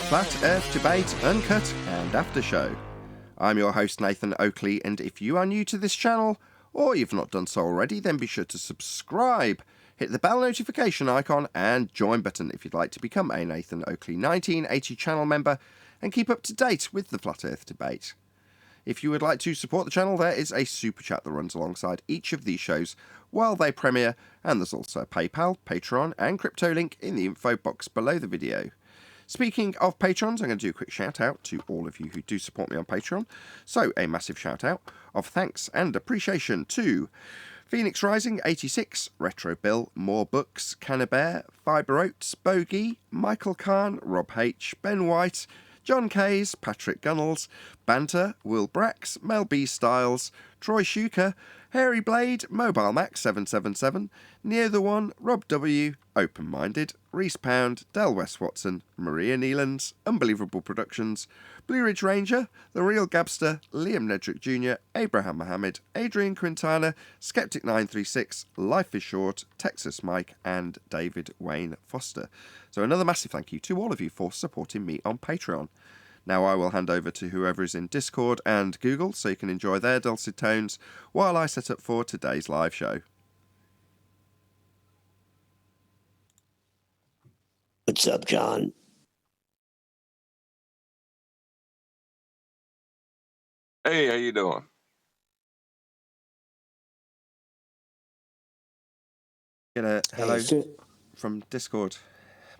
Flat Earth Debate Uncut and After Show. I'm your host Nathan Oakley, and if you are new to this channel, or you've not done so already, then be sure to subscribe, hit the bell notification icon and join button if you'd like to become a Nathan Oakley 1980 channel member and keep up to date with the Flat Earth Debate. If you would like to support the channel, there is a super chat that runs alongside each of these shows while they premiere, and there's also a PayPal, Patreon and crypto link in the info box below the video. Speaking of patrons, I'm going to do a quick shout out to all of you who do support me on Patreon. So a massive shout out of thanks and appreciation to Phoenix Rising 86, Retro Bill, More Books, Cannabear, Fiber Oats, Bogey, Michael Kahn, Rob H, Ben White, John Kays, Patrick Gunnels, Banter, Will Brax, Mel B Styles, Troy Shuker, Hairy Blade, Mobile Max 777, Near the One, Rob W, Open Minded, Reese Pound, Del West Watson, Maria Neelands, Unbelievable Productions, Blue Ridge Ranger, The Real Gabster, Liam Nedrick Jr., Abraham Mohammed, Adrian Quintana, Skeptic 936, Life is Short, Texas Mike, and David Wayne Foster. So another massive thank you to all of you for supporting me on Patreon. Now I will hand over to whoever is in Discord and Google so you can enjoy their dulcet tones while I set up for today's live show. What's up, John? Hey, how you doing? Get a hello from Discord,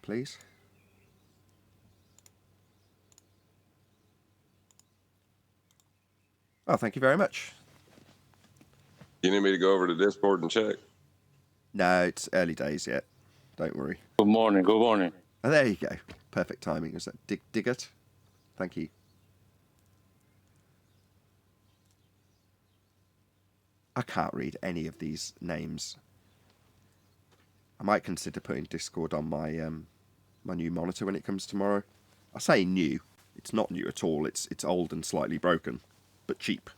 please. Oh, thank you very much. You need me to go over to Discord and check? No, it's early days yet. Don't worry. Good morning. Good morning. Oh, there you go. Perfect timing. Is that Diggert? Thank you. I can't read any of these names. I might consider putting Discord on my my new monitor when it comes tomorrow. I say new. It's not new at all. It's old and slightly broken, but cheap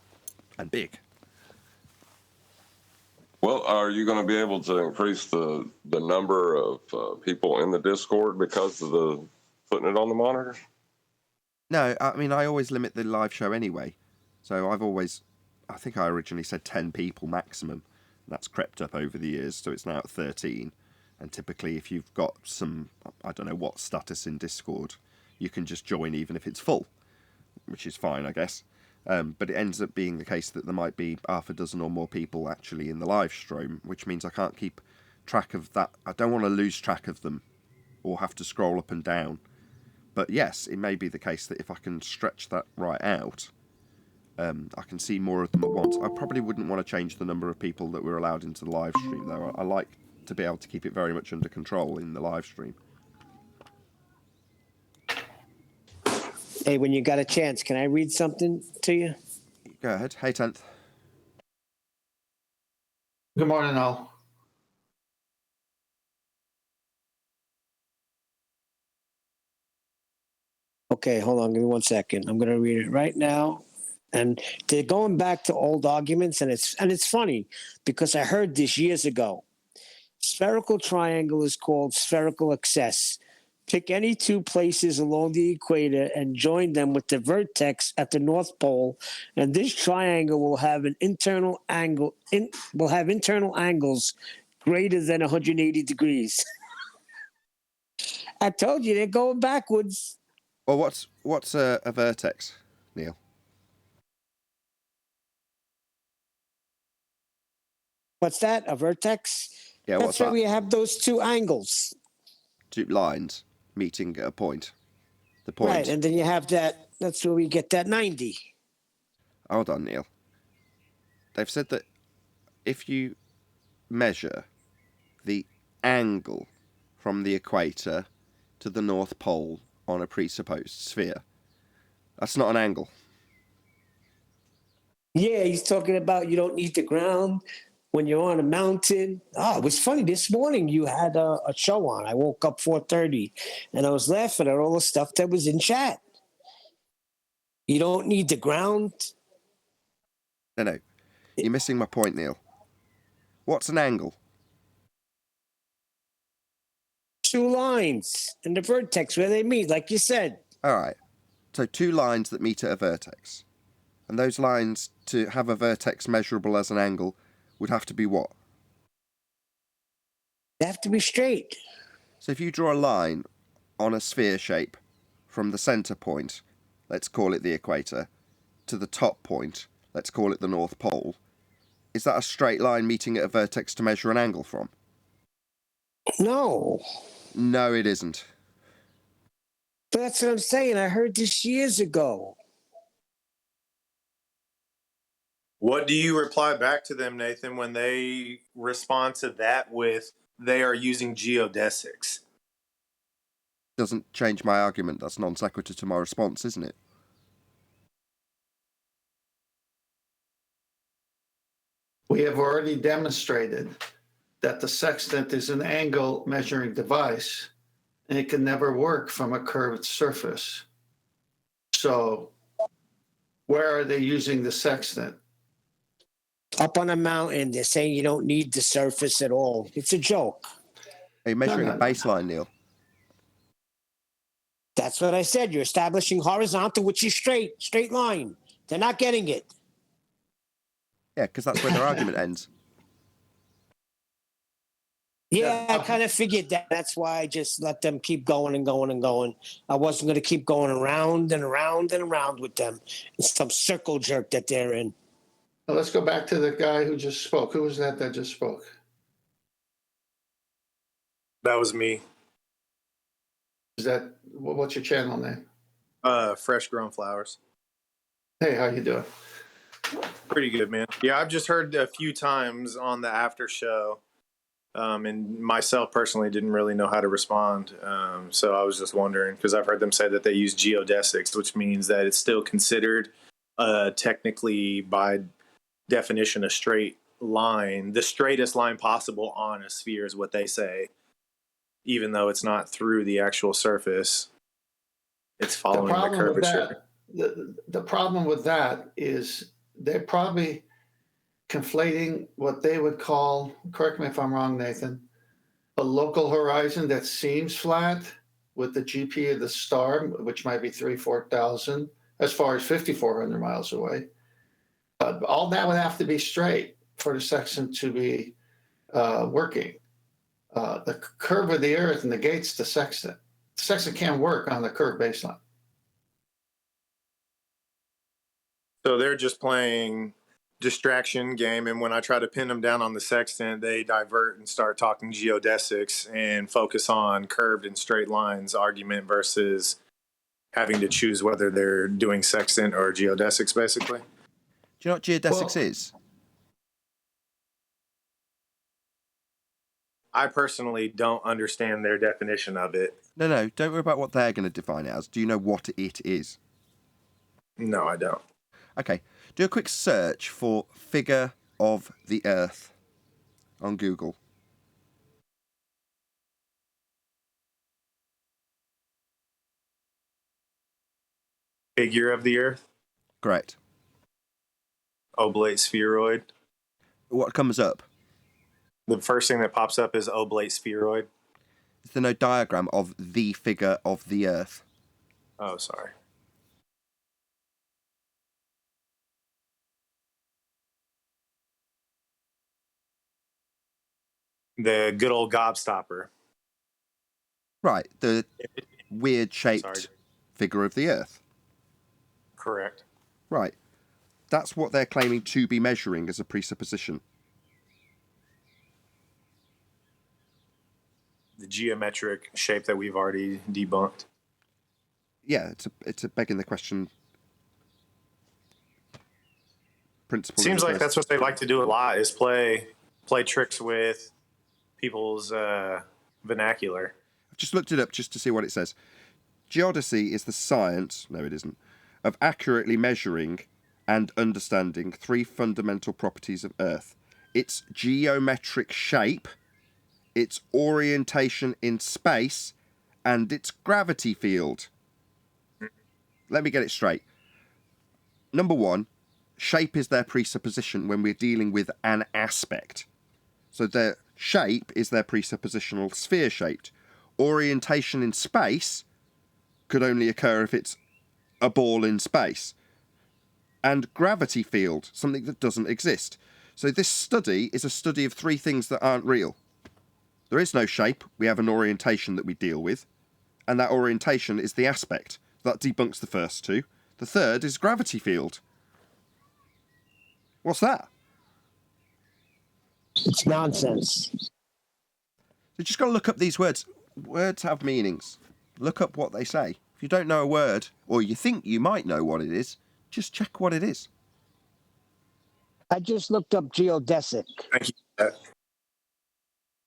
and big. Well, are you going to be able to increase the number of people in the Discord because of the putting it on the monitor? No, I mean, I always limit the live show anyway. So I think I originally said 10 people maximum. That's crept up over the years, so it's now at 13. And typically, if you've got some, I don't know what status in Discord, you can just join even if it's full, which is fine, I guess. But it ends up being the case that there might be half a dozen or more people actually in the live stream, which means I can't keep track of that. I don't want to lose track of them or have to scroll up and down. But yes, it may be the case that if I can stretch that right out, I can see more of them at once. I probably wouldn't want to change the number of people that were allowed into the live stream, though. I like to be able to keep it very much under control in the live stream. Hey, when you got a chance, can I read something to you? Go ahead. Hey, 10th. Good morning, all. Okay, hold on. Give me 1 second. I'm going to read it right now. And they're going back to old arguments, and it's funny because I heard this years ago. Spherical triangle is called spherical excess. Pick any two places along the equator and join them with the vertex at the North Pole, and this triangle will have an internal angle. Will have internal angles greater than 180 degrees. I told you they're going backwards. Well, what's a vertex, Neil? What's that? A vertex? Yeah, That's what's why that? we have those two angles. Two lines meeting at a point. The point. Right, and then you have that. That's where we get that 90. Hold on, Neil. They've said that if you measure the angle from the equator to the North Pole on a presupposed sphere, that's not an angle. Yeah, he's talking about you don't need the ground when you're on a mountain. Oh, it was funny. This morning you had a show on. I woke up 4:30, and I was laughing at all the stuff that was in chat. You don't need the ground. No. You're missing my point, Neil. What's an angle? Two lines and the vertex where they meet, like you said. All right. So two lines that meet at a vertex. And those lines, to have a vertex measurable as an angle, would have to be what? They have to be straight. So if you draw a line on a sphere shape from the centre point, let's call it the equator, to the top point, let's call it the North Pole, is that a straight line meeting at a vertex to measure an angle from? No. No, it isn't. But that's what I'm saying. I heard this years ago. What do you reply back to them, Nathan, when they respond to that with they are using geodesics? Doesn't change my argument. That's non sequitur to my response, isn't it? We have already demonstrated that the sextant is an angle measuring device, and it can never work from a curved surface. So where are they using the sextant? Up on a mountain, they're saying you don't need the surface at all. It's a joke. Are you measuring No. a baseline, Neil? That's what I said. You're establishing horizontal, which is straight line. They're not getting it. Yeah, because that's where their argument ends. Yeah, I kind of figured that. That's why I just let them keep going and going and going. I wasn't going to keep going around and around and around with them. It's some circle jerk that they're in. Now let's go back to the guy who just spoke. Who was that just spoke? That was me. Is that what's your channel name? Fresh Grown Flowers. Hey, how you doing? Pretty good, man. Yeah, I've just heard a few times on the after show, and myself personally didn't really know how to respond. So I was just wondering, because I've heard them say that they use geodesics, which means that it's still considered technically by definition a straight line, the straightest line possible on a sphere is what they say, even though it's not through the actual surface. It's following the curvature. The problem with that is they're probably conflating what they would call, correct me if I'm wrong, Nathan, a local horizon that seems flat with the GP of the star, which might be 4,000, as far as 5,400 miles away. But all that would have to be straight for the sextant to be working. The curve of the Earth negates the sextant. The sextant can't work on the curved baseline. So they're just playing distraction game, and when I try to pin them down on the sextant, they divert and start talking geodesics and focus on curved and straight lines argument versus having to choose whether they're doing sextant or geodesics, basically. Do you know what geodesics is? I personally don't understand their definition of it. No, don't worry about what they're going to define it as. Do you know what it is? No, I don't. Okay, do a quick search for figure of the Earth on Google. Figure of the Earth? Correct. Oblate spheroid. What comes up? The first thing that pops up is oblate spheroid. Is there no diagram of the figure of the Earth? Oh, sorry. The good old gobstopper. Right, the weird shaped Sorry. figure of the Earth. Correct. Right. That's what they're claiming to be measuring as a presupposition. The geometric shape that we've already debunked. Yeah, it's a begging the question principle. Seems like that's what they like to do a lot, is play tricks with people's vernacular. I've just looked it up just to see what it says. Geodesy is the science, no it isn't, of accurately measuring and understanding three fundamental properties of Earth. Its geometric shape, its orientation in space, and its gravity field. Let me get it straight. Number one, shape is their presupposition when we're dealing with an aspect. So their shape is their presuppositional sphere-shaped. Orientation in space could only occur if it's a ball in space. And gravity field, something that doesn't exist. So this study is a study of three things that aren't real. There is no shape, we have an orientation that we deal with, and that orientation is the aspect. That debunks the first two. The third is gravity field. What's that? It's nonsense. You just got to look up these words. Words have meanings. Look up what they say. If you don't know a word, or you think you might know what it is, just check what it is. I just looked up geodesic. Thank you.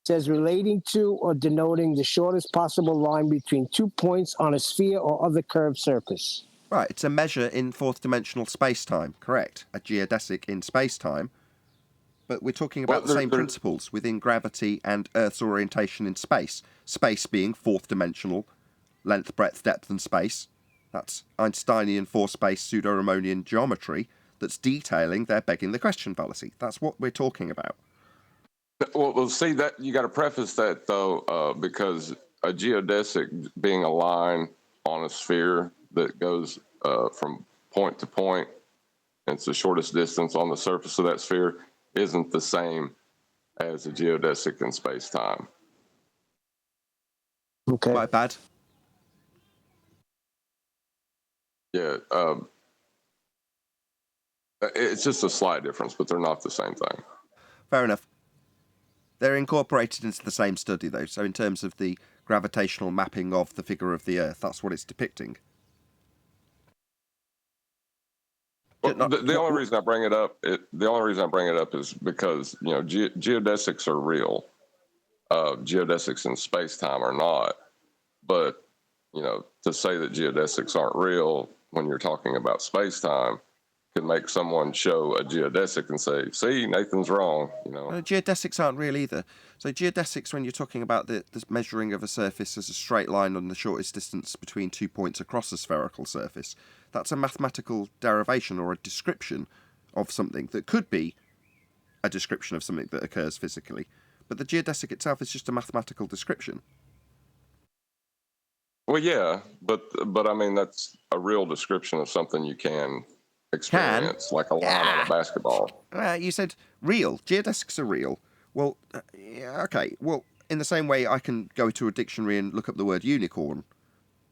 Says relating to or denoting the shortest possible line between 2 points on a sphere or other curved surface. Right, it's a measure in fourth-dimensional space-time, correct. A geodesic in space-time. But we're talking about the same principles within gravity and Earth's orientation in space. Space being fourth-dimensional, length, breadth, depth and space. That's Einsteinian four-space pseudo-Riemannian geometry that's detailing their begging the question fallacy. That's what we're talking about. Well, see that you got to preface that though, because a geodesic being a line on a sphere that goes from point to point, and it's the shortest distance on the surface of that sphere, isn't the same as a geodesic in space-time. Okay. Quite bad. Yeah, it's just a slight difference, but they're not the same thing. Fair enough. They're incorporated into the same study, though, so in terms of the gravitational mapping of the figure of the Earth, that's what it's depicting. Well, the only reason I bring it up, is because geodesics are real. Geodesics in space-time are not. But to say that geodesics aren't real when you're talking about space-time could make someone show a geodesic and say, "See, Nathan's wrong." Geodesics aren't real either. So geodesics, when you're talking about the measuring of a surface as a straight line on the shortest distance between 2 points across a spherical surface, that's a mathematical derivation or a description of something that could be a description of something that occurs physically. But the geodesic itself is just a mathematical description. Well, yeah, but I mean that's a real description of something you can experience, like a line on a basketball. You said real. Geodesics are real. Well, okay. Well, in the same way I can go to a dictionary and look up the word unicorn.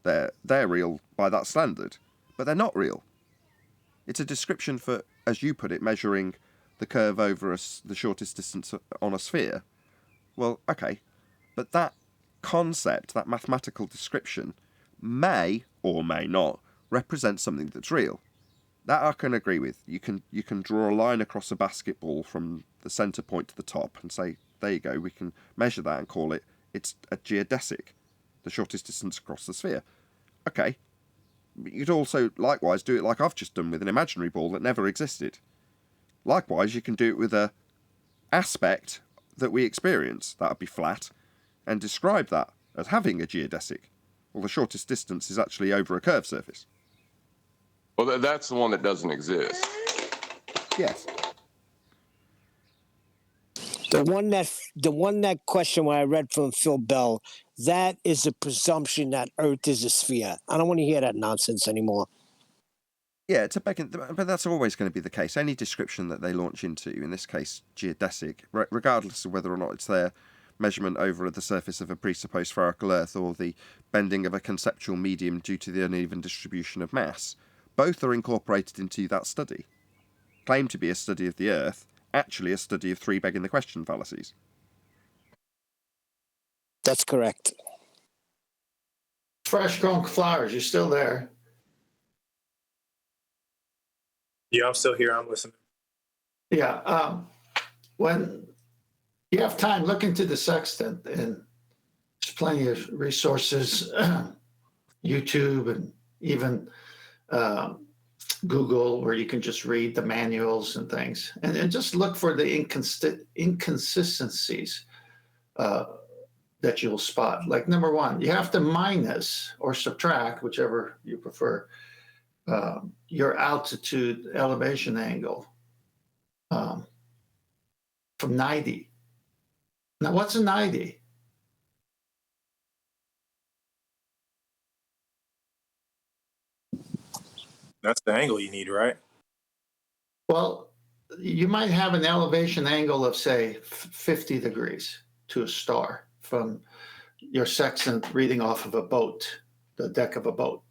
They're real by that standard, but they're not real. It's a description for, as you put it, measuring the curve over the shortest distance on a sphere. Well, okay, but that concept, that mathematical description, may or may not represent something that's real. That I can agree with. You can draw a line across a basketball from the centre point to the top and say, there you go, we can measure that and call it's a geodesic, the shortest distance across the sphere. Okay. But you could also likewise do it like I've just done with an imaginary ball that never existed. Likewise, you can do it with a aspect that we experience, that would be flat, and describe that as having a geodesic. Well, the shortest distance is actually over a curved surface. Well, that's the one that doesn't exist. Yes. The one that question when I read from Phil Bell, that is a presumption that Earth is a sphere. I don't want to hear that nonsense anymore. Yeah, but that's always going to be the case. Any description that they launch into, in this case geodesic, regardless of whether or not it's their measurement over the surface of a presupposed spherical Earth or the bending of a conceptual medium due to the uneven distribution of mass, both are incorporated into that study. Claimed to be a study of the Earth, actually a study of three begging the question fallacies. That's correct. Fresh grown flowers, you're still there. Yeah, I'm still here. I'm listening. Yeah. When you have time, look into the Sextant, and there's plenty of resources, YouTube, and even Google, where you can just read the manuals and things, and just look for the inconsistencies that you'll spot. Like number one, you have to minus or subtract, whichever you prefer, your altitude elevation angle from 90. Now, what's a 90? That's the angle you need, right? Well, you might have an elevation angle of, say, 50 degrees to a star from your sextant reading off of a boat, the deck of a boat.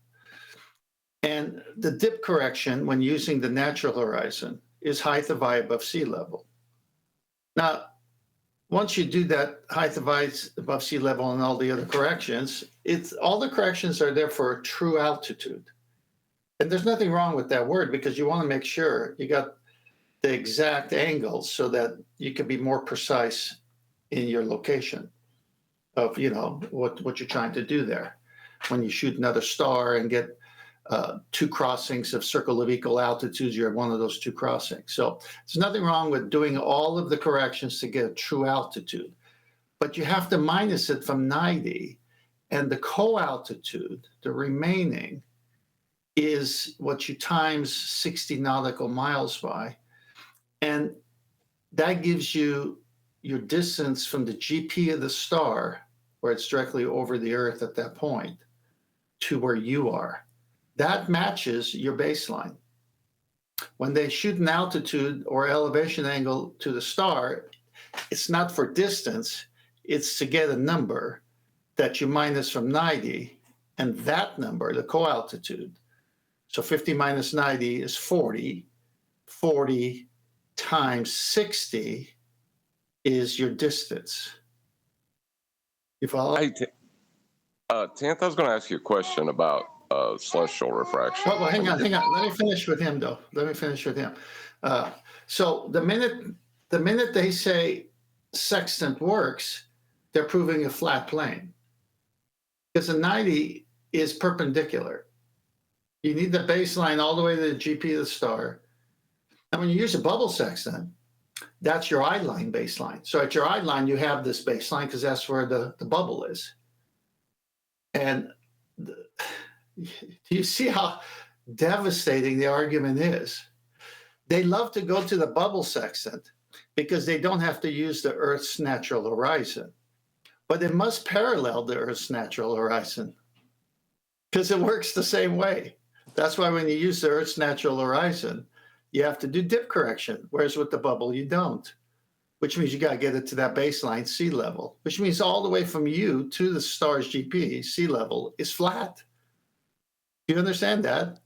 And the dip correction when using the natural horizon is height of eye above sea level. Now, once you do that height of eye above sea level and all the other corrections, all the corrections are there for true altitude. And there's nothing wrong with that word because you want to make sure you got the exact angles so that you can be more precise in your location of, what you're trying to do there. When you shoot another star and get two crossings of circle of equal altitudes, you're at one of those two crossings. So there's nothing wrong with doing all of the corrections to get a true altitude, but you have to minus it from 90, and the co-altitude, the remaining, is what you times 60 nautical miles by, and that gives you your distance from the GP of the star, where it's directly over the Earth at that point, to where you are. That matches your baseline. When they shoot an altitude or elevation angle to the star, it's not for distance, it's to get a number that you minus from 90, and that number, the co-altitude, so 50 minus 90 is 40, 40 times 60 is your distance. You follow? Hey, Tenth, I was going to ask you a question about celestial refraction. Well, hang on. Let me finish with him, though. So the minute they say sextant works, they're proving a flat plane. Because a 90 is perpendicular. You need the baseline all the way to the GP of the star. And when you use a bubble sextant, that's your eye line baseline. So at your eye line, you have this baseline because that's where the bubble is. And do you see how devastating the argument is? They love to go to the bubble sextant because they don't have to use the Earth's natural horizon. But it must parallel the Earth's natural horizon because it works the same way. That's why when you use the Earth's natural horizon, you have to do dip correction, whereas with the bubble, you don't, which means you got to get it to that baseline sea level, which means all the way from you to the star's GP, sea level, is flat. Do you understand that?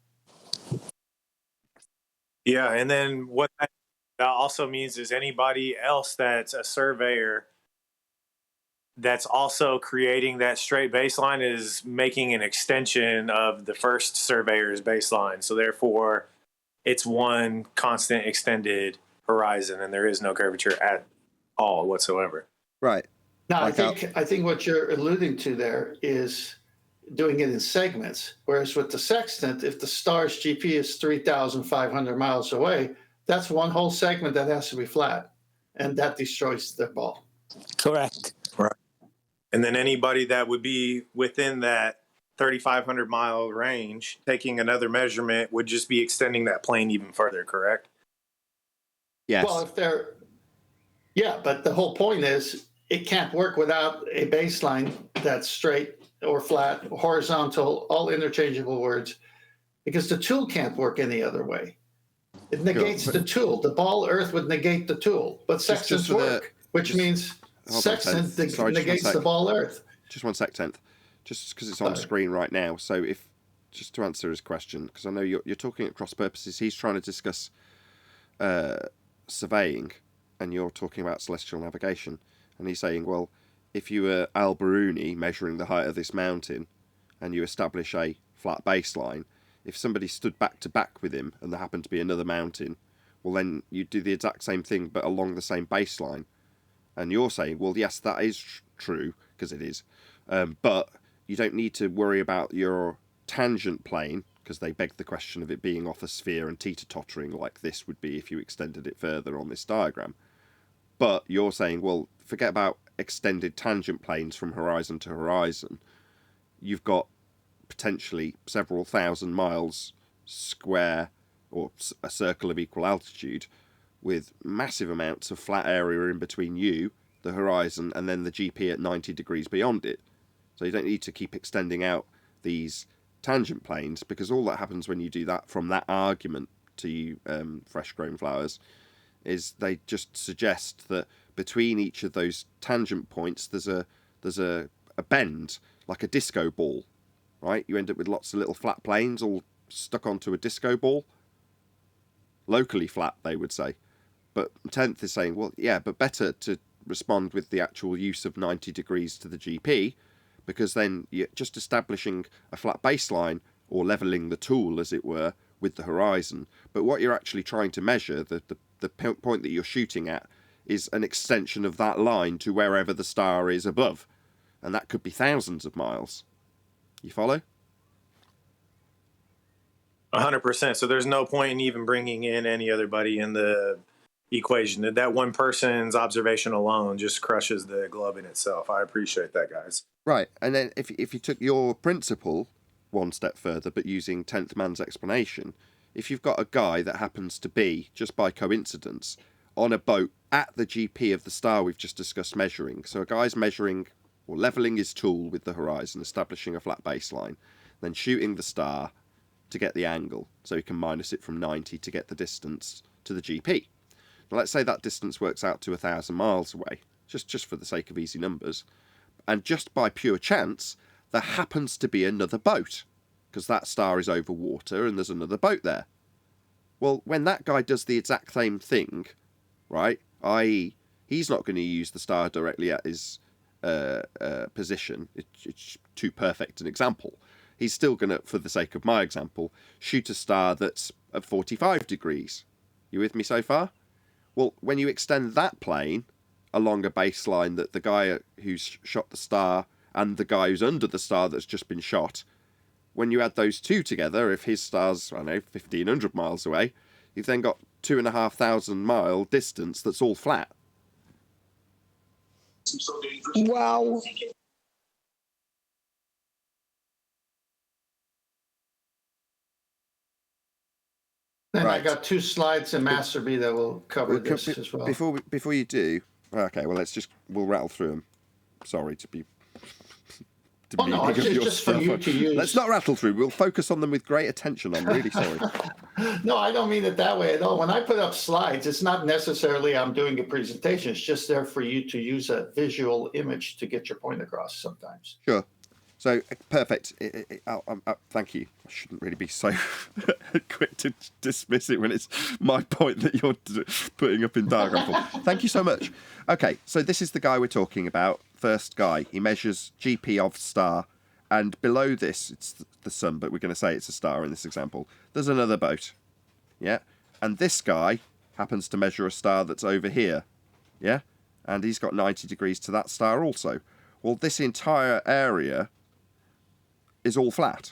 Yeah, and then what that also means is anybody else that's a surveyor that's also creating that straight baseline is making an extension of the first surveyor's baseline. So therefore, it's one constant extended horizon, and there is no curvature at all whatsoever. Right. Now, I think what you're alluding to there is doing it in segments, whereas with the sextant, if the star's GP is 3,500 miles away, that's one whole segment that has to be flat, and that destroys the ball. Correct. Right. And then anybody that would be within that 3,500 mile range, taking another measurement would just be extending that plane even further, correct? Yes. Well, but the whole point is it can't work without a baseline that's straight or flat, horizontal, all interchangeable words, because the tool can't work any other way. It negates the tool. The ball Earth would negate the tool, but sextants work, which means sextant negates the ball Earth. Just 1 sec, Tenth. Just because it's on the screen right now. So just to answer his question, because I know you're talking at cross purposes, he's trying to discuss surveying, and you're talking about celestial navigation. And he's saying, well, if you were Al-Biruni measuring the height of this mountain and you establish a flat baseline, if somebody stood back to back with him and there happened to be another mountain, well, then you do the exact same thing but along the same baseline. And you're saying, well, yes, that is true, because it is. But you don't need to worry about your tangent plane, because they beg the question of it being off a sphere and teeter-tottering like this would be if you extended it further on this diagram. But you're saying, well, forget about extended tangent planes from horizon to horizon. You've got potentially several thousand miles square, or a circle of equal altitude, with massive amounts of flat area in between you, the horizon, and then the GP at 90 degrees beyond it. So you don't need to keep extending out these tangent planes, because all that happens when you do that from that argument to you fresh grown flowers is they just suggest that between each of those tangent points there's a bend, like a disco ball, right? You end up with lots of little flat planes all stuck onto a disco ball. Locally flat, they would say. But 10th is saying, well, yeah, but better to respond with the actual use of 90 degrees to the GP, because then you're just establishing a flat baseline, or levelling the tool, as it were, with the horizon. But what you're actually trying to measure, the point that you're shooting at, is an extension of that line to wherever the star is above. And that could be thousands of miles. You follow? 100%. So there's no point in even bringing in any other buddy in the equation. That one person's observation alone just crushes the globe in itself. I appreciate that, guys. Right. And then if you took your principle one step further, but using 10th man's explanation, if you've got a guy that happens to be, just by coincidence, on a boat at the GP of the star we've just discussed measuring. So a guy's measuring or levelling his tool with the horizon, establishing a flat baseline, then shooting the star to get the angle, so he can minus it from 90 to get the distance to the GP. Now, let's say that distance works out to 1,000 miles away, just for the sake of easy numbers. And just by pure chance, there happens to be another boat, because that star is over water and there's another boat there. Well, when that guy does the exact same thing, right, i.e. he's not going to use the star directly at his position, it's too perfect an example. He's still going to, for the sake of my example, shoot a star that's at 45 degrees. You with me so far? Well, when you extend that plane along a baseline that the guy who's shot the star and the guy who's under the star that's just been shot, when you add those two together, if his star's, I don't know, 1,500 miles away, you've then got 2,500 mile distance that's all flat. Well, Then Right. I got 2 slides in Master B that will cover this as well. Before you do, okay, well, we'll rattle through them. Sorry to be... Oh, no, it's just for you to use. Let's not rattle through. We'll focus on them with great attention. I'm really sorry. No, I don't mean it that way at all. When I put up slides, it's not necessarily I'm doing a presentation. It's just there for you to use a visual image to get your point across sometimes. Sure. So, perfect. Thank you. I shouldn't really be so quick to dismiss it when it's my point that you're putting up in diagram form. Thank you so much. Okay, so this is the guy we're talking about. First guy. He measures GP of star, and below this, it's the sun, but we're going to say it's a star in this example. There's another boat. Yeah? And this guy happens to measure a star that's over here. Yeah? And he's got 90 degrees to that star also. Well, this entire area is all flat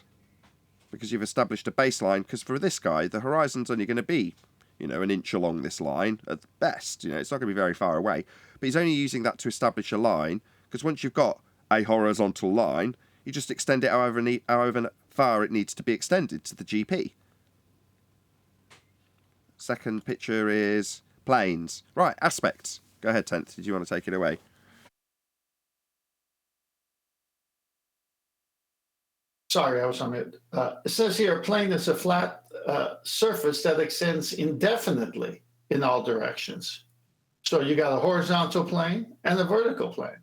because you've established a baseline, because for this guy the horizon's only going to be, an inch along this line at best. It's not going to be very far away, but he's only using that to establish a line, because once you've got a horizontal line, you just extend it however far it needs to be extended to the GP. Second picture is planes. Right, aspects. Go ahead, 10th. Did you want to take it away? Sorry, I was on mute. It says here, a plane is a flat surface that extends indefinitely in all directions. So you got a horizontal plane and a vertical plane.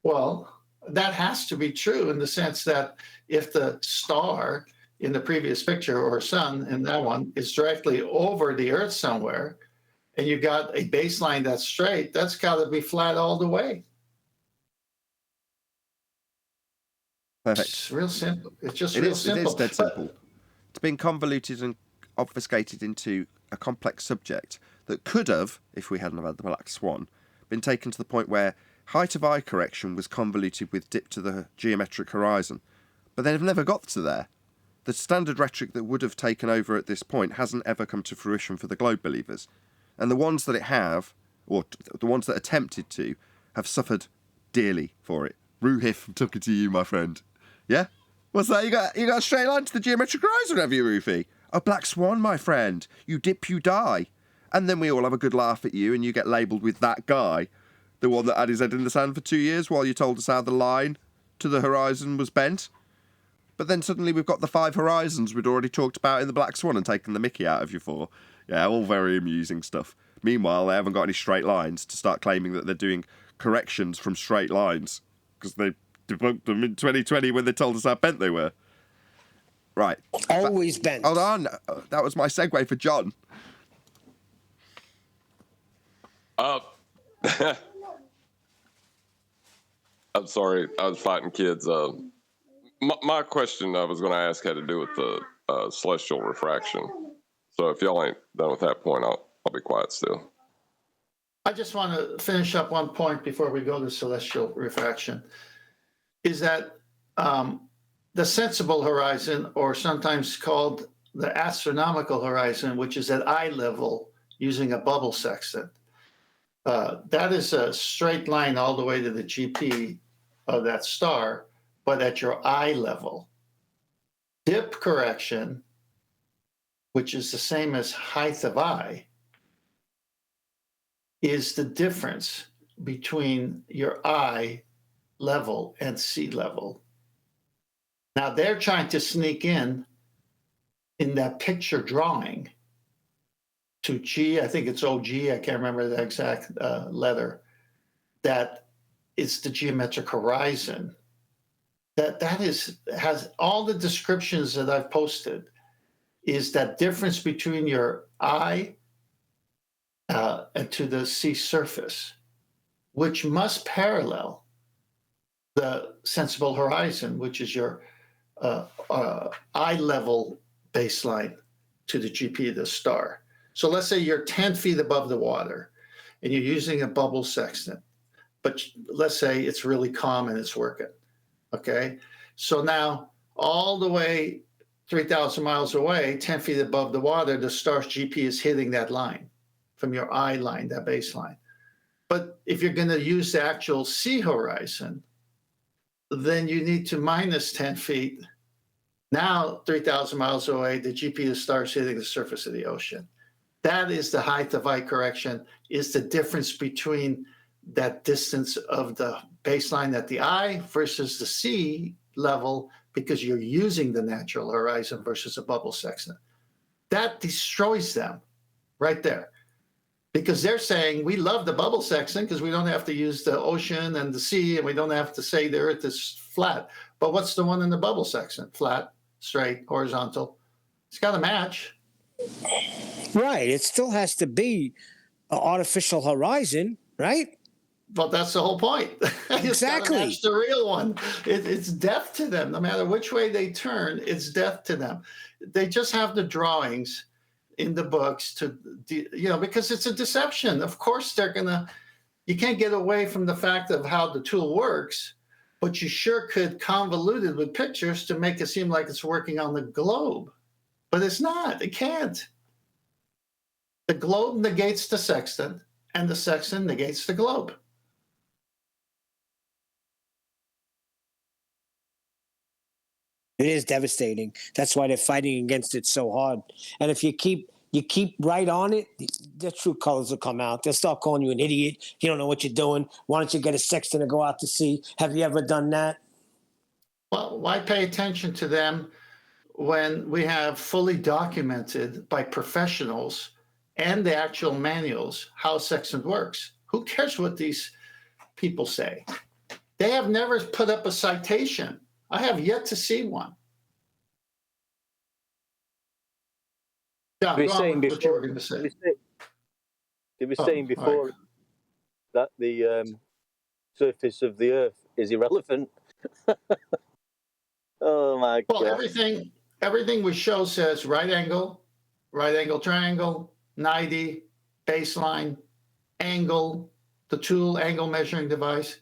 Well, that has to be true in the sense that if the star in the previous picture, or sun in that one, is directly over the Earth somewhere, and you got a baseline that's straight, that's got to be flat all the way. Perfect. It's real simple. It's just real simple. It is dead simple. It's been convoluted and obfuscated into a complex subject that could have, if we hadn't had the black swan, been taken to the point where height of eye correction was convoluted with dip to the geometric horizon. But they've never got to there. The standard rhetoric that would have taken over at this point hasn't ever come to fruition for the globe believers. And the ones that it have, or the ones that attempted to, have suffered dearly for it. Ruhif, I'm talking to you, my friend. Yeah? What's that? You got a straight line to the geometric horizon, have you, Rufy? A black swan, my friend. You dip, you die. And then we all have a good laugh at you, and you get labelled with that guy, the one that had his head in the sand for 2 years while you told us how the line to the horizon was bent. But then suddenly we've got the 5 horizons we'd already talked about in the Black Swan and taken the mickey out of you for. Yeah, all very amusing stuff. Meanwhile, they haven't got any straight lines to start claiming that they're doing corrections from straight lines because they debunked them in 2020 when they told us how bent they were. Right. Always bent. Hold on. That was my segue for John. I'm sorry, I was fighting kids. My question I was going to ask had to do with the celestial refraction. So if y'all ain't done with that point, I'll be quiet still. I just want to finish up one point before we go to celestial refraction, is that the sensible horizon, or sometimes called the astronomical horizon, which is at eye level using a bubble sextant, that is a straight line all the way to the GP of that star, but at your eye level. Dip correction, which is the same as height of eye, is the difference between your eye level and sea level. Now they're trying to sneak in that picture drawing to G, I think it's OG, I can't remember the exact letter, that is the geometric horizon. That has all the descriptions that I've posted, is that difference between your eye and to the sea surface, which must parallel the sensible horizon, which is your eye level baseline to the GP of the star. So let's say you're 10 feet above the water and you're using a bubble sextant, but let's say it's really calm and it's working. Okay. So now all the way 3,000 miles away, 10 feet above the water, the star's GP is hitting that line from your eye line, that baseline. But if you're going to use the actual sea horizon, then you need to minus 10 feet. Now, 3,000 miles away, the GP of the star is hitting the surface of the ocean. That is the height of eye correction, is the difference between that distance of the baseline at the eye versus the sea level, because you're using the natural horizon versus a bubble sextant. That destroys them right there, because they're saying we love the bubble sextant because we don't have to use the ocean and the sea, and we don't have to say the earth is flat. But what's the one in the bubble sextant? Flat, straight, horizontal. It's got to match. Right. It still has to be an artificial horizon, right? But that's the whole point. Exactly. Match the real one. It's death to them. No matter which way they turn, it's death to them. They just have the drawings in the books to, because it's a deception. Of course, you can't get away from the fact of how the tool works, but you sure could convolute it with pictures to make it seem like it's working on the globe. But it's not. It can't. The globe negates the sextant, and the sextant negates the globe. It is devastating. That's why they're fighting against it so hard. And if you keep right on it, the true colors will come out. They'll start calling you an idiot. You don't know what you're doing. Why don't you get a sextant and go out to sea? Have you ever done that? Well, why pay attention to them when we have fully documented by professionals and the actual manuals how sextant works? Who cares what these people say? They have never put up a citation. I have yet to see one. Yeah, They were saying what you were before, going to say. they were saying before that the surface of the Earth is irrelevant. Oh my God! Well, everything we show says right angle triangle, 90, baseline, angle, the tool, angle measuring device.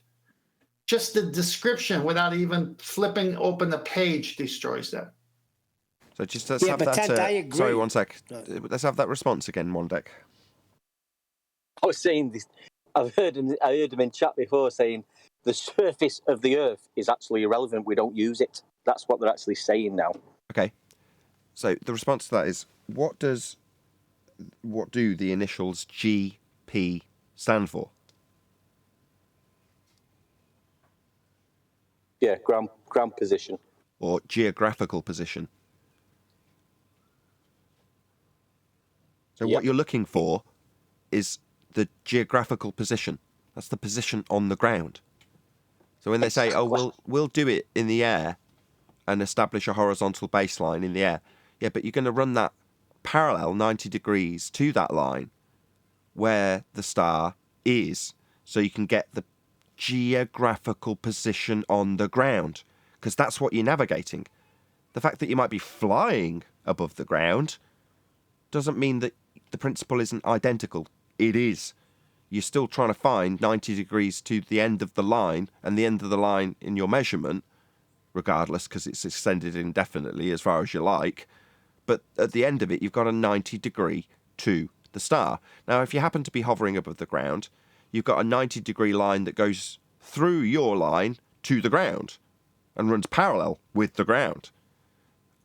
Just the description without even flipping open the page destroys them. So just let's have that. I agree. Sorry, one sec. Let's have that response again, one deck. I was saying this. I heard him in chat before saying the surface of the Earth is actually irrelevant. We don't use it. That's what they're actually saying now. Okay. So the response to that is, what do the initials GP stand for? Yeah, ground position. or geographical position. So what you're looking for is the geographical position. That's the position on the ground. So when they say, oh, we'll do it in the air and establish a horizontal baseline in the air. Yeah, but you're going to run that parallel 90 degrees to that line where the star is, so you can get the geographical position on the ground, because that's what you're navigating. The fact that you might be flying above the ground doesn't mean that the principle isn't identical. It is. You're still trying to find 90 degrees to the end of the line, and the end of the line in your measurement, regardless, because it's extended indefinitely as far as you like. But at the end of it, you've got a 90 degree to the star. Now, if you happen to be hovering above the ground, you've got a 90 degree line that goes through your line to the ground and runs parallel with the ground.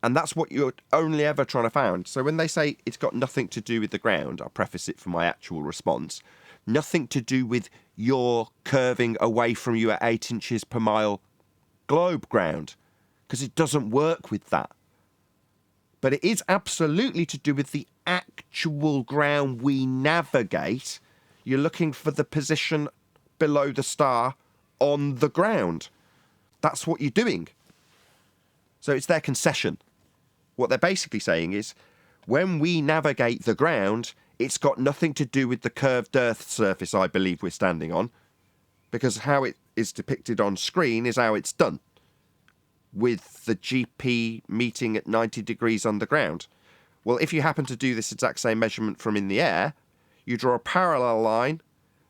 And that's what you're only ever trying to find. So when they say it's got nothing to do with the ground, I'll preface it for my actual response, nothing to do with your curving away from you at 8 inches per mile globe ground, because it doesn't work with that. But it is absolutely to do with the actual ground we navigate. You're looking for the position below the star on the ground. That's what you're doing. So it's their concession. What they're basically saying is, when we navigate the ground, it's got nothing to do with the curved Earth surface I believe we're standing on, because how it is depicted on screen is how it's done, with the GP meeting at 90 degrees on the ground. Well, if you happen to do this exact same measurement from in the air, you draw a parallel line,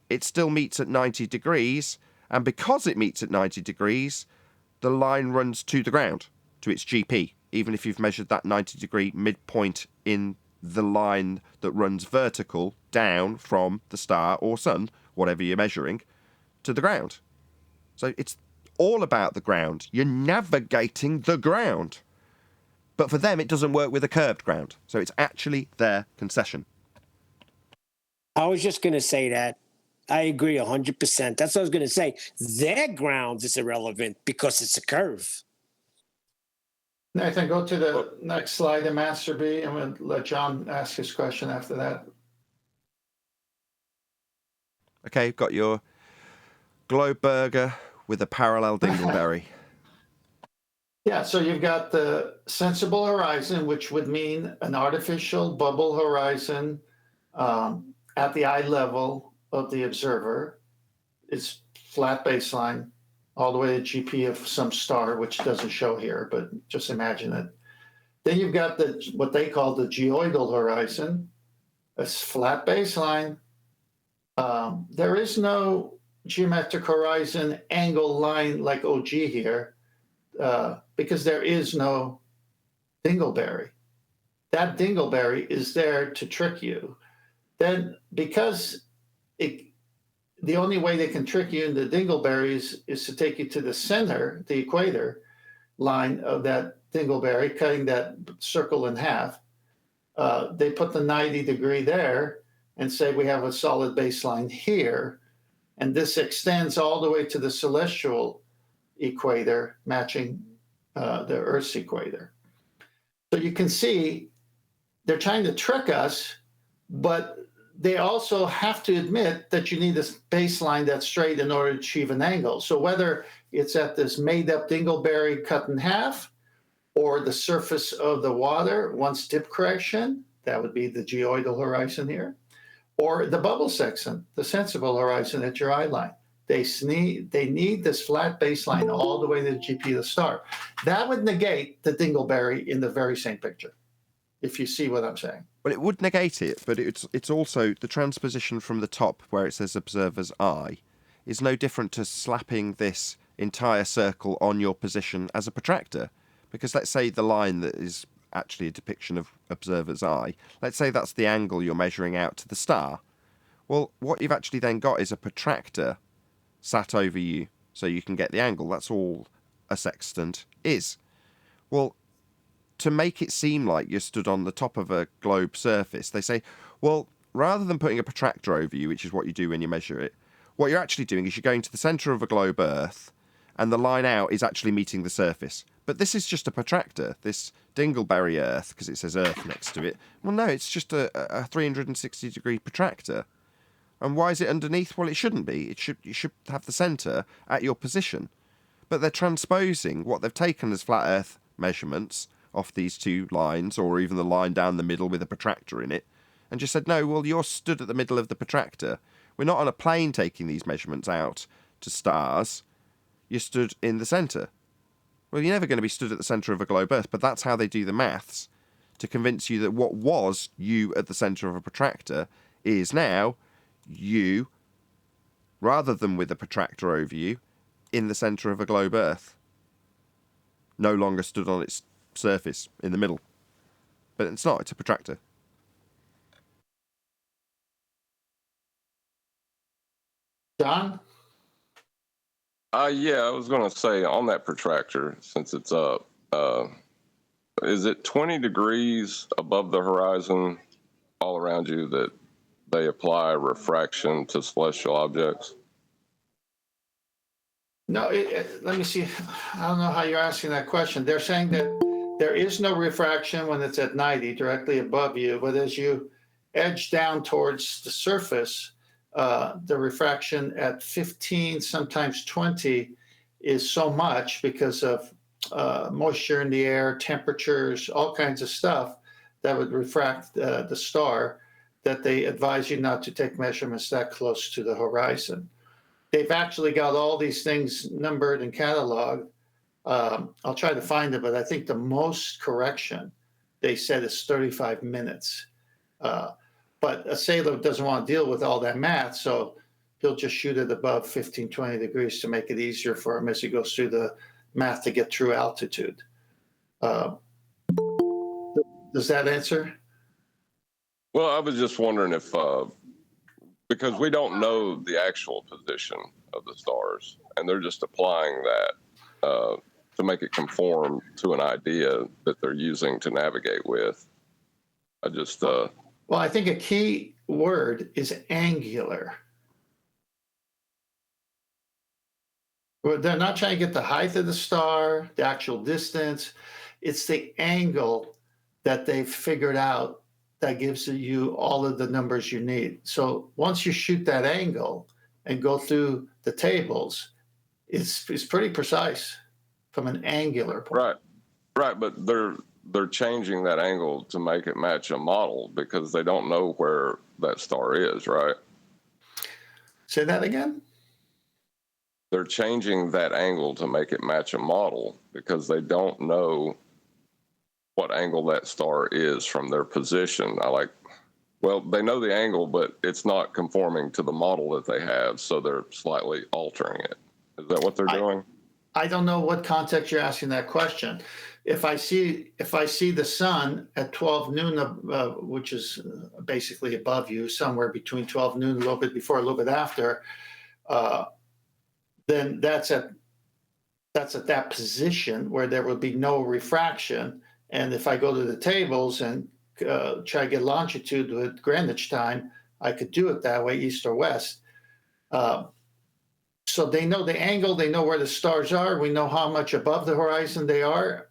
it still meets at 90 degrees, and because it meets at 90 degrees, the line runs to the ground, to its GP, even if you've measured that 90 degree midpoint in the line that runs vertical down from the star or sun, whatever you're measuring, to the ground. So it's all about the ground. You're navigating the ground. But for them, it doesn't work with a curved ground. So it's actually their concession. I was just going to say that. I agree 100%. That's what I was going to say. Their ground is irrelevant because it's a curve. Nathan, go to the next slide in Master B, and we'll let John ask his question after that. Okay, you've got your globe burger with a parallel dingleberry. Yeah, so you've got the sensible horizon, which would mean an artificial bubble horizon at the eye level of the observer. It's flat baseline all the way to GP of some star, which doesn't show here, but just imagine it. Then you've got what they call the geoidal horizon, a flat baseline. There is no geometric horizon angle line like OG here, because there is no dingleberry. That dingleberry is there to trick you. Then because the only way they can trick you in the dingleberries is to take you to the center, the equator line of that dingleberry, cutting that circle in half. They put the 90 degree there and say we have a solid baseline here. And this extends all the way to the celestial equator, matching the Earth's equator. So you can see they're trying to trick us, but they also have to admit that you need a baseline that's straight in order to achieve an angle. So whether it's at this made-up dingleberry cut in half, or the surface of the water once dip correction, that would be the geoidal horizon here, or the bubble sextant, the sensible horizon at your eye line. They need this flat baseline all the way to the GP of the star. That would negate the dingleberry in the very same picture, if you see what I'm saying. Well, it would negate it, but it's also the transposition from the top where it says observer's eye is no different to slapping this entire circle on your position as a protractor. Because let's say the line that is actually a depiction of observer's eye, let's say that's the angle you're measuring out to the star. Well, what you've actually then got is a protractor sat over you so you can get the angle. That's all a sextant is. Well, to make it seem like you're stood on the top of a globe surface, they say, well, rather than putting a protractor over you, which is what you do when you measure it, what you're actually doing is you're going to the centre of a globe Earth, and the line out is actually meeting the surface. But this is just a protractor, this dingleberry Earth, because it says Earth next to it. Well, no, it's just a 360-degree protractor. And why is it underneath? Well, it shouldn't be. You should have the centre at your position. But they're transposing what they've taken as flat Earth measurements off these two lines, or even the line down the middle with a protractor in it, and just said, no, well, you're stood at the middle of the protractor. We're not on a plane taking these measurements out to stars. You're stood in the centre. Well, you're never going to be stood at the centre of a globe Earth, but that's how they do the maths, to convince you that what was you at the centre of a protractor is now you, rather than with a protractor over you, in the centre of a globe Earth. No longer stood on its surface in the middle. But it's not, it's a protractor. John? Yeah, I was going to say on that protractor, since it's up, is it 20 degrees above the horizon all around you that they apply refraction to celestial objects? No, let me see. I don't know how you're asking that question. They're saying that there is no refraction when it's at 90 directly above you, but as you edge down towards the surface, the refraction at 15, sometimes 20, is so much because of moisture in the air, temperatures, all kinds of stuff that would refract the star, that they advise you not to take measurements that close to the horizon. They've actually got all these things numbered and cataloged. I'll try to find it, but I think the most correction they said is 35 minutes. But a sailor doesn't want to deal with all that math, so he'll just shoot it above 15, 20 degrees to make it easier for him as he goes through the math to get true altitude. Does that answer? Well, I was just wondering if, because we don't know the actual position of the stars, and they're just applying that to make it conform to an idea that they're using to navigate with. I just... Well, I think a key word is angular. Well, they're not trying to get the height of the star, the actual distance. It's the angle that they've figured out that gives you all of the numbers you need. So once you shoot that angle and go through the tables, it's pretty precise from an angular point. Right, but they're changing that angle to make it match a model because they don't know where that star is, right? Say that again? They're changing that angle to make it match a model because they don't know what angle that star is from their position. They know the angle, but it's not conforming to the model that they have, so they're slightly altering it. Is that what they're doing? I don't know what context you're asking that question. If I see the sun at 12 noon, which is basically above you, somewhere between 12 noon, a little bit before, a little bit after, then that's at that position where there would be no refraction. And if I go to the tables and try to get longitude with Greenwich time, I could do it that way, east or west. So they know the angle, they know where the stars are, we know how much above the horizon they are.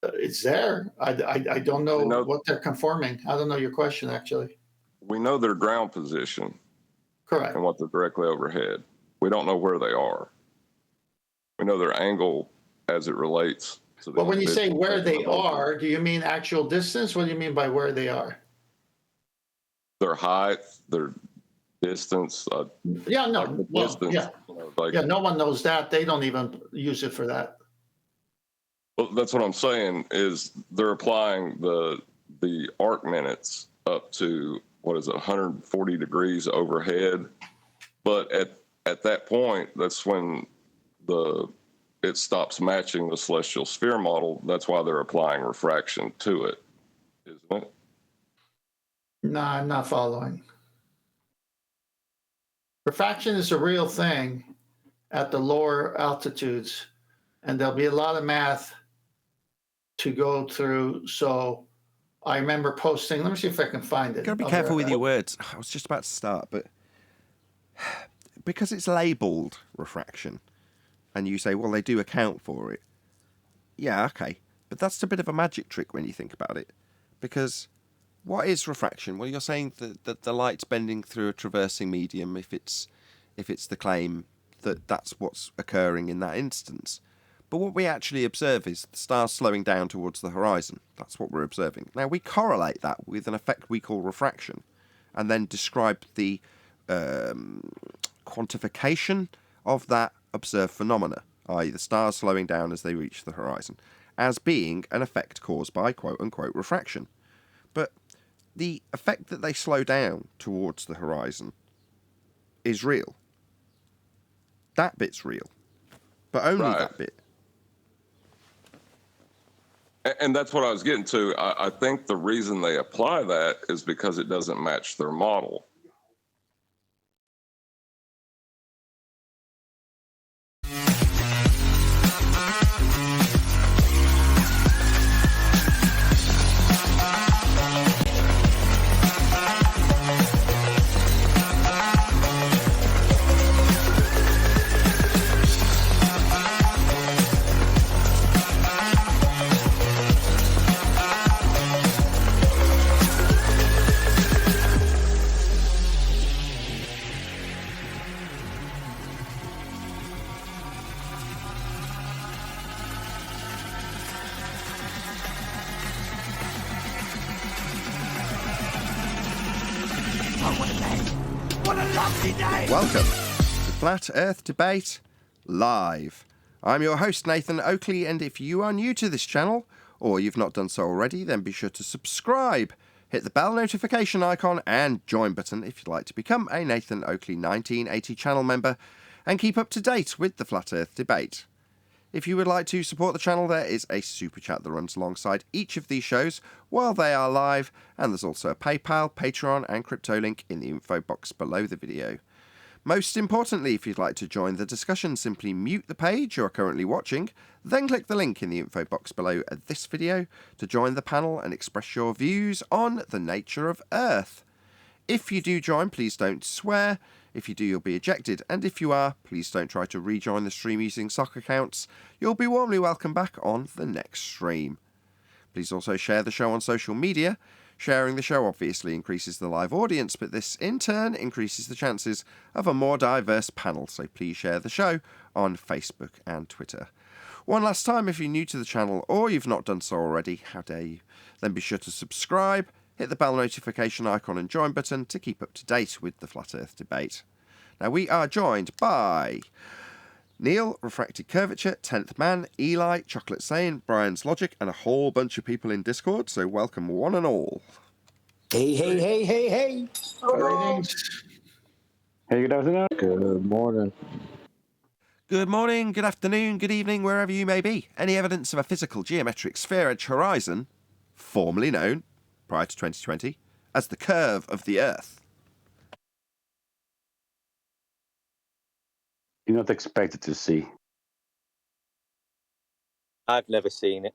It's there. I don't know what they're conforming. I don't know your question, actually. We know their ground position. Correct. And what they're directly overhead. We don't know where they are. We know their angle as it relates to the... But when you say where they are, do you mean actual distance? What do you mean by where they are? Their height, their distance. Yeah, no. Distance, yeah. No one knows that. They don't even use it for that. Well, that's what I'm saying is they're applying the arc minutes up to, 140 degrees overhead. But at that point, that's when it stops matching the celestial sphere model. That's why they're applying refraction to it, isn't it? No, I'm not following. Refraction is a real thing at the lower altitudes, and there'll be a lot of math to go through. So I remember posting, let me see if I can find it. You've got to be careful with your words. I was just about to start, but because it's labelled refraction, and you say, well, they do account for it, Yeah, okay. But that's a bit of a magic trick when you think about it. Because what is refraction? Well, you're saying that the light's bending through a traversing medium if it's the claim that that's what's occurring in that instance. But what we actually observe is the stars slowing down towards the horizon. That's what we're observing. Now, we correlate that with an effect we call refraction, and then describe the quantification of that observed phenomena, i.e. the stars slowing down as they reach the horizon, as being an effect caused by quote-unquote refraction. But the effect that they slow down towards the horizon is real. That bit's real. But only that bit. And that's what I was getting to. I think the reason they apply that is because it doesn't match their model. Welcome to Flat Earth Debate Live. I'm your host, Nathan Oakley, and if you are new to this channel, or you've not done so already, then be sure to subscribe, hit the bell notification icon and join button if you'd like to become a Nathan Oakley 1980 channel member and keep up to date with the Flat Earth Debate. If you would like to support the channel, there is a super chat that runs alongside each of these shows while they are live, and there's also a PayPal, Patreon and crypto link in the info box below the video. Most importantly, if you'd like to join the discussion, simply mute the page you are currently watching, then click the link in the info box below this video to join the panel and express your views on the nature of Earth. If you do join, please don't swear. If you do, you'll be ejected, and if you are, please don't try to rejoin the stream using sock accounts. You'll be warmly welcome back on the next stream. Please also share the show on social media. Sharing the show obviously increases the live audience, but this in turn increases the chances of a more diverse panel, so please share the show on Facebook and Twitter. One last time, if you're new to the channel or you've not done so already, how dare you, then be sure to subscribe, hit the bell notification icon and join button to keep up to date with the Flat Earth Debate. Now we are joined by Neil, Refracted Curvature, 10th Man, Eli, Chocolate Saiyan, Brian's Logic, and a whole bunch of people in Discord, so welcome one and all. Hey, hey, hey, hey, hey. Greetings. Hey, good afternoon. Good morning. Good morning, good afternoon, good evening, wherever you may be. Any evidence of a physical geometric sphere-edge horizon, formerly known, prior to 2020, as the curve of the Earth? You're not expected to see. I've never seen it.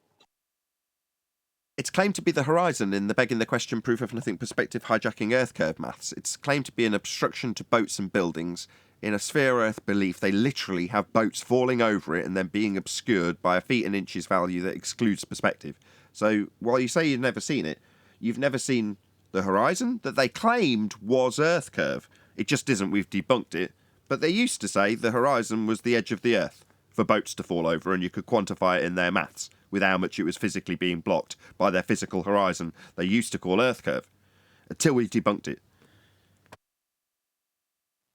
It's claimed to be the horizon in the begging the question proof of nothing perspective hijacking Earth curve maths. It's claimed to be an obstruction to boats and buildings. In a sphere Earth belief, they literally have boats falling over it and then being obscured by a feet and inches value that excludes perspective. So while you say you've never seen it, you've never seen the horizon that they claimed was Earth curve. It just isn't. We've debunked it. But they used to say the horizon was the edge of the Earth for boats to fall over, and you could quantify it in their maths with how much it was physically being blocked by their physical horizon they used to call Earth curve, until we debunked it.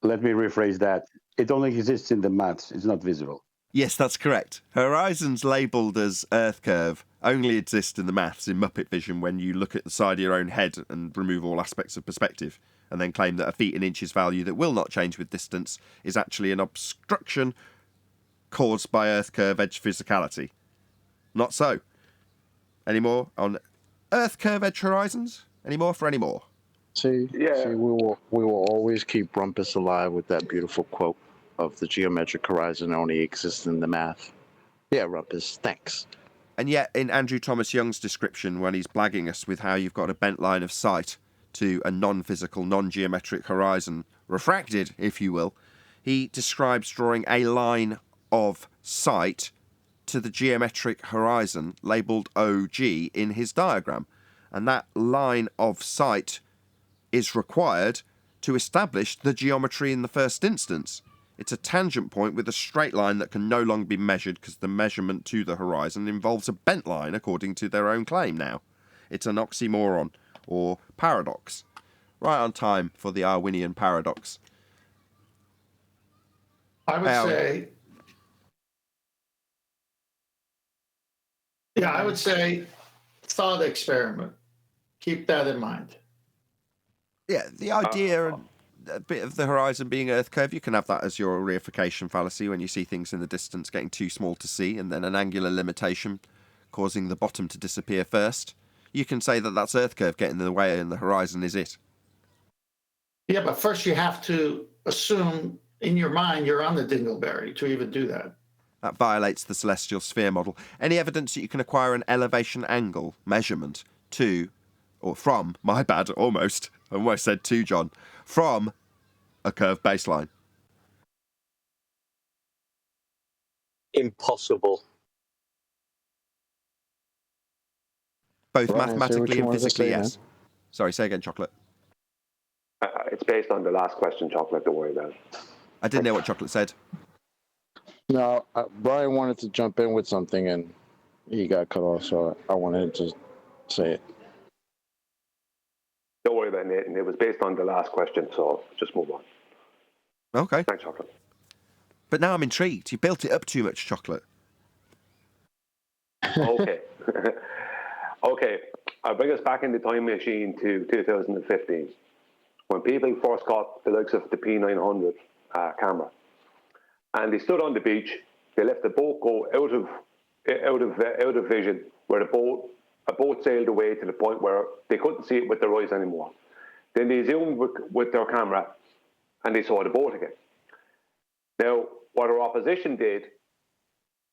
Let me rephrase that. It only exists in the maths. It's not visible. Yes, that's correct. Horizons labelled as Earth curve only exist in the maths in Muppet Vision when you look at the side of your own head and remove all aspects of perspective, and then claim that a feet and inches value that will not change with distance is actually an obstruction caused by Earth curve edge physicality. Not so. Any more on Earth curve edge horizons? Any more for any more? See, we will always keep Rumpus alive with that beautiful quote of the geometric horizon only exists in the math. Yeah, Rumpus, thanks. And yet, in Andrew Thomas Young's description, when he's blagging us with how you've got a bent line of sight to a non-physical, non-geometric horizon, refracted, if you will, he describes drawing a line of sight to the geometric horizon labelled OG in his diagram. And that line of sight is required to establish the geometry in the first instance. It's a tangent point with a straight line that can no longer be measured because the measurement to the horizon involves a bent line, according to their own claim now. It's an oxymoron, or paradox. Right on time for the Arwinian paradox. I would say, I would say thought experiment. Keep that in mind. Yeah, the idea and a bit of the horizon being Earth curve, you can have that as your reification fallacy when you see things in the distance getting too small to see, and then an angular limitation causing the bottom to disappear first. You can say that that's Earth curve getting in the way and the horizon is it. Yeah, but first you have to assume in your mind you're on the dingleberry to even do that. That violates the celestial sphere model. Any evidence that you can acquire an elevation angle measurement to, or from, my bad, almost, I almost said to John, from a curved baseline? Impossible. Both Brian, say what mathematically you and wanted to physically, say, yes. Sorry, say again, Chocolate. It's based on the last question, Chocolate. Don't worry about it. I didn't hear what Chocolate said. No, Brian wanted to jump in with something and he got cut off, so I wanted to say it. Don't worry about it, Nathan. It was based on the last question, so just move on. Okay. Thanks, Chocolate. But now I'm intrigued. You built it up too much, Chocolate. Okay. Okay. I'll bring us back in the time machine to 2015, when people first got the likes of the P900 camera. And they stood on the beach. They let the boat go out of vision, where a boat sailed away to the point where they couldn't see it with their eyes anymore. Then they zoomed with their camera, and they saw the boat again. Now, what our opposition did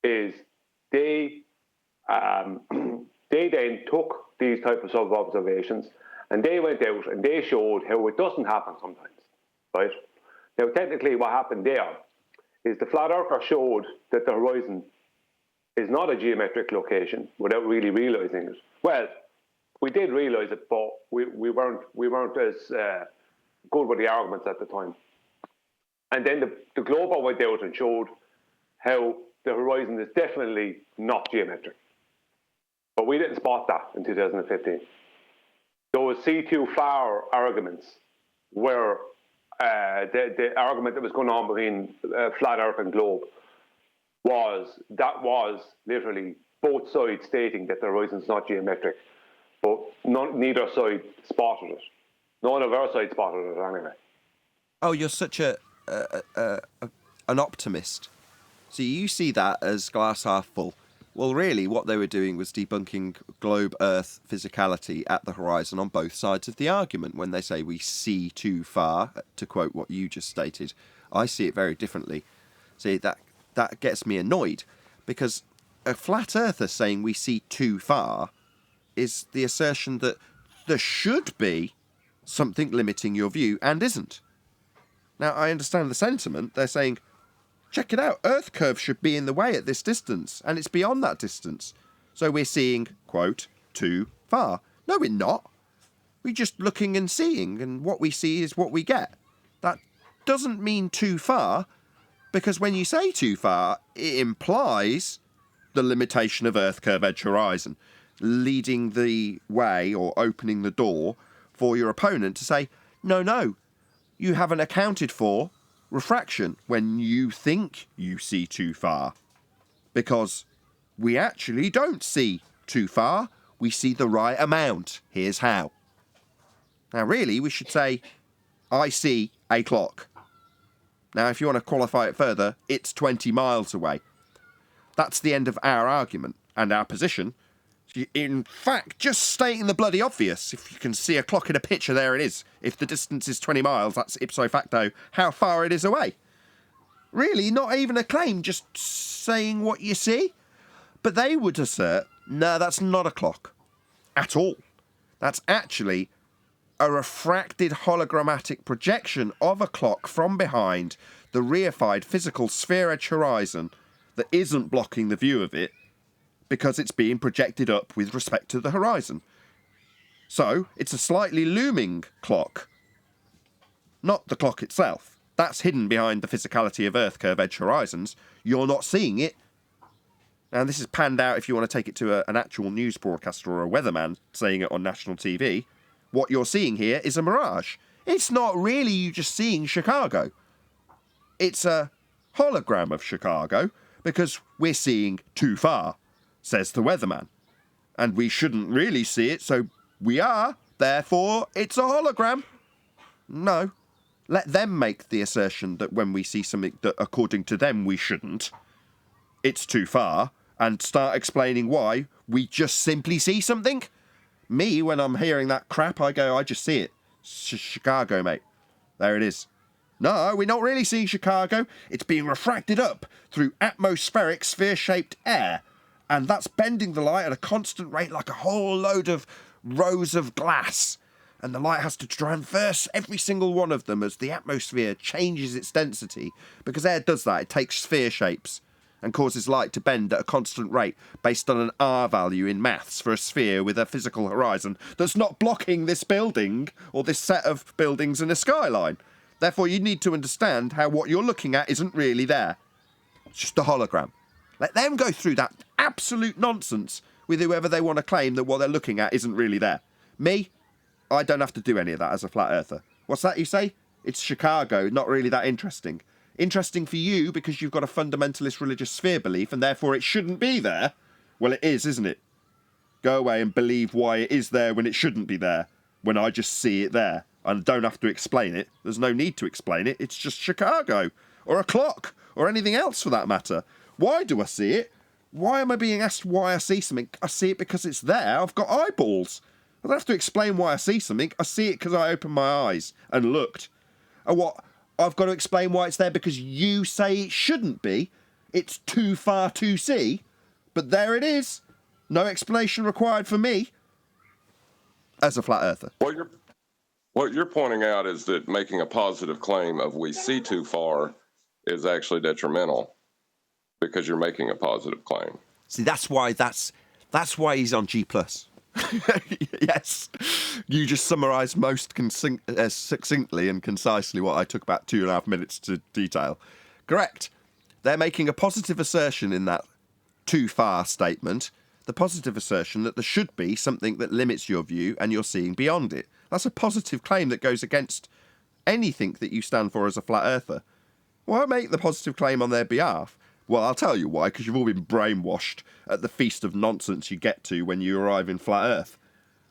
is they then took these types of observations, and they went out and they showed how it doesn't happen sometimes, right? Now, technically, what happened there is the flat earther showed that the horizon is not a geometric location without really realizing it. Well, we did realize it, but we weren't as good with the arguments at the time. And then the Glober went out and showed how the horizon is definitely not geometric. But we didn't spot that in 2015. Those C2 far arguments were the argument that was going on between flat Earth and globe was literally both sides stating that the horizon is not geometric, but neither side spotted it. None of our side spotted it anyway. Oh, you're such an optimist. So you see that as glass half full. Well, really, what they were doing was debunking globe-Earth physicality at the horizon on both sides of the argument. When they say we see too far, to quote what you just stated, I see it very differently. See, that gets me annoyed, because a flat earther saying we see too far is the assertion that there should be something limiting your view and isn't. Now, I understand the sentiment. They're saying, check it out, Earth curve should be in the way at this distance, and it's beyond that distance. So we're seeing, quote, too far. No, we're not. We're just looking and seeing, and what we see is what we get. That doesn't mean too far, because when you say too far, it implies the limitation of Earth curve edge horizon, leading the way or opening the door for your opponent to say, no, you haven't accounted for refraction when you think you see too far, because we actually don't see too far, we see the right amount. Here's how. Now really we should say, I see a clock. Now if you want to qualify it further, it's 20 miles away. That's the end of our argument and our position. In fact, just stating the bloody obvious. If you can see a clock in a picture, there it is. If the distance is 20 miles, that's ipso facto how far it is away. Really, not even a claim, just saying what you see. But they would assert, no, that's not a clock. At all. That's actually a refracted hologrammatic projection of a clock from behind the reified physical sphere edge horizon that isn't blocking the view of it because it's being projected up with respect to the horizon. So it's a slightly looming clock, not the clock itself. That's hidden behind the physicality of Earth curve edge horizons. You're not seeing it. And this is panned out if you want to take it to an actual news broadcaster or a weatherman saying it on national TV. What you're seeing here is a mirage. It's not really you just seeing Chicago. It's a hologram of Chicago because we're seeing too far, says the weatherman. And we shouldn't really see it, so we are. Therefore, it's a hologram. No. Let them make the assertion that when we see something that, according to them, we shouldn't, it's too far, and start explaining why we just simply see something. Me, when I'm hearing that crap, I go, I just see it. Chicago, mate. There it is. No, we're not really seeing Chicago. It's being refracted up through atmospheric sphere-shaped air, and that's bending the light at a constant rate like a whole load of rows of glass. And the light has to traverse every single one of them as the atmosphere changes its density, because air does that. It takes sphere shapes and causes light to bend at a constant rate based on an R value in maths for a sphere with a physical horizon that's not blocking this building or this set of buildings in a skyline. Therefore, you need to understand how what you're looking at isn't really there. It's just a hologram. Let them go through that absolute nonsense with whoever they want to claim that what they're looking at isn't really there. Me, I don't have to do any of that as a flat earther. What's that you say? It's Chicago, not really that interesting. Interesting for you because you've got a fundamentalist religious sphere belief and therefore it shouldn't be there. Well, it is, isn't it? Go away and believe why it is there when it shouldn't be there, when I just see it there and don't have to explain it. There's no need to explain it. It's just Chicago, or a clock, or anything else for that matter. Why do I see it? Why am I being asked why I see something? I see it because it's there. I've got eyeballs. I don't have to explain why I see something. I see it because I opened my eyes and looked. And what? I've got to explain why it's there because you say it shouldn't be. It's too far to see. But there it is. No explanation required for me as a flat earther. What you're pointing out is that making a positive claim of we see too far is actually detrimental because you're making a positive claim. See, that's why he's on G+. Yes, you just summarised most succinctly and concisely what I took about 2.5 minutes to detail. Correct. They're making a positive assertion in that too far statement, the positive assertion that there should be something that limits your view and you're seeing beyond it. That's a positive claim that goes against anything that you stand for as a flat earther. Why make the positive claim on their behalf? Well, I'll tell you why, because you've all been brainwashed at the feast of nonsense you get to when you arrive in flat Earth.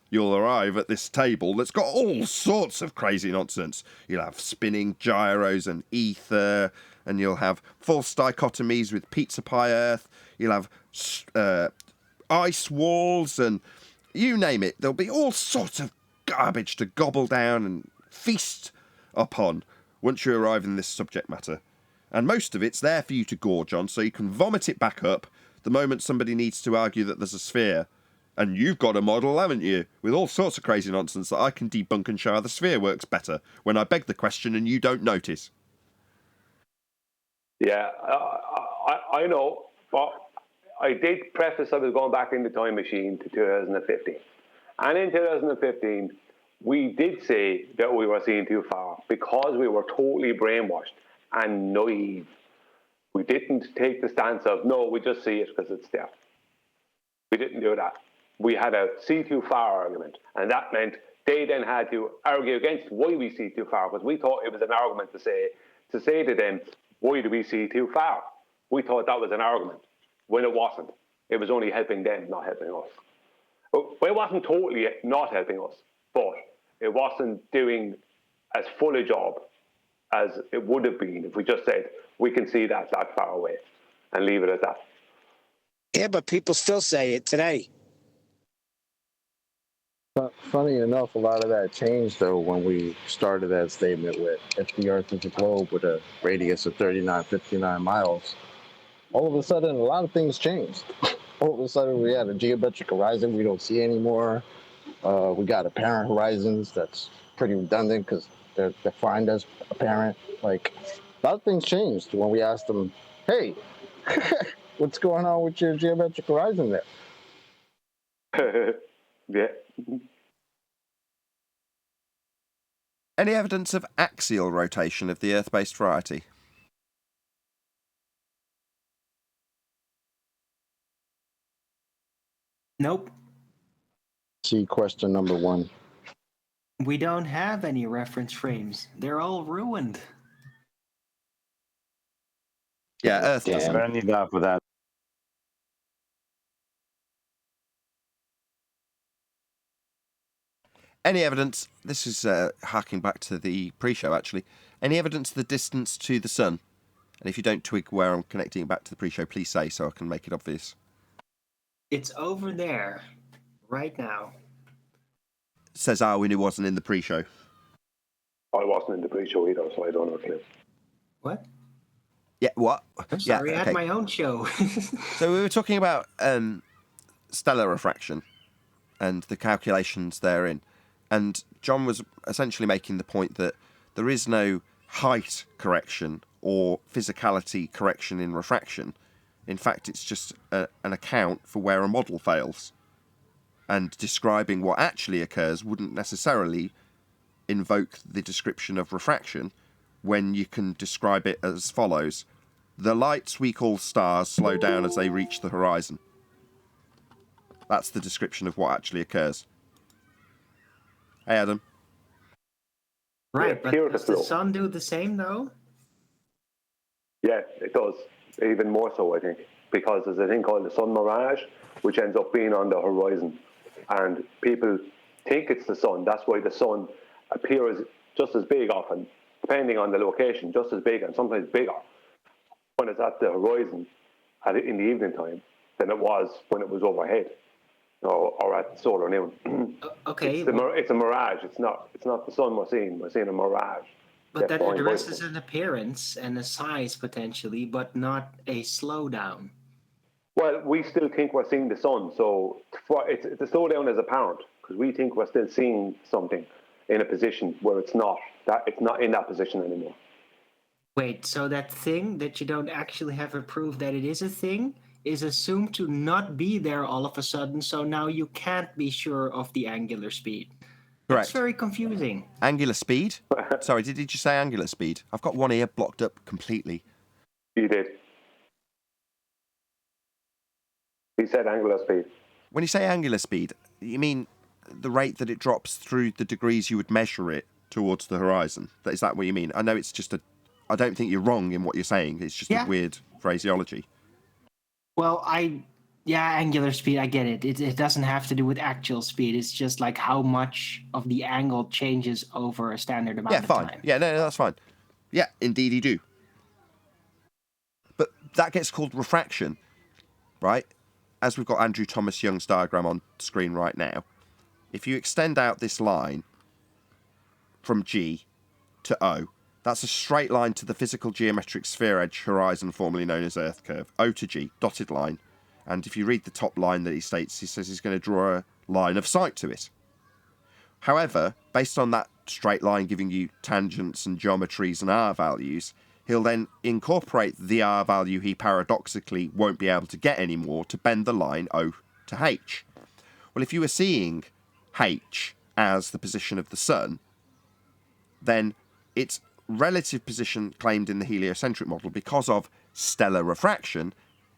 You'll arrive at this table that's got all sorts of crazy nonsense. You'll have spinning gyros and ether, and you'll have false dichotomies with pizza pie Earth. You'll have ice walls, and you name it. There'll be all sorts of garbage to gobble down and feast upon once you arrive in this subject matter. And most of it's there for you to gorge on, so you can vomit it back up the moment somebody needs to argue that there's a sphere. And you've got a model, haven't you? With all sorts of crazy nonsense that I can debunk and show how the sphere works better when I beg the question and you don't notice. Yeah, I know, but I did preface I was going back in the time machine to 2015. And in 2015, we did say that we were seeing too far because we were totally brainwashed and naive. We didn't take the stance of, no, we just see it because it's there. We didn't do that. We had a see too far argument, and that meant they then had to argue against why we see too far, because we thought it was an argument to say to them, why do we see too far? We thought that was an argument, when it wasn't. It was only helping them, not helping us. Well, it wasn't totally not helping us, but it wasn't doing as full a job as it would have been if we just said, we can see that far away, and leave it at that. Yeah, but people still say it today. But funny enough, a lot of that changed, though, when we started that statement with if the Earth is a globe with a radius of 59 miles, all of a sudden, a lot of things changed. All of a sudden, we had a geometric horizon we don't see anymore. We got apparent horizons that's pretty redundant because they're defined as apparent. Like, a lot of things changed when we asked them, hey, what's going on with your geometric horizon there? Yeah. Any evidence of axial rotation of the Earth-based variety? Nope. See question number 1. We don't have any reference frames. They're all ruined. Yeah, Earth Damn. doesn't. I don't need that for that. Any evidence, this is harking back to the pre-show actually, any evidence of the distance to the sun? And if you don't twig where I'm connecting it back to the pre-show, please say so I can make it obvious. It's over there, right now. Says Arwin, who wasn't in the pre-show. I wasn't in the pre-show either, so I don't know. Cliff. What? Yeah, what? I'm sorry, yeah, I had my own show. So we were talking about stellar refraction and the calculations therein. And John was essentially making the point that there is no height correction or physicality correction in refraction. In fact, it's just an account for where a model fails. And describing what actually occurs wouldn't necessarily invoke the description of refraction when you can describe it as follows. The lights we call stars slow down as they reach the horizon. That's the description of what actually occurs. Hey, Adam. Right, Yeah, but does the sun do the same, though? Yeah, it does. Even more so, I think. Because there's a thing called the sun mirage, which ends up being on the horizon. And people think it's the sun. That's why the sun appears just as big often, depending on the location, just as big and sometimes bigger when it's at the horizon in the evening time than it was when it was overhead or at solar noon. Okay. It's a mirage. It's not the sun we're seeing. We're seeing a mirage. But that addresses an appearance and a size potentially, but not a slowdown. Well, we still think we're seeing the sun, so the slowdown is apparent because we think we're still seeing something in a position where it's not in that position anymore. Wait, so that thing that you don't actually have a proof that it is a thing is assumed to not be there all of a sudden, so now you can't be sure of the angular speed. Correct. That's very confusing. Angular speed? Sorry, did you say angular speed? I've got one ear blocked up completely. You did. He said angular speed. When you say angular speed, you mean the rate that it drops through the degrees you would measure it towards the horizon? Is that what you mean? I know it's just I don't think you're wrong in what you're saying. It's just a weird phraseology. Well, angular speed, I get it. It doesn't have to do with actual speed. It's just like how much of the angle changes over a standard amount of time. Yeah, no, that's fine. Yeah, indeed you do. But that gets called refraction, right? As we've got Andrew Thomas Young's diagram on screen right now, if you extend out this line from G to O, that's a straight line to the physical geometric sphere edge horizon formerly known as Earth curve. O to G, dotted line. And if you read the top line that he states, he says he's going to draw a line of sight to it. However, based on that straight line giving you tangents and geometries and R values, he'll then incorporate the R value he paradoxically won't be able to get anymore to bend the line O to H. Well, if you were seeing H as the position of the sun, then its relative position claimed in the heliocentric model because of stellar refraction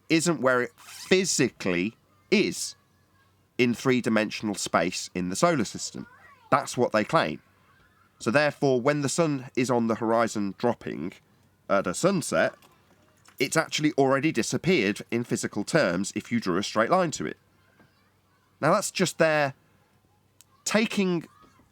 isn't where it physically is in three-dimensional space in the solar system. That's what they claim. So therefore, when the sun is on the horizon dropping at a sunset, it's actually already disappeared in physical terms if you drew a straight line to it. Now that's just their taking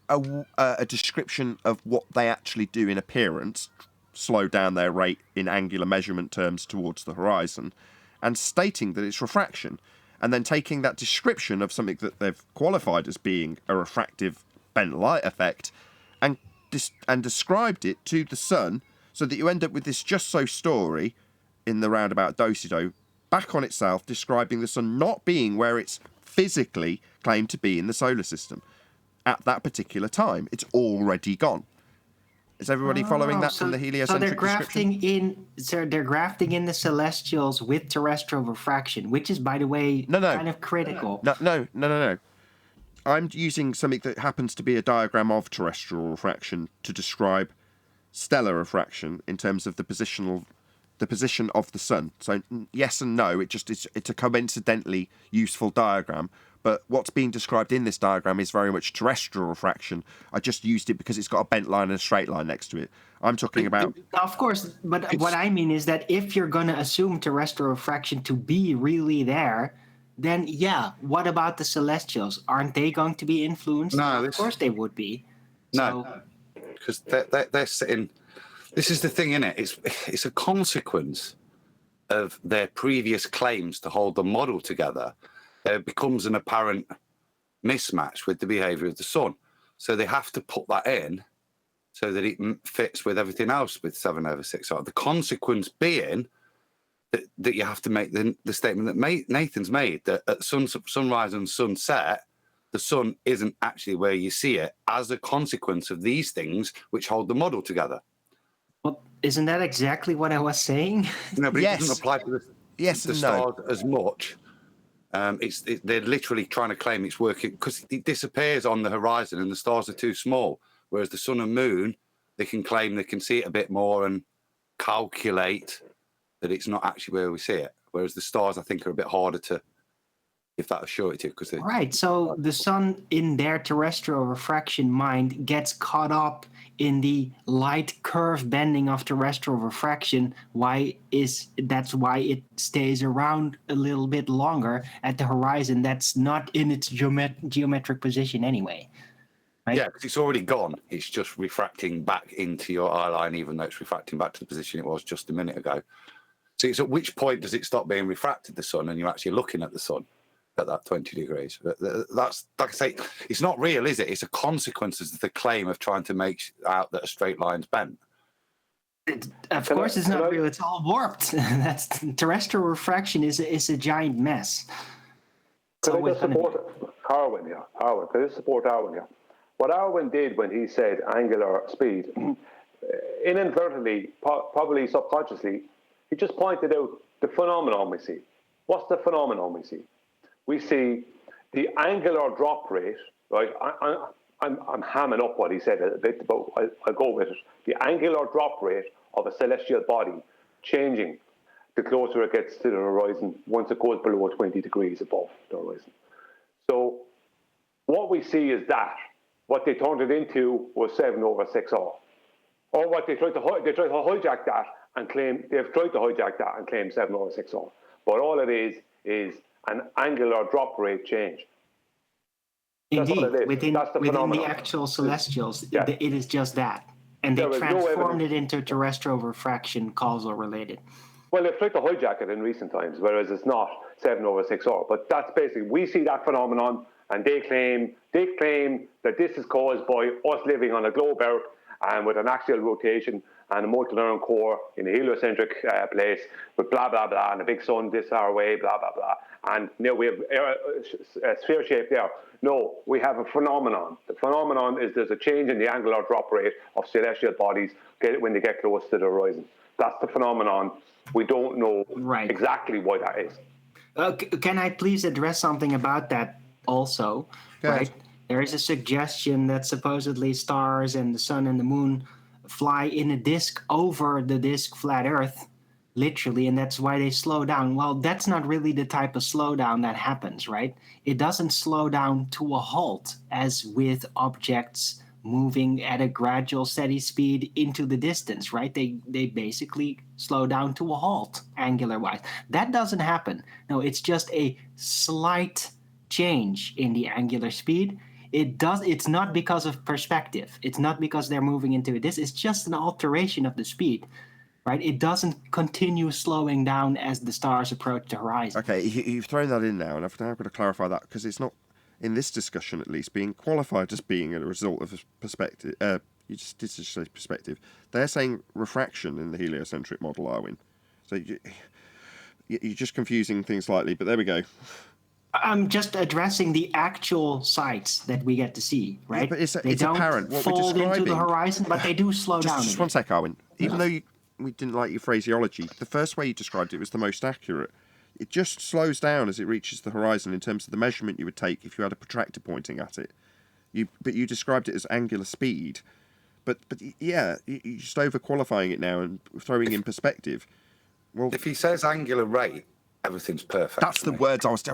a description of what they actually do in appearance, slow down their rate in angular measurement terms towards the horizon, and stating that it's refraction, and then taking that description of something that they've qualified as being a refractive bent light effect and described it to the sun so that you end up with this just so story in the roundabout do-si-do back on itself, describing the sun not being where it's physically claimed to be in the solar system at that particular time. It's already gone. Is everybody following that from the heliocentric description? They're grafting in the celestials with terrestrial refraction, which is, by the way, kind of critical. No. I'm using something that happens to be a diagram of terrestrial refraction to describe stellar refraction in terms of the position of the sun. So yes and no. It's a coincidentally useful diagram. But what's being described in this diagram is very much terrestrial refraction. I just used it because it's got a bent line and a straight line next to it. I'm talking about... Of course, but what I mean is that if you're going to assume terrestrial refraction to be really there, then yeah, what about the celestials? Aren't they going to be influenced? No, of course they would be. No, because they're sitting... This is the thing, isn't it? It's a consequence of their previous claims to hold the model together. There becomes an apparent mismatch with the behaviour of the sun. So they have to put that in so that it fits with everything else with 7/6. The consequence being that you have to make the statement that Nathan's made, that at sunrise and sunset, the sun isn't actually where you see it as a consequence of these things which hold the model together. Well, isn't that exactly what I was saying? No, but it doesn't apply to the stars as much. They're literally trying to claim it's working because it disappears on the horizon and the stars are too small. Whereas the sun and moon, they can claim they can see it a bit more and calculate that it's not actually where we see it. Whereas the stars, I think, are a bit harder to give that surety because right. So the sun, in their terrestrial refraction mind, gets caught up in the light curve bending of terrestrial refraction. That's why it stays around a little bit longer at the horizon. That's not in its geometric position anyway. Right? Yeah, because it's already gone. It's just refracting back into your eye line, even though it's refracting back to the position it was just a minute ago. So it's at which point does it stop being refracted, the sun, and you're actually looking at the sun at that 20 degrees? That's, like I say, it's not real, is it? It's a consequence of the claim of trying to make out that a straight line's bent. Of course, it's not real. It's all warped. That's terrestrial refraction is a giant mess. Could I just support Arwen here? Could I support Arwen here? What Arwen did when he said angular speed, inadvertently, probably subconsciously, he just pointed out the phenomenon we see. What's the phenomenon we see? We see the angular drop rate, right? I'm hamming up what he said a bit, but I'll go with it. The angular drop rate of a celestial body changing the closer it gets to the horizon once it goes below 20 degrees above the horizon. So what we see is that. What they turned it into was 7/6R. Or what they tried to hijack that and claim, they've tried to hijack that and claim 7/6R. But all it is an angular drop rate change. Indeed, within the actual celestials, it is just that. And they transformed it into terrestrial refraction causal related. Well, they've tried to hijack it in recent times, whereas it's not 7/6R. But that's basically, we see that phenomenon, and they claim that this is caused by us living on a globe Earth and with an axial rotation and a multi-neuron core in a heliocentric place with blah, blah, blah, and a big sun this far away, blah, blah, blah. And now we have a sphere shape there. No, we have a phenomenon. The phenomenon is there's a change in the angular drop rate of celestial bodies when they get close to the horizon. That's the phenomenon. We don't know exactly why that is. Can I please address something about that also? Right? There is a suggestion that supposedly stars and the sun and the moon fly in a disk over the disk flat Earth, literally, and that's why they slow down. Well, that's not really the type of slowdown that happens, right? It doesn't slow down to a halt as with objects moving at a gradual, steady speed into the distance, right? They basically slow down to a halt, angular-wise. That doesn't happen. No, it's just a slight change in the angular speed. It's not because of perspective. It's not because they're moving into this. It's just an alteration of the speed, right? It doesn't continue slowing down as the stars approach the horizon. Okay, you've thrown that in now, and I've now got to clarify that because it's not, in this discussion at least, being qualified as being a result of a perspective. You just did say perspective. They're saying refraction in the heliocentric model, Arwen. So you're just confusing things slightly, but there we go. I'm just addressing the actual sites that we get to see, right? Yeah, but it's they don't apparent what we're fold into the describing. horizon, but they do slow down. Just one sec, Arwin. Even though we didn't like your phraseology, the first way you described it was the most accurate. It just slows down as it reaches the horizon in terms of the measurement you would take if you had a protractor pointing at it. But you described it as angular speed. But yeah, you're just overqualifying it now and throwing in perspective. Well, if he says angular rate, everything's perfect. That's the words I was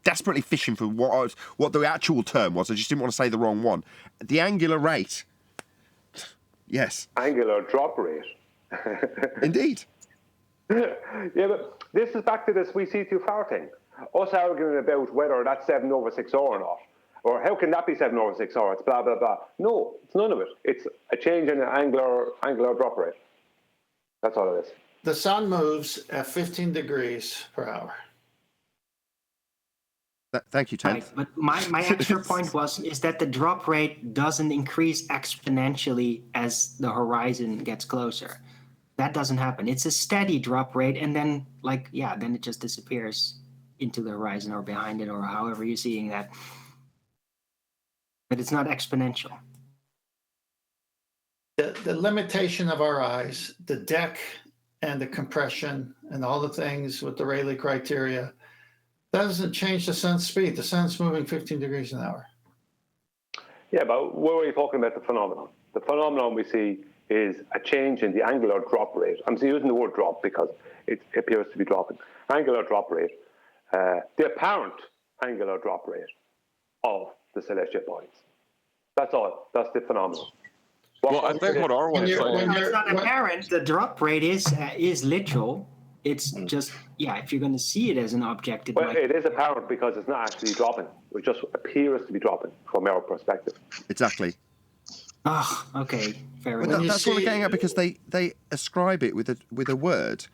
desperately fishing for. What the actual term was. I just didn't want to say the wrong one. The angular rate. Yes. Angular drop rate. Indeed. Yeah, but this is back to this we see too far thing. Us arguing about whether that's 7/6R or not. Or how can that be 7/6R? It's blah, blah, blah. No, it's none of it. It's a change in the angular drop rate. That's all it is. The sun moves at 15 degrees per hour. Thank you, Ted. Right, but my extra point is that the drop rate doesn't increase exponentially as the horizon gets closer. That doesn't happen. It's a steady drop rate, and then then it just disappears into the horizon or behind it or however you're seeing that. But it's not exponential. The limitation of our eyes, the deck and the compression and all the things with the Rayleigh criteria, that doesn't change the sun's speed. The sun's moving 15 degrees an hour. Yeah, but where are you talking about the phenomenon? The phenomenon we see is a change in the angular drop rate. I'm using the word drop because it appears to be dropping. Angular drop rate, the apparent angular drop rate of the celestial bodies. That's all. That's the phenomenon. Well, I think what Arwen is saying... It's not apparent. The drop rate is literal. It's just, if you're going to see it as an object... It is apparent because it's not actually dropping. It just appears to be dropping from our perspective. Exactly. Oh, okay. Fair enough. That's what we're getting at, because they ascribe it with a word.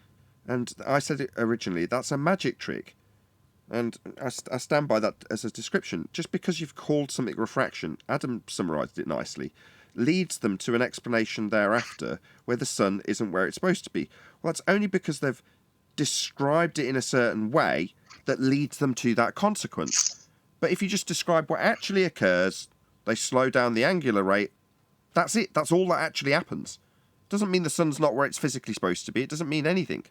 And I said it originally, that's a magic trick. And I stand by that as a description. Just because you've called something refraction, Adam summarised it nicely, leads them to an explanation thereafter where the sun isn't where it's supposed to be. Well, that's only because they've described it in a certain way that leads them to that consequence. But if you just describe what actually occurs, they slow down the angular rate, that's it. That's all that actually happens. Doesn't mean the sun's not where it's physically supposed to be. It doesn't mean anything.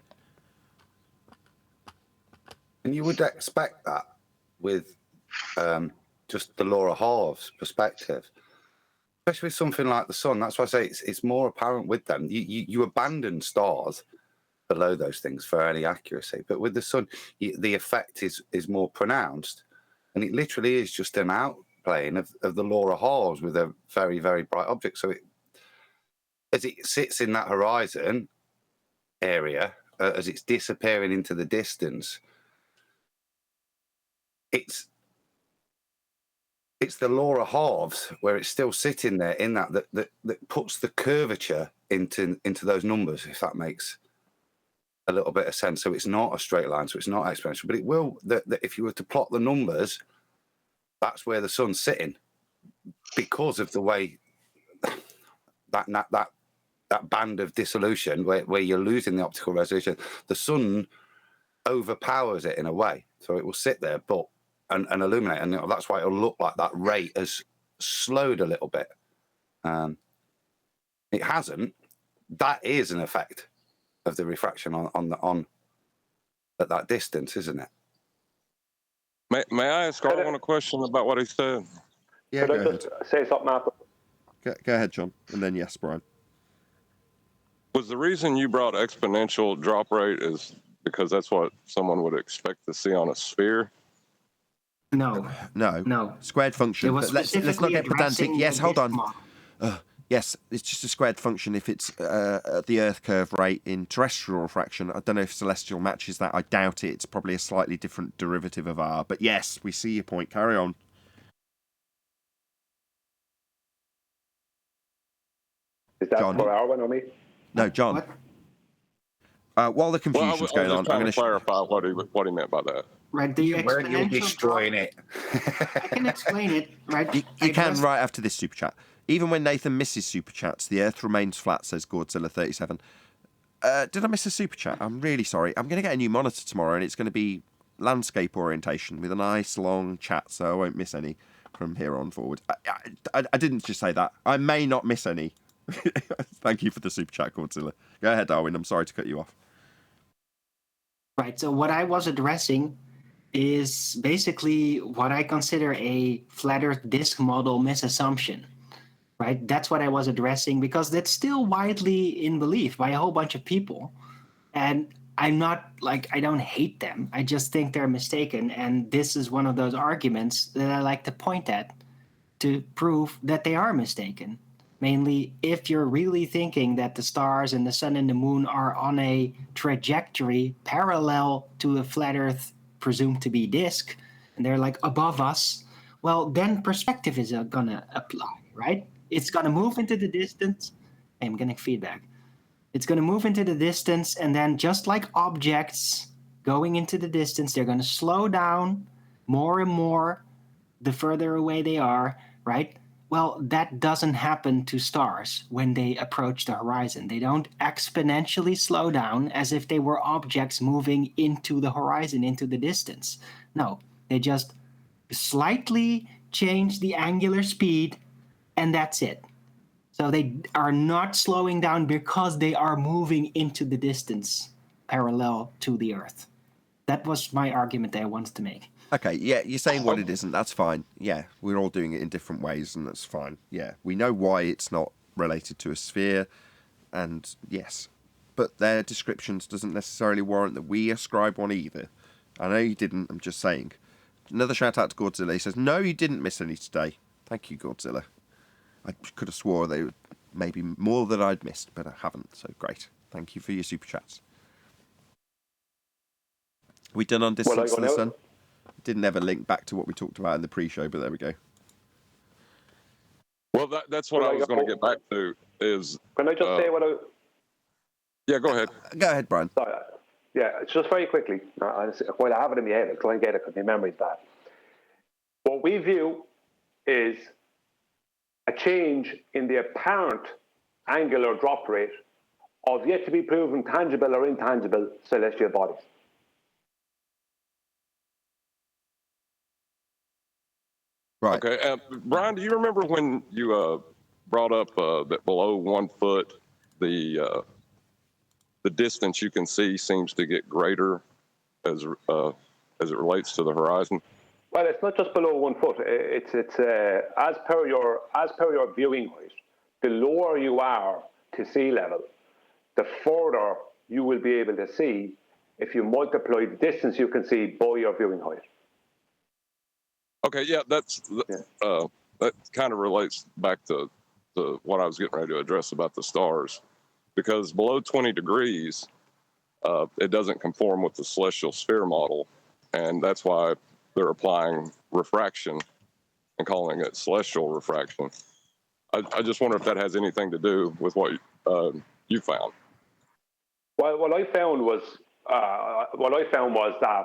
And you would expect that with just the law of halves perspective, especially with something like the sun. That's why I say it's more apparent with them. You abandon stars below those things for any accuracy, but with the sun, the effect is more pronounced, and it literally is just an outplaying of the law of halves with a very, very bright object. So as it sits in that horizon area, as it's disappearing into the distance, it's the law of halves where it's still sitting there in that puts the curvature into those numbers, if that makes a little bit of sense. So it's not a straight line, so it's not exponential, but it will, that if you were to plot the numbers, that's where the sun's sitting, because of the way that band of dissolution where you're losing the optical resolution, the sun overpowers it in a way, so it will sit there and illuminate, and that's why it'll look like that rate has slowed a little bit. It hasn't. That is an effect of the refraction on at that distance, isn't it? May I ask Arwen a question about what he said? Yeah, Could I just say something after? Go ahead, John, and then yes, Brian. Was the reason you brought exponential drop rate is because that's what someone would expect to see on a sphere? No. Squared function. But let's not get pedantic. Yes, hold on. Yes, it's just a squared function if it's the Earth curve rate in terrestrial refraction. I don't know if celestial matches that. I doubt it. It's probably a slightly different derivative of R. But yes, we see your point. Carry on. Is that John? for Arwen or me? No, John. While the confusion's going on, I'm going to clarify what he meant by that. Right, the Where you're exponential destroying it. I can explain it, right? You can right after this super chat. Even when Nathan misses super chats, the Earth remains flat, says Godzilla37. Did I miss a super chat? I'm really sorry. I'm going to get a new monitor tomorrow, and it's going to be landscape orientation with a nice long chat, so I won't miss any from here on forward. I didn't just say that. I may not miss any. Thank you for the super chat, Godzilla. Go ahead, Darwin. I'm sorry to cut you off. Right. So what I was addressing is basically what I consider a flat Earth disk model misassumption. Right. That's what I was addressing because that's still widely in belief by a whole bunch of people. And I'm not like, I don't hate them. I just think they're mistaken. And this is one of those arguments that I like to point at to prove that they are mistaken. Mainly, if you're really thinking that the stars and the sun and the moon are on a trajectory parallel to a flat Earth presumed to be disk, and they're like above us, well, then perspective is going to apply, right? It's going to move into the distance. Hey, I'm getting feedback. It's going to move into the distance, and then just like objects going into the distance, they're going to slow down more and more the further away they are, right? Well, that doesn't happen to stars when they approach the horizon. They don't exponentially slow down as if they were objects moving into the horizon, into the distance. No, they just slightly change the angular speed, and that's it. So they are not slowing down because they are moving into the distance parallel to the Earth. That was my argument that I wanted to make. Okay, yeah, you're saying what it isn't. That's fine. Yeah, we're all doing it in different ways, and that's fine. Yeah, we know why it's not related to a sphere, and yes. But their descriptions doesn't necessarily warrant that we ascribe one either. I know you didn't, I'm just saying. Another shout out to Godzilla. He says, no, you didn't miss any today. Thank you, Godzilla. I could have swore they were maybe more than I'd missed, but I haven't, so great. Thank you for your super chats. We done on Distance to the Sun? Didn't ever link back to what we talked about in the pre-show, but there we go. Well, that's what I was going to get back to. Is can I just say what I? Yeah, go ahead. Go ahead, Brian. Sorry, yeah, it's just very quickly. While I have it in my head, I try and get it because my memory's bad. What we view is a change in the apparent angular drop rate of yet to be proven tangible or intangible celestial bodies. Right. Okay, Brian, do you remember when you brought up that below 1 foot, the distance you can see seems to get greater as it relates to the horizon? Well, it's not just below 1 foot. It's as per your viewing height. The lower you are to sea level, the further you will be able to see if you multiply the distance you can see by your viewing height. Okay, yeah, that kind of relates back to what I was getting ready to address about the stars, because below 20 degrees, it doesn't conform with the celestial sphere model, and that's why they're applying refraction and calling it celestial refraction. I just wonder if that has anything to do with what you found. Well, what I found was that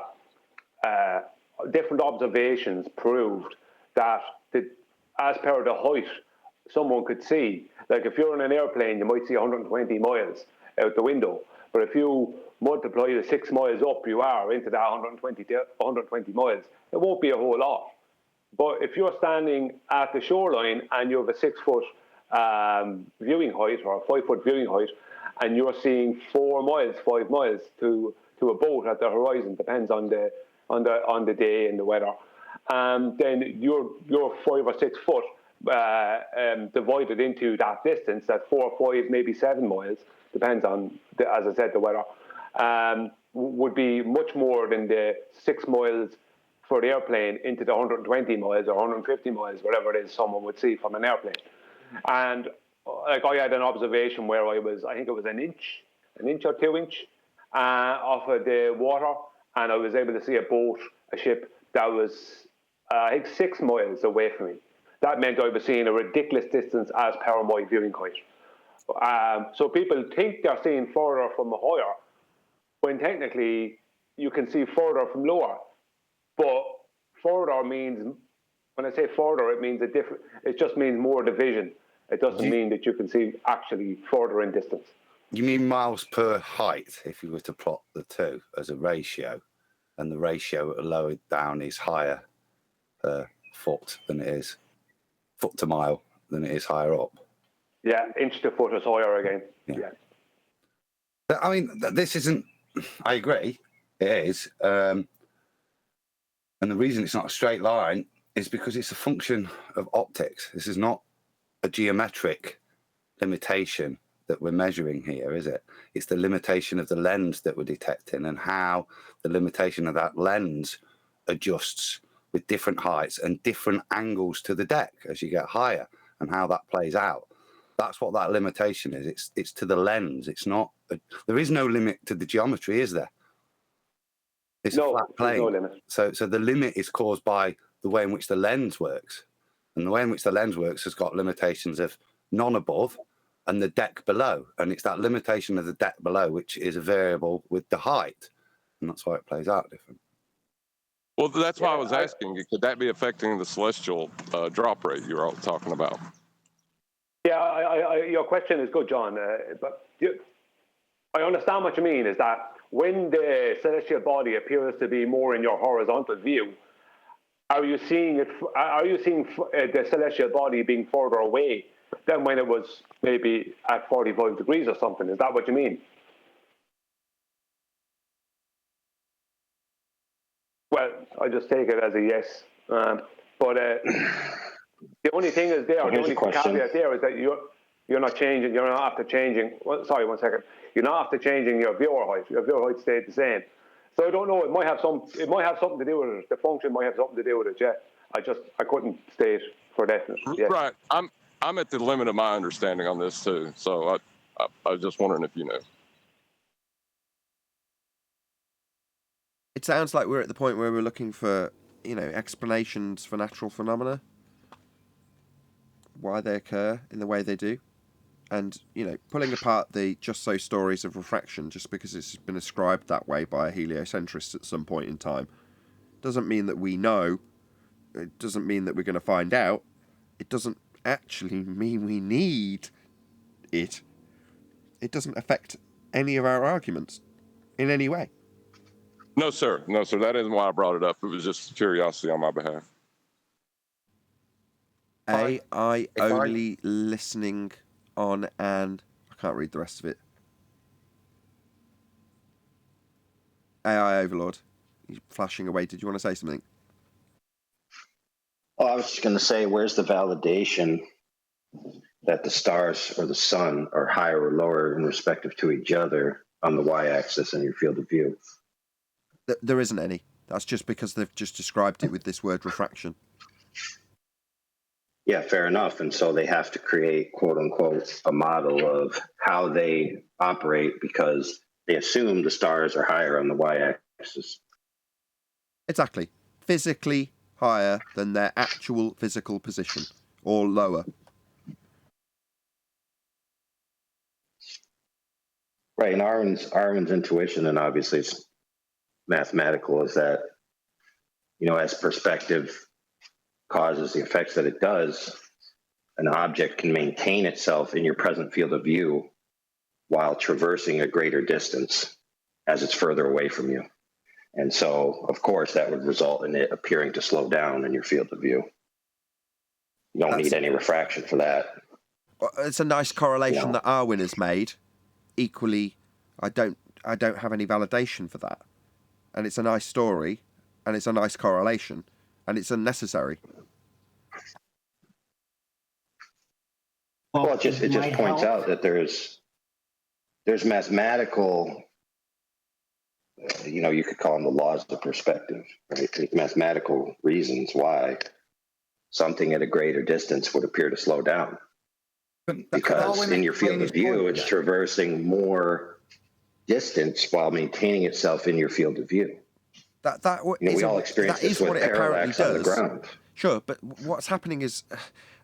different observations proved that as per the height someone could see, like if you're in an airplane, you might see 120 miles out the window, but if you multiply the 6 miles up you are into that 120 miles, it won't be a whole lot. But if you're standing at the shoreline and you have a 6 foot viewing height or a 5 foot viewing height, and you're seeing 4 miles, 5 miles to a boat at the horizon, depends on the day and the weather, then you're 5 or 6 foot divided into that distance, that 4 or 5, maybe 7 miles, depends on, as I said, the weather, would be much more than the 6 miles for the airplane into the 120 miles or 150 miles, whatever it is someone would see from an airplane. And like I had an observation where I think it was an inch or 2 inch off of the water, and I was able to see a ship that was, I think, 6 miles away from me. That meant I was seeing a ridiculous distance as per my viewing height. So people think they're seeing further from higher, when technically you can see further from lower. But further means, when I say further, it means it just means more division. It doesn't mean that you can see actually further in distance. You mean miles per height, if you were to plot the two as a ratio? and the ratio lower down is higher per foot than it is foot to mile than it is higher up. Yeah, inch to foot is higher again. Yeah. I mean, this isn't. I agree, it is, and the reason it's not a straight line is because it's a function of optics. This is not a geometric limitation that we're measuring here, is it? It's the limitation of the lens that we're detecting and how the limitation of that lens adjusts with different heights and different angles to the deck as you get higher, and how that plays out. That's what that limitation is. It's to the lens. It's not. There is no limit to the geometry, is there? It's a flat plane. No limit. So the limit is caused by the way in which the lens works, and the way in which the lens works has got limitations of none above and the deck below, and it's that limitation of the deck below which is a variable with the height, and that's why it plays out different. Well, that's why I was asking, could that be affecting the celestial drop rate you were all talking about? Yeah, your question is good, John. But I understand what you mean, is that when the celestial body appears to be more in your horizontal view, are you seeing the celestial body being further away than when it was maybe at 45 degrees or something? Is that what you mean? Well, I just take it as a yes. But the only thing is there, the only caveat there is that you're not changing, you're not after changing, well, sorry, 1 second. You're not after changing your viewer height. Your viewer height stayed the same. So I don't know, it might have something to do with it. The function might have something to do with it, yeah. I couldn't state for definite. Yes. Right. I'm at the limit of my understanding on this too. So I was just wondering if you know. It sounds like we're at the point where we're looking for, explanations for natural phenomena, why they occur in the way they do, and, pulling apart the just so stories of refraction just because it's been ascribed that way by a heliocentrist at some point in time doesn't mean that we know. It doesn't mean that we're going to find out. It doesn't actually mean we need it. It doesn't affect any of our arguments in any way. No, sir. No, sir. That isn't why I brought it up. It was just curiosity on my behalf. AI only listening on, and I can't read the rest of it. AI Overlord. He's flashing away. Did you want to say something? Oh, I was just going to say, where's the validation that the stars or the sun are higher or lower in respective to each other on the y-axis in your field of view? There isn't any. That's just because they've just described it with this word refraction. Yeah, fair enough. And so they have to create, quote unquote, a model of how they operate because they assume the stars are higher on the y-axis. Exactly. Physically higher than their actual physical position, or lower. Right, and Arwen's intuition, and obviously it's mathematical, is that, as perspective causes the effects that it does, an object can maintain itself in your present field of view while traversing a greater distance as it's further away from you. And so, of course, that would result in it appearing to slow down in your field of view. You don't need any refraction for that. It's a nice correlation that Arwen has made. Equally, I don't have any validation for that. And it's a nice story, and it's a nice correlation, and it's unnecessary. Well, it just points out that there's mathematical, you could call them the laws of perspective, right? There's mathematical reasons why something at a greater distance would appear to slow down. Because in your field of view, it's traversing more distance while maintaining itself in your field of view. We all experience this with parallax on the ground. Sure, but what's happening is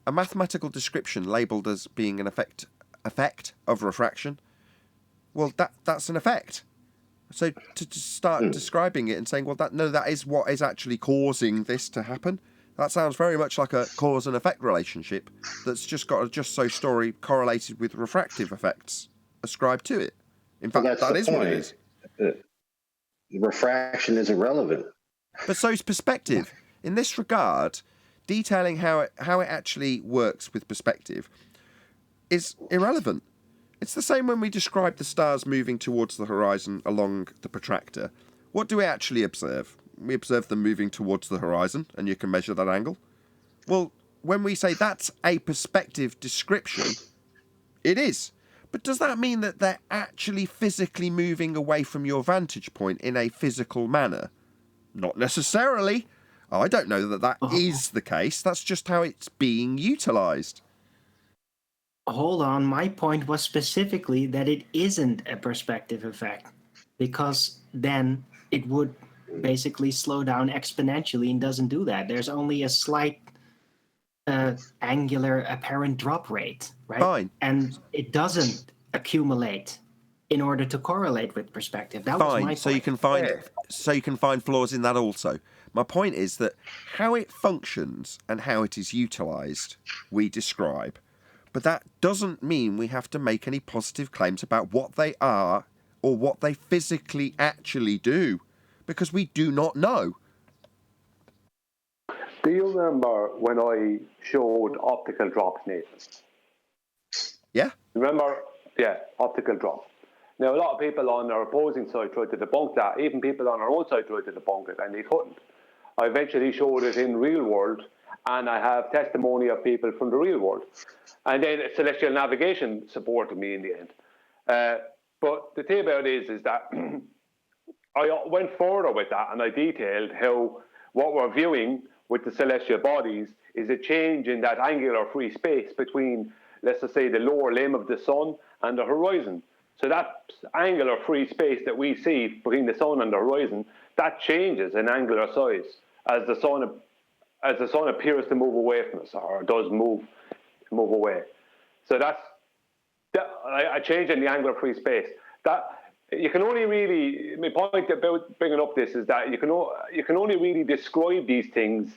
a mathematical description labelled as being an effect of refraction. Well, that's an effect. So to start describing it and saying, well, that is what is actually causing this to happen. That sounds very much like a cause and effect relationship that's just got a just so story correlated with refractive effects ascribed to it. In fact, that is what it is. refraction is irrelevant. But so is perspective. In this regard, detailing how it actually works with perspective is irrelevant. It's the same when we describe the stars moving towards the horizon along the protractor. What do we actually observe? We observe them moving towards the horizon, and you can measure that angle. Well, when we say that's a perspective description, it is. But does that mean that they're actually physically moving away from your vantage point in a physical manner? Not necessarily. I don't know that that is the case. That's just how it's being utilised. Hold on, my point was specifically that it isn't a perspective effect, because then it would basically slow down exponentially and doesn't do that. There's only a slight angular apparent drop rate, right? Fine. And it doesn't accumulate in order to correlate with perspective. That was my point. So you can find flaws in that also. My point is that how it functions and how it is utilised, we describe. But that doesn't mean we have to make any positive claims about what they are or what they physically actually do, because we do not know. Do you remember when I showed optical drops, Nathan? Yeah. Remember? Yeah, optical drop. Now, a lot of people on our opposing side tried to debunk that. Even people on our own side tried to debunk it, and they couldn't. I eventually showed it in real world, and I have testimony of people from the real world. And then celestial navigation supported me in the end. But the thing about it is that I went further with that, and I detailed how what we're viewing with the celestial bodies is a change in that angular free space between, let's just say, the lower limb of the sun and the horizon. So that angular free space that we see between the sun and the horizon, that changes in angular size as the sun appears to move away from us, or does move away. So that's a change in the angular free space. That you can only really, my point about bringing up this is that you can only really describe these things,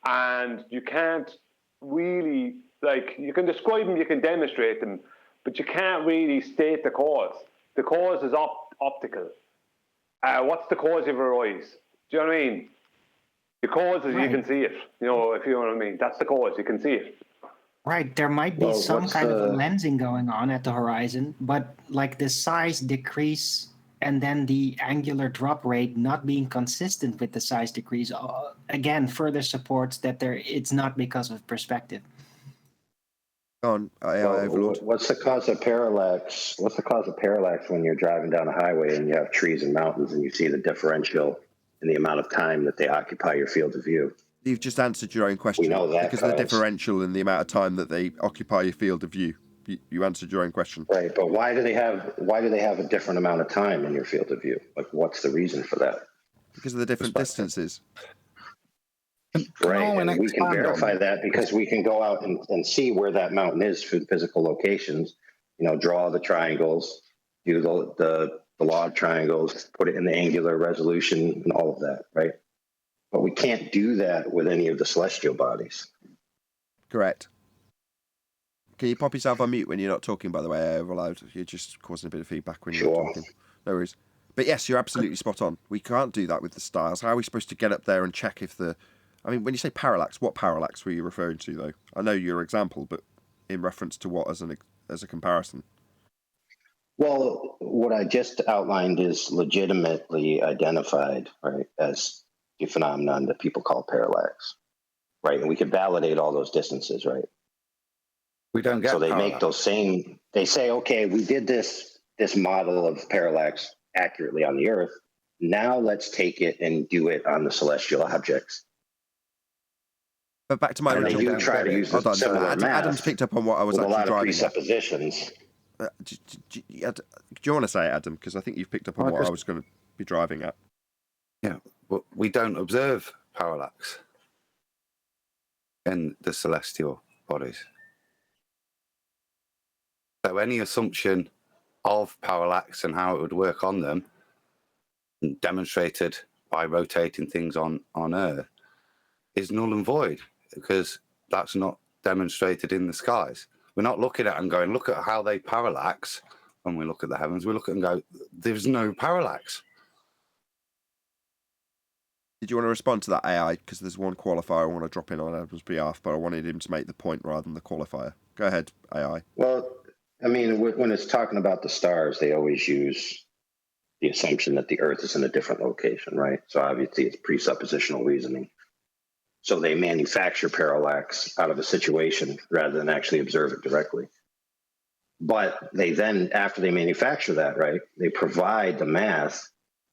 and you can't really, like, you can describe them, you can demonstrate them, but you can't really state the cause. The cause is optical. What's the cause of your eyes? Do you know what I mean? The cause is you can see it. You know, if you know what I mean. That's the cause. You can see it. Right, there might be some kind of lensing going on at the horizon, but like the size decrease and then the angular drop rate not being consistent with the size decrease, again, further supports that it's not because of perspective. Go on, Overlord. What's the cause of parallax? What's the cause of parallax when you're driving down a highway and you have trees and mountains and you see the differential in the amount of time that they occupy your field of view? You've just answered your own question. We know that because of the differential in the amount of time that they occupy your field of view. You answered your own question. Right, but why do they have a different amount of time in your field of view? Like, what's the reason for that? Because of the different distances. Right, and we can verify that because we can go out and see where that mountain is through physical locations. You know, draw the triangles, do the log triangles, put it in the angular resolution, and all of that, right? But we can't do that with any of the celestial bodies. Correct. Can you pop yourself on mute when you're not talking, by the way, Overload? You're just causing a bit of feedback when you're talking. No worries. But yes, you're absolutely spot on. We can't do that with the stars. How are we supposed to get up there and check if the... I mean, when you say parallax, what parallax were you referring to, though? I know your example, but in reference to what as a comparison? Well, what I just outlined is legitimately identified, right, as a phenomenon that people call parallax, right? And we can validate all those distances, right? We don't get so they parallax. Make those same. They say, okay, we did this model of parallax accurately on the Earth. Now let's take it and do it on the celestial objects. But back to my original. They do try to use similar math. Adam's picked up on what I was actually driving. With a lot of presuppositions. Do you want to say it, Adam? Because I think you've picked up on what I was going to be driving at. Yeah, well, we don't observe parallax in the celestial bodies. So any assumption of parallax and how it would work on them, demonstrated by rotating things on Earth, is null and void, because that's not demonstrated in the skies. We're not looking at and going, look at how they parallax. When we look at the heavens, we look at and go, there's no parallax. Did you want to respond to that, AI? Because there's one qualifier I want to drop in on Adam's behalf, but I wanted him to make the point rather than the qualifier. Go ahead, AI. Well, I mean, when it's talking about the stars, they always use the assumption that the Earth is in a different location, right? So obviously it's presuppositional reasoning. So they manufacture parallax out of a situation rather than actually observe it directly. But they then, after they manufacture that, right, they provide the math,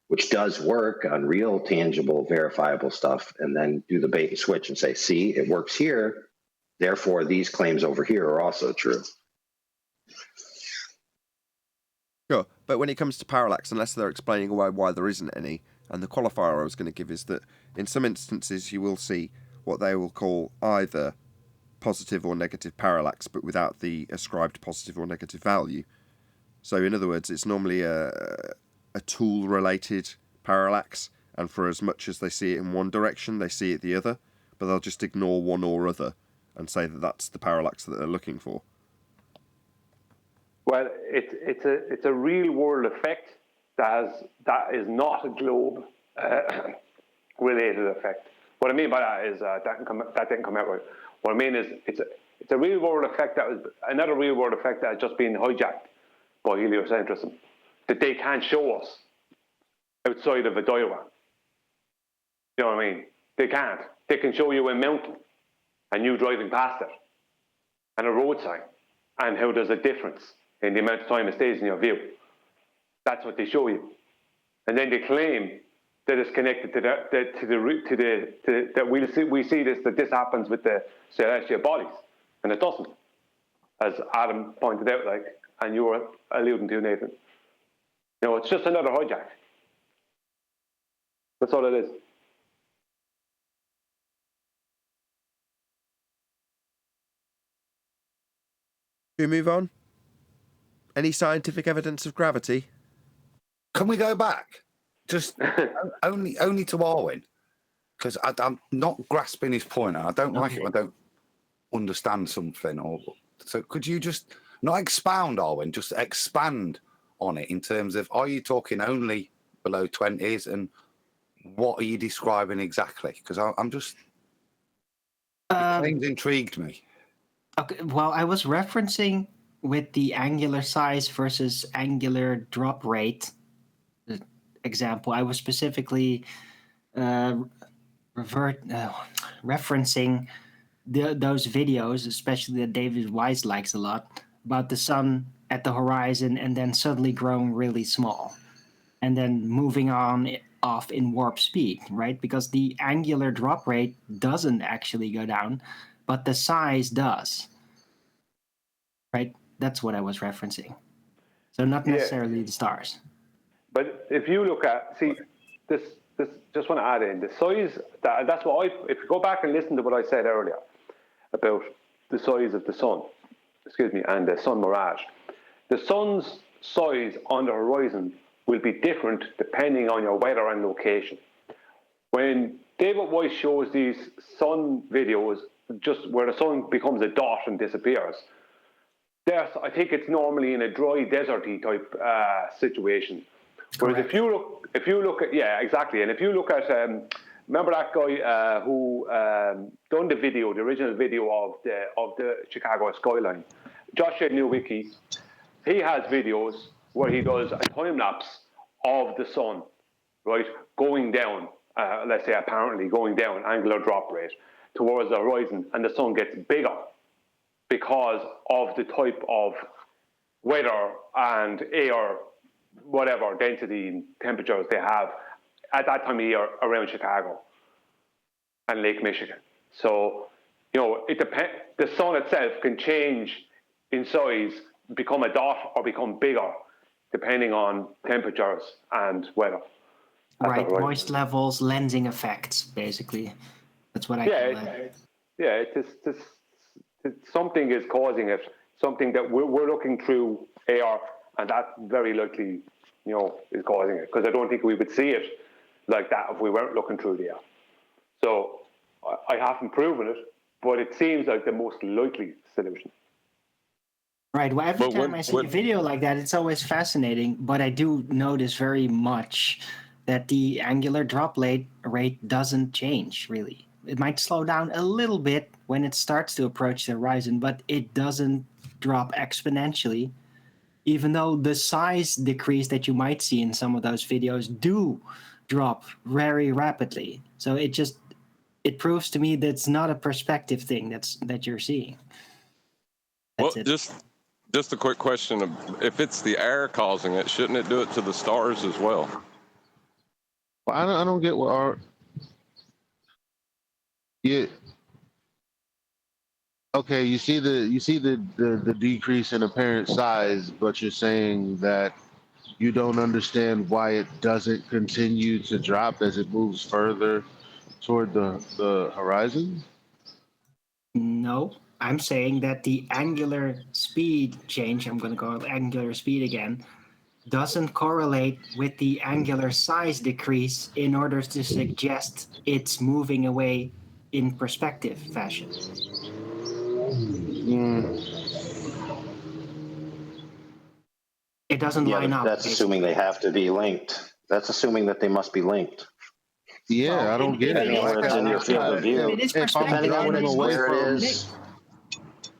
which does work on real, tangible, verifiable stuff, and then do the bait and switch and say, see, it works here, therefore these claims over here are also true. Sure, but when it comes to parallax, unless they're explaining away why there isn't any, and the qualifier I was going to give is that in some instances you will see what they will call either positive or negative parallax, but without the ascribed positive or negative value. So in other words, it's normally a tool-related parallax, and for as much as they see it in one direction, they see it the other, but they'll just ignore one or other and say that that's the parallax that they're looking for. Well, it's a real-world effect that is not a globe-related effect. What I mean by that is that didn't come out right. What I mean is it's a real-world effect that was another real-world effect that has just been hijacked by heliocentrism that they can't show us outside of a diagram. You know what I mean? They can't. They can show you a mountain and you driving past it and a road sign and how there's a difference in the amount of time it stays in your view. That's what they show you. And then they claim that it's connected to that we see this, that this happens with the celestial bodies, and it doesn't, as Adam pointed out, and you were alluding to, Nathan. You know, it's just another hijack. That's all it is. Should we move on? Any scientific evidence of gravity? Can we go back? Just only to Arwen, because I'm not grasping his point. I don't like it when I don't understand something. So could you just not expound, Arwen, just expand on it in terms of, are you talking only below 20s, and what are you describing exactly? Because I'm just... the claims intrigued me. Okay, well, I was referencing with the angular size versus angular drop rate example. I was specifically referencing those videos, especially that David Wise likes a lot, about the sun at the horizon and then suddenly growing really small and then moving off in warp speed, right? Because the angular drop rate doesn't actually go down, but the size does, right? That's what I was referencing. So not necessarily the stars. But if you look at, this just want to add in the size, that's what if you go back and listen to what I said earlier about the size of the sun, and the sun mirage, the sun's size on the horizon will be different depending on your weather and location. When David Weiss shows these sun videos, just where the sun becomes a dot and disappears, I think it's normally in a dry, deserty type situation. Whereas if you look at, exactly, and if you look at, remember that guy who done the original video of the Chicago skyline, Josh Nowicki, he has videos where he does a time lapse of the sun, right, going down, let's say apparently going down, angular drop rate towards the horizon, and the sun gets bigger because of the type of weather and air, whatever density and temperatures they have at that time of year around Chicago and Lake Michigan. So, you know, it depends. The sun itself can change in size, become a dot or become bigger, depending on temperatures and weather. Right, moist levels, lensing effects, basically. That's what I call it. Yeah, something is causing it, something that we're looking through air, and that very likely, you know, is causing it. Because I don't think we would see it like that if we weren't looking through the air. So I haven't proven it, but it seems like the most likely solution. Right. Well, every time I see a video like that, it's always fascinating. But I do notice very much that the angular drop rate doesn't change, really. It might slow down a little bit when it starts to approach the horizon, but it doesn't drop exponentially, even though the size decrease that you might see in some of those videos do drop very rapidly. So it proves to me that it's not a perspective thing that you're seeing. Well, just a quick question of if it's the air causing it, shouldn't it do it to the stars as well? Well, I don't get what our okay. You see the decrease in apparent size, but you're saying that you don't understand why it doesn't continue to drop as it moves further toward the horizon. No, I'm saying that the angular speed change, I'm going to call it angular speed again, doesn't correlate with the angular size decrease in order to suggest it's moving away in perspective fashion. It doesn't line up. That's assuming they have to be linked. That's assuming that they must be linked. Yeah, well, I don't get it. It's in your field of view. If I'm driving away from,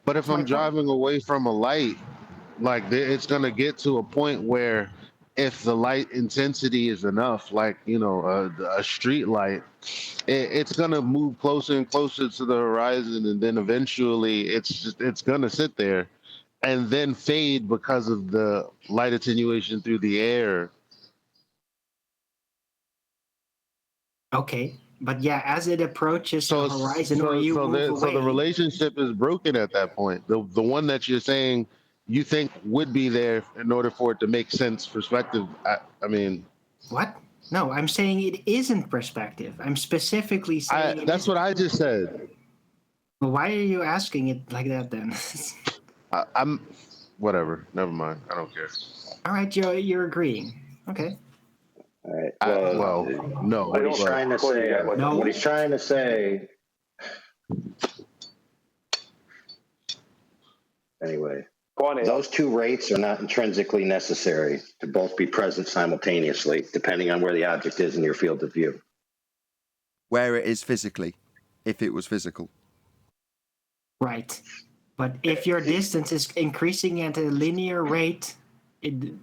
but if I'm driving away from a light, like it's gonna get to a point where, if the light intensity is enough, like a street light, it's gonna move closer and closer to the horizon, and then eventually it's gonna sit there, and then fade because of the light attenuation through the air. Okay, but yeah, as it approaches the horizon, so the relationship is broken at that point. The one that you're saying you think would be there in order for it to make sense perspective. I mean, what? No, I'm saying it isn't perspective. I'm specifically saying that's what I just said. Well, why are you asking it like that then? I'm whatever. Never mind. I don't care. All right, you're agreeing. Okay. All right. Well, no. What he's trying to say. What he's trying to say. Anyway, those two rates are not intrinsically necessary to both be present simultaneously, depending on where the object is in your field of view. Where it is physically, if it was physical. Right. But if your distance is increasing at a linear rate in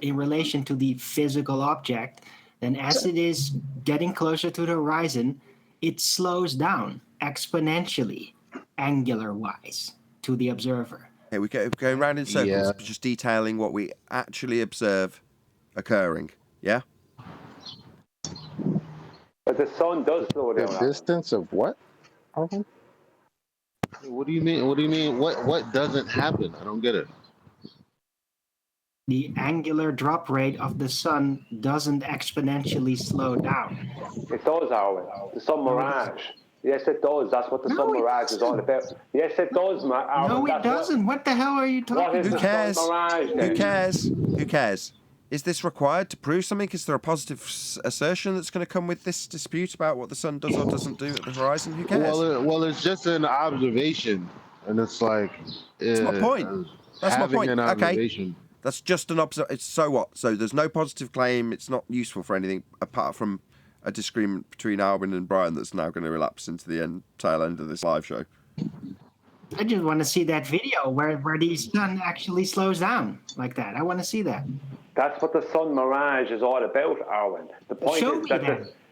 relation to the physical object, then as it is getting closer to the horizon, it slows down exponentially, angular-wise, to the observer. Okay, we're going round in circles, just detailing what we actually observe occurring. Yeah? But the sun does slow down. The distance of what? What do you mean? What do you mean? What doesn't happen? I don't get it. The angular drop rate of the sun doesn't exponentially slow down. It does, Arwen. The sun mirage. Yes, it does. That's what the sun mirage is all about. Yes, it does, Arwen. No, it doesn't. What the hell are you talking about? Who cares? Who cares? Who cares? Is this required to prove something? Is there a positive assertion that's going to come with this dispute about what the sun does or doesn't do at the horizon? Who cares? Well, it's just an observation, and it's like... That's my point. That's my point. Okay. That's just an observation. So what? So there's no positive claim. It's not useful for anything apart from a disagreement between Alwyn and Brian that's now going to relapse into the tail end of this live show. I just want to see that video where the sun actually slows down like that. I want to see that. That's what the sun mirage is all about, Arwen. The point is that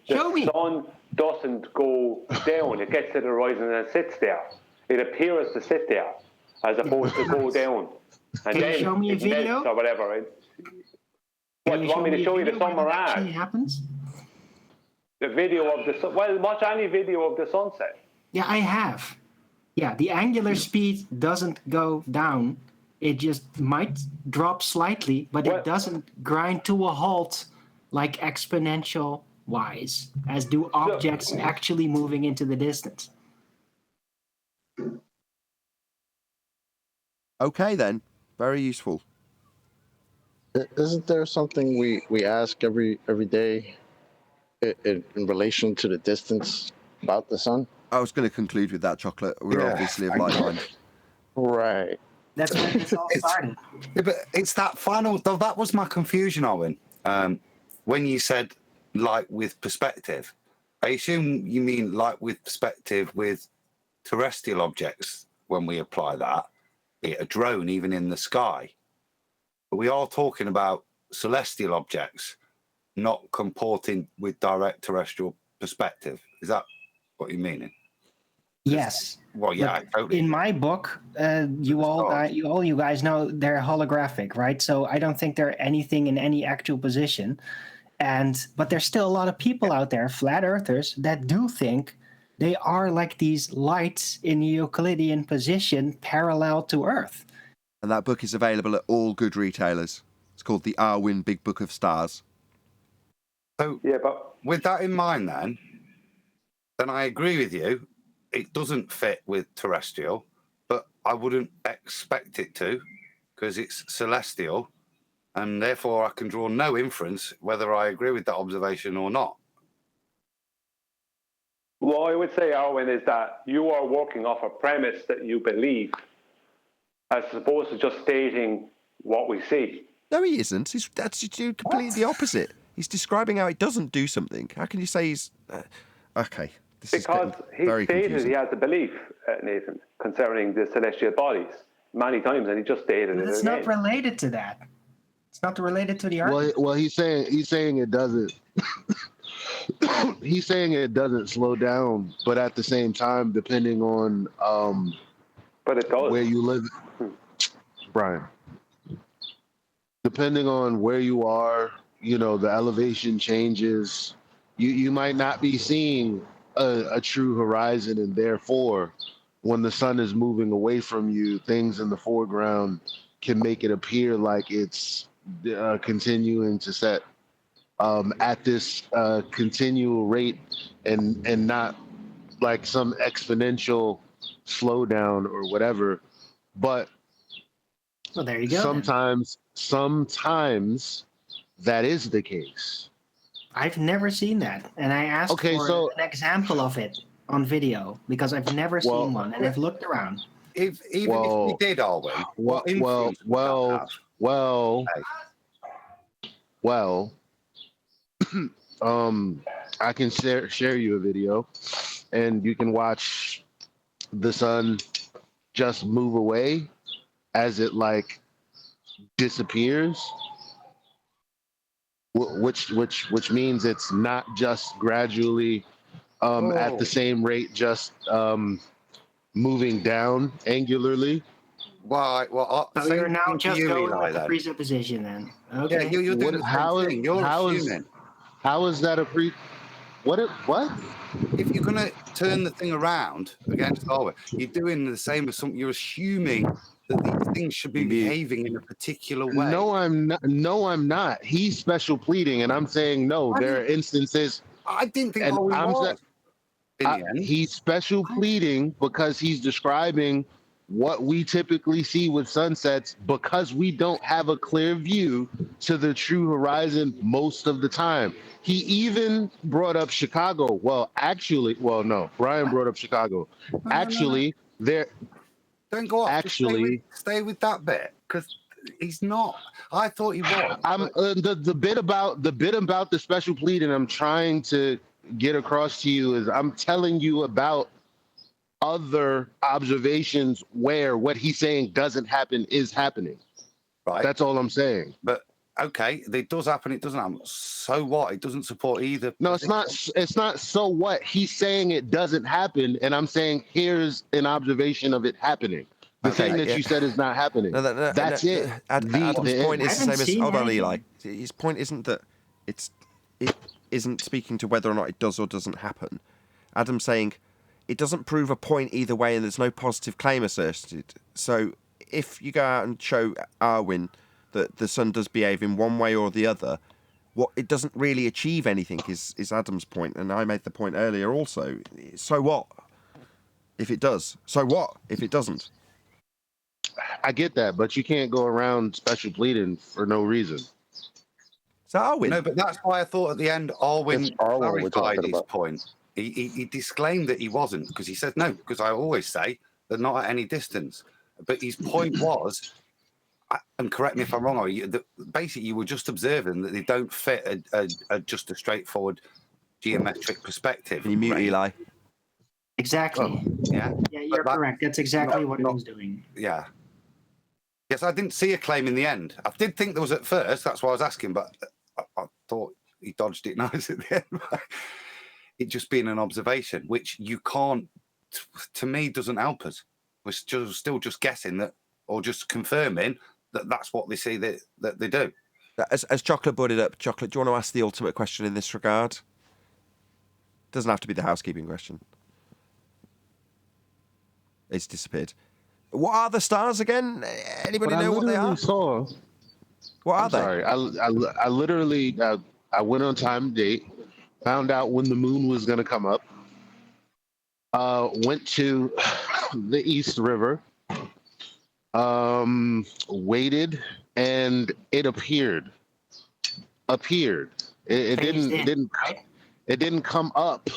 the sun doesn't go down. It gets to the horizon and it sits there. It appears to sit there as opposed to go down. And Can then you show me a video? Or whatever, right? What, do you want me to show you the sun mirage? Actually happens? The video of the sun. Well, watch any video of the sunset. Yeah, I have. Yeah, the angular speed doesn't go down. It just might drop slightly, but it doesn't grind to a halt like exponential wise, as do objects actually moving into the distance. Okay, then. Very useful. Isn't there something we ask every day in relation to the distance about the sun? I was going to conclude with that, Chocolate. We're obviously of like mind. Right. That's where it's all started. Yeah, but it's that final... That was my confusion, Owen. When you said light with perspective. I assume you mean light with perspective with terrestrial objects when we apply that, be it a drone even in the sky. But we are talking about celestial objects, not comporting with direct terrestrial perspective. Is that what you're meaning? Yes. Well, yeah, totally. In my book, you guys know they're holographic, right? So I don't think they're anything in any actual position. But there's still a lot of people out there, flat earthers, that do think they are like these lights in Euclidean position parallel to Earth. And that book is available at all good retailers. It's called the Arwin Big Book of Stars. So with that in mind then I agree with you. It doesn't fit with terrestrial, but I wouldn't expect it to because it's celestial, and therefore I can draw no inference whether I agree with that observation or not. What I would say, Arwin, is that you are working off a premise that you believe as opposed to just stating what we see. No, he isn't. That's completely the opposite. He's describing how it doesn't do something. How can you say he's... okay. Because he stated he has a belief, Nathan, concerning the celestial bodies many times, and he just stated it. It's not related to that. It's not related to the argument. Well, he's saying it doesn't. He's saying it doesn't slow down, but at the same time, depending on but it does. Where you live, Brian. Depending on where you are, the elevation changes. You might not be seeing a true horizon, and therefore, when the sun is moving away from you, things in the foreground can make it appear like it's continuing to set at this continual rate, and not like some exponential slowdown or whatever. But well, there you go. Sometimes that is the case. I've never seen that, and I asked for an example of it on video because I've never seen one, and I've looked around. If we did, Arwin, I can share you a video, and you can watch the sun just move away as it disappears. Which means it's not just gradually at the same rate, just moving down angularly. Well, so you're now just going with the presupposition then. Okay. Yeah, you're doing the same thing. You're assuming. How is that a What? If you're going to turn the thing around against Darwin, you're doing the same as something. You're assuming that these things should be behaving in a particular way. No, I'm not. He's special pleading, and I'm saying no. There are instances. I didn't think was. He's special pleading because he's describing what we typically see with sunsets, because we don't have a clear view to the true horizon most of the time. He even brought up Chicago. No, Brian brought up Chicago. There. Don't go off. Actually, stay with that bit, because he's not. I thought he was. I'm the bit about the special pleading I'm trying to get across to you is I'm telling you about other observations where what he's saying doesn't happen is happening. Right. That's all I'm saying. But okay, it does happen. It doesn't happen. So what? It doesn't support either. No, it's not. It's not. So what? He's saying it doesn't happen, and I'm saying here's an observation of it happening. The thing that you said is not happening. That's it. Adam's point is the same as. Hold on, Eli. His point isn't that it isn't speaking to whether or not it does or doesn't happen. Adam's saying it doesn't prove a point either way, and there's no positive claim asserted. So if you go out and show Arwin that the sun does behave in one way or the other, what it doesn't really achieve anything is Adam's point, and I made the point earlier also. So what if it does? So what if it doesn't? I get that, but you can't go around special pleading for no reason. So Arwin. No, but that's why I thought at the end Arwin clarified his point. He disclaimed that he wasn't, because he said no, because I always say they're not at any distance. But his point was, and correct me if I'm wrong, basically you were just observing that they don't fit just a straightforward geometric perspective. Can you mute Eli? Exactly. Yeah. Yeah, you're correct. That's exactly what it was doing. Yeah. Yes, I didn't see a claim in the end. I did think there was at first. That's why I was asking, but I thought he dodged it nice at the end. It just being an observation, which you can't, to me, doesn't help us. We're still just guessing that, or just confirming that that's what they see that they do. As Chocolate brought it up, Chocolate, do you want to ask the ultimate question in this regard? Doesn't have to be the housekeeping question. It's disappeared. What are the stars again? Anybody know what they are? What are they? Sorry, I literally I went on time date, found out when the moon was going to come up. Went to the East River. Waited, and it appeared. It didn't come up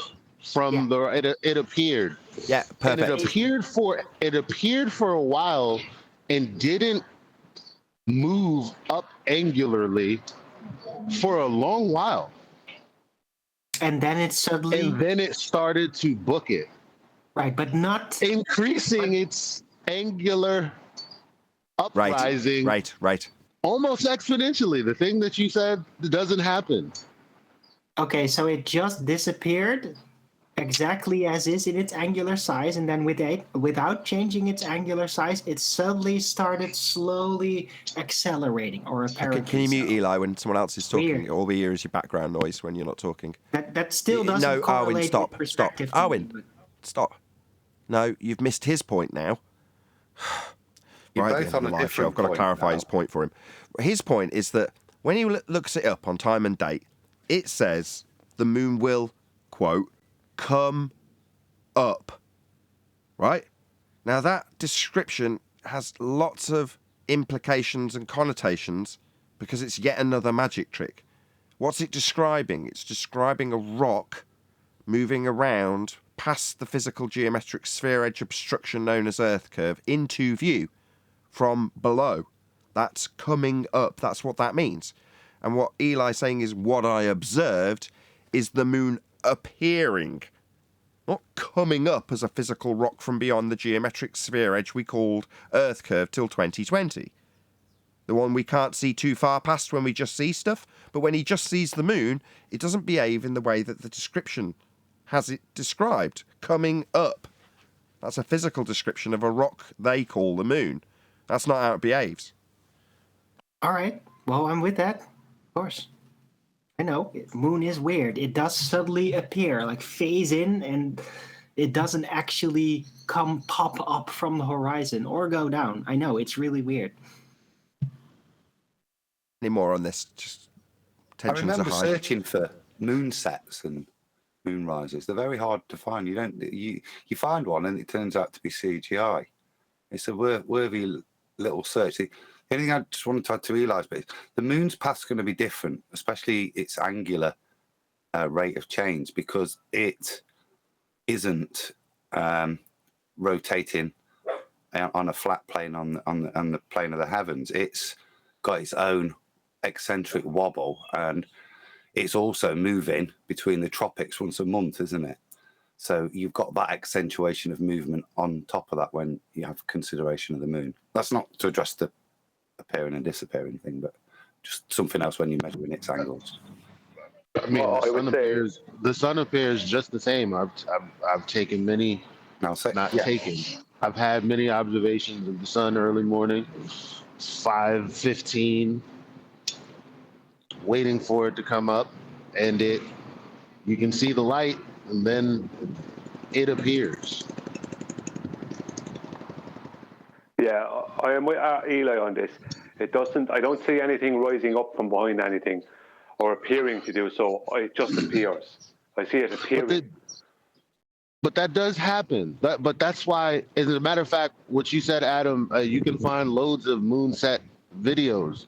from it appeared. Yeah, perfect. And it appeared for a while and didn't move up angularly for a long while. And then it suddenly... And then it started to book it. Right, but not... Increasing its angular uprising. Right. Almost exponentially. The thing that you said doesn't happen. Okay, so it just disappeared exactly as is in its angular size, and then without changing its angular size, it suddenly started slowly accelerating, or apparently. Can you mute Eli when someone else is talking? Weird. All we hear is your background noise when you're not talking. That still doesn't correlate Arwin, with perspective. Arwin, stop. No, you've missed his point now. You're Right both at the on a live show, different I've got to point clarify now. his point for him. His point is that when he looks it up on time and date, it says the moon will, quote, come up. Right? Now that description has lots of implications and connotations because it's yet another magic trick. What's it describing? It's describing a rock moving around past the physical geometric sphere edge obstruction known as Earth curve into view from below. That's coming up. That's what that means. And what Eli's saying is what I observed is the moon appearing, not coming up as a physical rock from beyond the geometric sphere edge we called Earth curve till 2020. The one we can't see too far past when we just see stuff, but when he just sees the moon, it doesn't behave in the way that the description has it described, coming up. That's a physical description of a rock they call the moon. That's not how it behaves. All right. Well, I'm with that. Of course. I know. Moon is weird. It does suddenly appear, like phase in, and it doesn't actually pop up from the horizon or go down. I know. It's really weird. Any more on this? Just tensions I remember are high. searching for moon sets and moon rises. They're very hard to find. You find one and it turns out to be CGI. It's a worthy little search. The only thing I just wanted to add to Eli's bit is the moon's path's going to be different, especially its angular rate of change, because it isn't rotating on a flat plane on the plane of the heavens. It's got its own eccentric wobble, and it's also moving between the tropics once a month, isn't it? So you've got that accentuation of movement on top of that when you have consideration of the moon. That's not to address the appearing and disappearing thing, but just something else when you're measuring its angles. I mean, the sun appears just the same. I've taken many, I've had many observations of the sun early morning, 5:15, waiting for it to come up, and you can see the light, and then it appears. Yeah, I am with Eli on this. I don't see anything rising up from behind anything or appearing to do so. It just appears. I see it appearing. But that does happen. But that's why, as a matter of fact, what you said, Adam, you can find loads of moonset videos.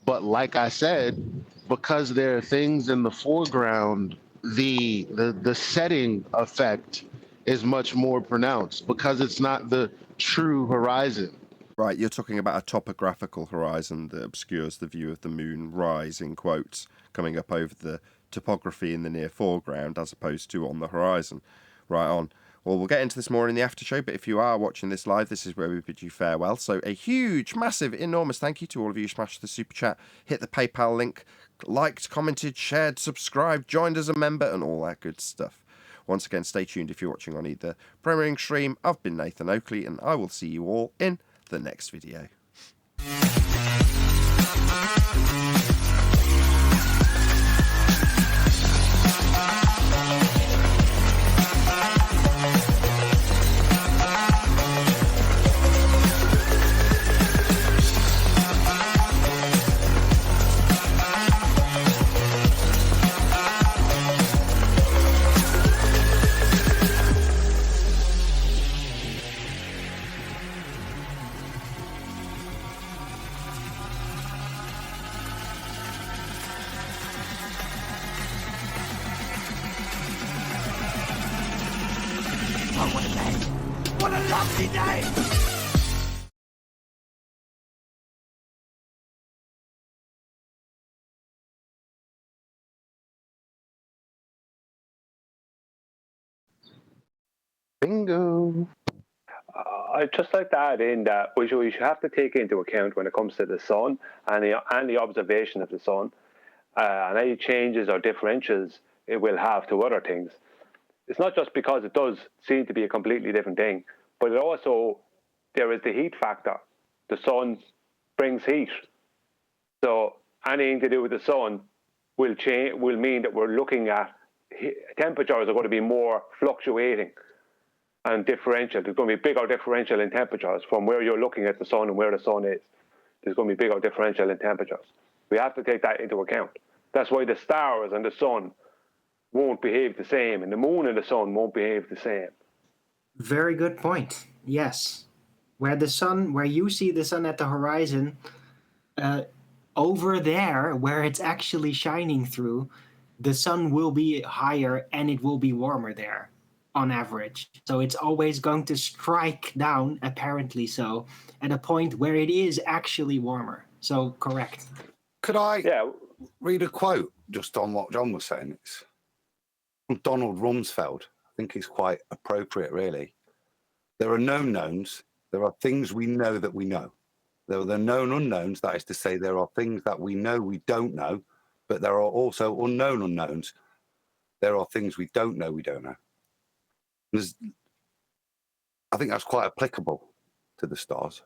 But like I said, because there are things in the foreground, the setting effect is much more pronounced because it's not the true horizon. Right, you're talking about a topographical horizon that obscures the view of the moon rise, in quotes, coming up over the topography in the near foreground as opposed to on the horizon. Right on. Well, we'll get into this more in the after show, but if you are watching this live, this is where we bid you farewell. So a huge, massive, enormous thank you to all of you who smashed the super chat, hit the PayPal link, liked, commented, shared, subscribed, joined as a member, and all that good stuff. Once again, stay tuned if you're watching on either premiering stream. I've been Nathan Oakley, and I will see you all in the next video. What a lovely day! Bingo. I'd just like to add in that we should have to take into account when it comes to the sun and the observation of the sun and any changes or differentials it will have to other things. It's not just because it does seem to be a completely different thing, but it also, there is the heat factor. The sun brings heat. So anything to do with the sun will mean that we're looking at temperatures are going to be more fluctuating and differential. There's going to be bigger differential in temperatures from where you're looking at the sun and where the sun is. There's going to be bigger differential in temperatures. We have to take that into account. That's why the stars and the sun won't behave the same, and the moon and the sun won't behave the same. Very good point. Yes. Where you see the sun at the horizon, over there, where it's actually shining through, the sun will be higher and it will be warmer there on average. So it's always going to strike down, apparently so, at a point where it is actually warmer. So correct. Could I read a quote just on what John was saying? It's from Donald Rumsfeld. I think it's quite appropriate, really. There are known knowns. There are things we know that we know. There are the known unknowns. That is to say, there are things that we know we don't know, but there are also unknown unknowns. There are things we don't know we don't know. I think that's quite applicable to the stars.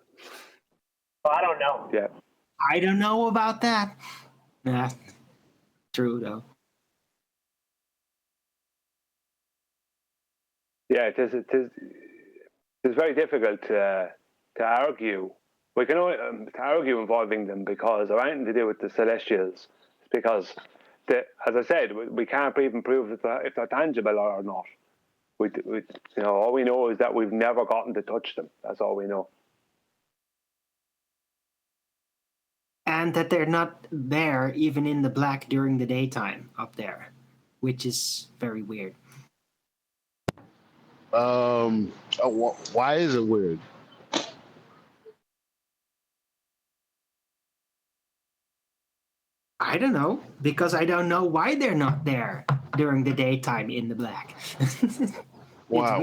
Well, I don't know. Yeah. I don't know about that. Yeah, true though. Yeah, it is very difficult to argue. We can only to argue involving them because they're anything to do with the celestials. Because, as I said, we can't even prove if they're tangible or not. All we know is that we've never gotten to touch them. That's all we know. And that they're not there even in the black during the daytime up there, which is very weird. Why is it weird? I don't know, because I don't know why they're not there during the daytime in the black. Why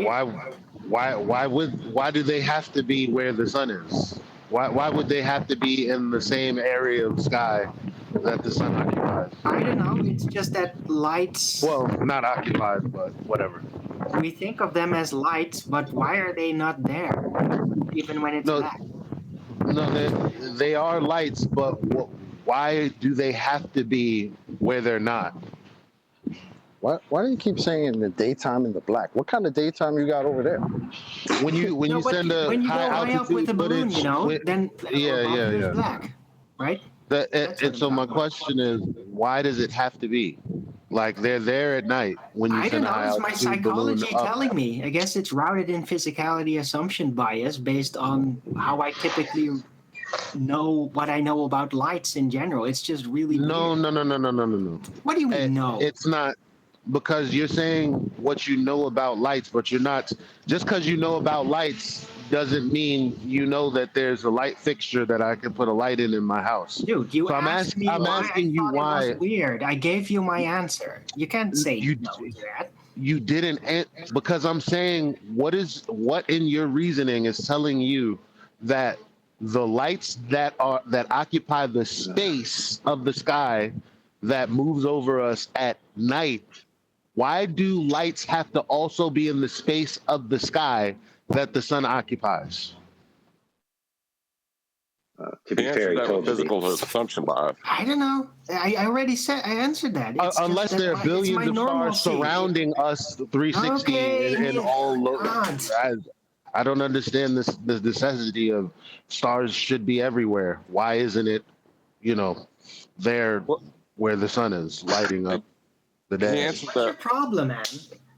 do they have to be where the sun is? Why would they have to be in the same area of sky that the sun occupies? I don't know. It's just that lights. Well, not occupied, but whatever. We think of them as lights, but why are they not there, even when it's black? No, they are lights, but why do they have to be where they're not? Why do you keep saying in the daytime in the black? What kind of daytime you got over there? When you send a when you go high high up with altitude a balloon, footage, then yeah. black, right? And so my question is, why does it have to be? Like they're there at night when you send a high altitude balloon. It's my psychology telling me. I guess it's rooted in physicality assumption bias based on how I typically know what I know about lights in general. It's just really weird. No. What do you mean no? It's not, because you're saying what you know about lights, but you're not. Just because you know about lights doesn't mean you know that there's a light fixture that I can put a light in my house. Dude, you So asked me I'm why asking I you thought why it was weird. I gave you my answer. You can't say you no to that. you didn't because I'm saying what in your reasoning is telling you that the lights that occupy the space of the sky that moves over us at night, why do lights have to also be in the space of the sky that the sun occupies? To be fair, he told you. Physical assumption bias. I don't know. I already said I answered that. It's Unless just there are billions of stars surrounding us 360 in all. I don't understand the necessity of stars should be everywhere. Why isn't it, there where the sun is lighting up the day? What's your problem, man?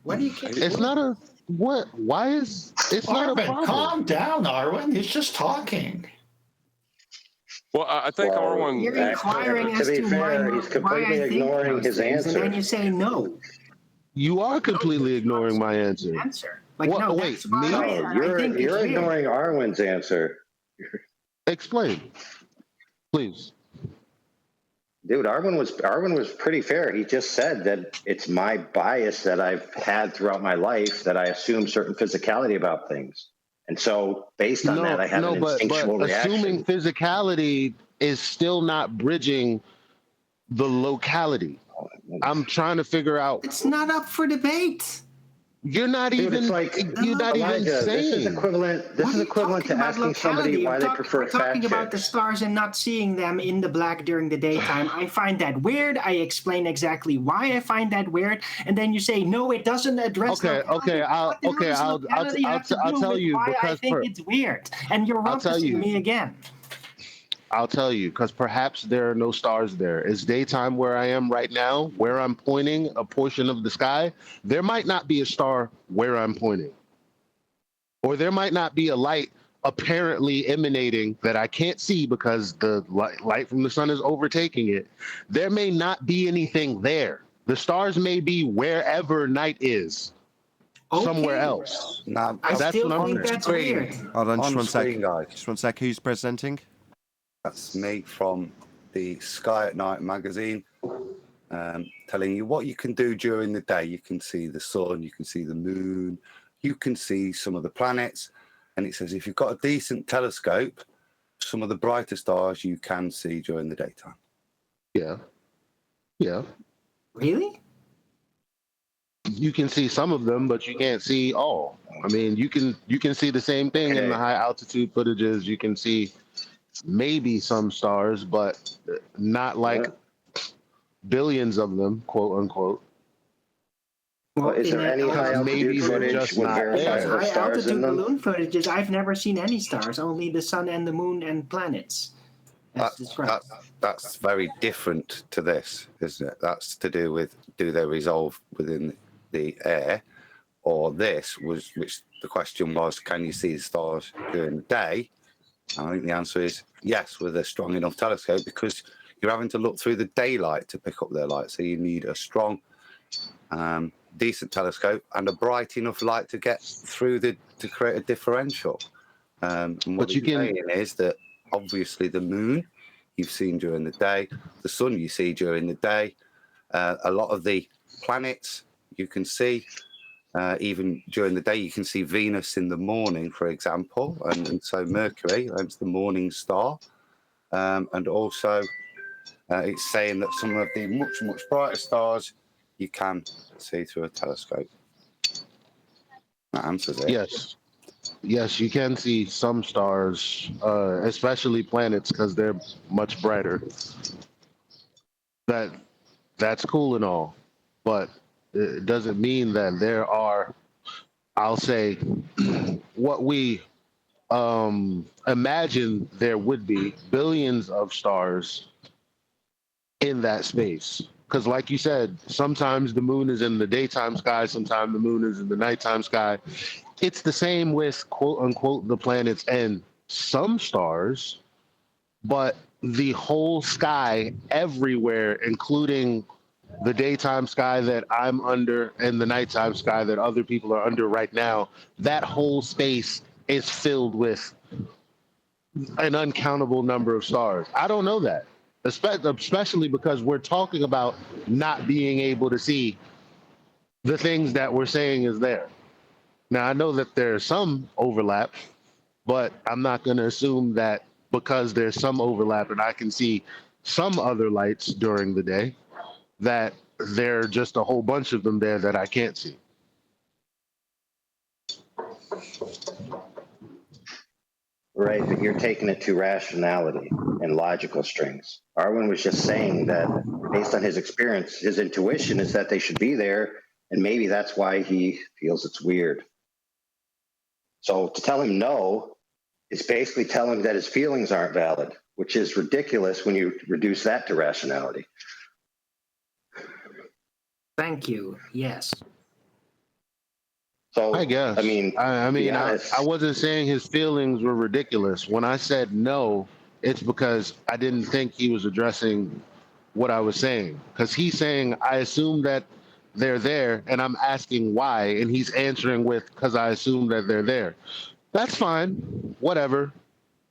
What do you care? It's not a what? Why is it's not a Arvin, problem? calm down, Arvin. He's just talking. Well, I think Arwen. You're inquiring as to fair, he's completely ignoring his answer. And then you say no. You are completely ignoring my answer. Like, what? no, Wait, that's why me? You're ignoring Arwen's answer. Explain, please. Dude, Arwen was pretty fair. He just said that it's my bias that I've had throughout my life that I assume certain physicality about things. And so based on that, I have an instinctual reaction. Assuming physicality is still not bridging the locality. I'm trying to figure out. It's not up for debate. You're not even. It's like, you're not Elijah, even saying. This is equivalent to asking somebody why they prefer We're talking fat about the chicks. stars and not seeing them in the black during the daytime. I find that weird. I explain exactly why I find that weird, and then you say no, it doesn't address. I'll tell you why because I think it's weird, and you're rumpusing me again. I'll tell you, because perhaps there are no stars there. It's daytime where I am right now, where I'm pointing a portion of the sky. There might not be a star where I'm pointing. Or there might not be a light apparently emanating that I can't see because the light from the sun is overtaking it. There may not be anything there. The stars may be wherever night is. Somewhere else. No, that's what I'm saying. Hold on, just one screen, sec. guys. Just one sec. Who's presenting? That's me from the Sky at Night magazine, telling you what you can do during the day. You can see the sun, you can see the moon, you can see some of the planets. And it says if you've got a decent telescope, some of the brighter stars you can see during the daytime. Yeah. Yeah. Really? You can see some of them, but you can't see all. I mean, you can see the same thing in the high altitude footages. You can see maybe some stars, but not like billions of them, quote unquote. Well, is there any high altitude footage with verifiable high stars altitude in them? balloon footages, I've never seen any stars, only the sun and the moon and planets. That's very different to this, isn't it? That's to do with, do they resolve within the air? Or this was, which the question was, can you see the stars during the day? I think the answer is yes, with a strong enough telescope, because you're having to look through the daylight to pick up their light. So you need a strong, decent telescope and a bright enough light to get through to create a differential. And what you're saying is that obviously the moon you've seen during the day, the sun you see during the day, a lot of the planets you can see. Even during the day, you can see Venus in the morning, for example, and so Mercury, that's the morning star. And also, it's saying that some of the much, much brighter stars you can see through a telescope. That answers it. Yes, you can see some stars, especially planets, because they're much brighter. That's cool and all, but it doesn't mean that there are, I'll say, what we imagine there would be billions of stars in that space. Because like you said, sometimes the moon is in the daytime sky, sometimes the moon is in the nighttime sky. It's the same with quote unquote the planets and some stars, but the whole sky everywhere, including the daytime sky that I'm under and the nighttime sky that other people are under right now, that whole space is filled with an uncountable number of stars. I don't know that, especially because we're talking about not being able to see the things that we're saying is there. Now, I know that there's some overlap, but I'm not going to assume that because there's some overlap and I can see some other lights during the day, that there are just a whole bunch of them there that I can't see. Right, but you're taking it to rationality and logical strings. Arwen was just saying that based on his experience, his intuition is that they should be there, and maybe that's why he feels it's weird. So to tell him no is basically telling him that his feelings aren't valid, which is ridiculous when you reduce that to rationality. Thank you. Yes. So I guess. I wasn't saying his feelings were ridiculous. When I said no, it's because I didn't think he was addressing what I was saying. Because he's saying, I assume that they're there, and I'm asking why, and he's answering with, because I assume that they're there. That's fine, whatever.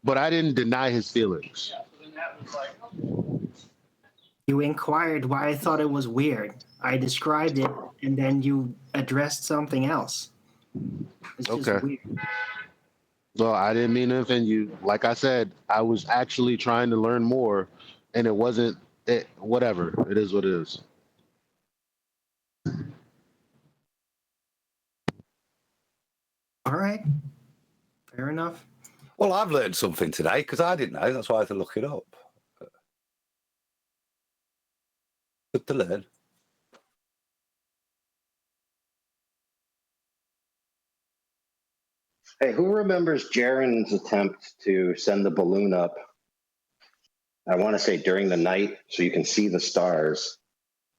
But I didn't deny his feelings. You inquired why I thought it was weird. I described it, and then you addressed something else. It's just weird. Well, I didn't mean to offend you. Like I said, I was actually trying to learn more, and it wasn't it. Whatever. It is what it is. All right. Fair enough. Well, I've learned something today because I didn't know. That's why I had to look it up. Good to learn. Hey, who remembers Jaren's attempt to send the balloon up? I want to say during the night so you can see the stars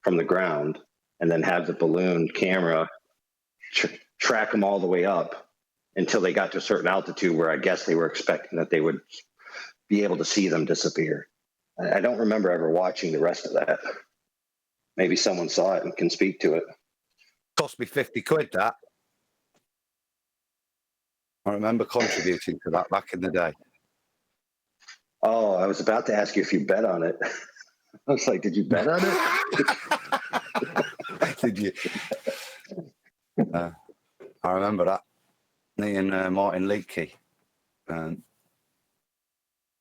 from the ground, and then have the balloon camera track them all the way up until they got to a certain altitude where I guess they were expecting that they would be able to see them disappear. I don't remember ever watching the rest of that. Maybe someone saw it and can speak to it. Cost me 50 quid, that. I remember contributing to that back in the day. Oh, I was about to ask you if you bet on it. I was like, did you bet on it? Did you? I remember that. Me and Martin Leakey, when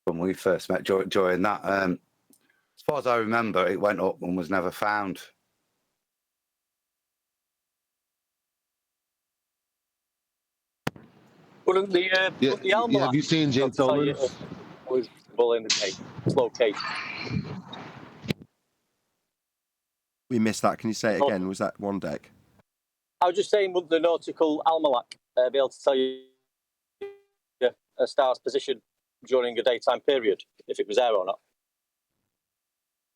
we first met during that. As far as I remember, it went up and was never found. Wouldn't the almanac? Have you seen Jay Tolan's? Was well in the day. It's located. We missed that. Can you say it again? Was that one deck? I was just saying, would the nautical almanac be able to tell you a star's position during a daytime period, if it was there or not?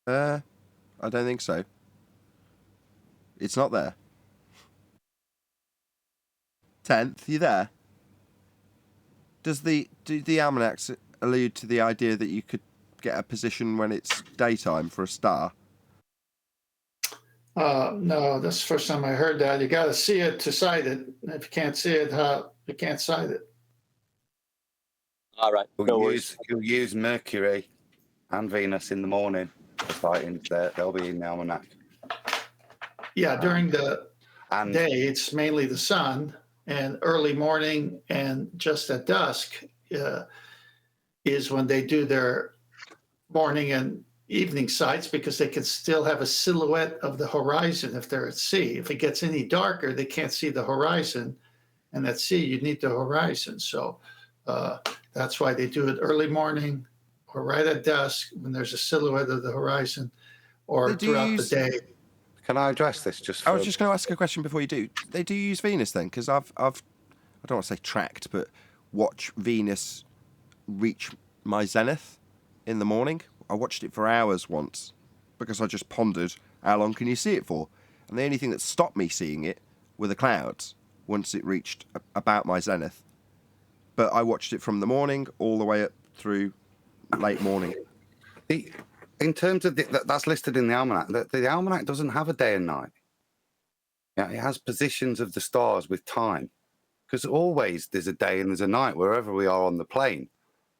I don't think so. It's not there. 10th, you there? Do the almanacs allude to the idea that you could get a position when it's daytime for a star? No, that's the first time I heard that. You got to see it to sight it. If you can't see it, you can't sight it. All right. You'll use Mercury and Venus in the morning for sighting. They'll be in the almanac. Yeah, during the day, it's mainly the sun, and early morning and just at dusk is when they do their morning and evening sights, because they can still have a silhouette of the horizon if they're at sea. If it gets any darker, they can't see the horizon, and at sea, you need the horizon. So that's why they do it early morning or right at dusk when there's a silhouette of the horizon, or throughout the day. Can I address this? I was just going to ask a question before you do. They do use Venus then? Because I've I don't want to say tracked, but watch Venus reach my zenith in the morning. I watched it for hours once because I just pondered how long can you see it for? And the only thing that stopped me seeing it were the clouds once it reached about my zenith. But I watched it from the morning all the way up through late morning. In terms of that's listed in the almanac, the almanac doesn't have a day and night. Yeah, it has positions of the stars with time because always there's a day and there's a night wherever we are on the plane.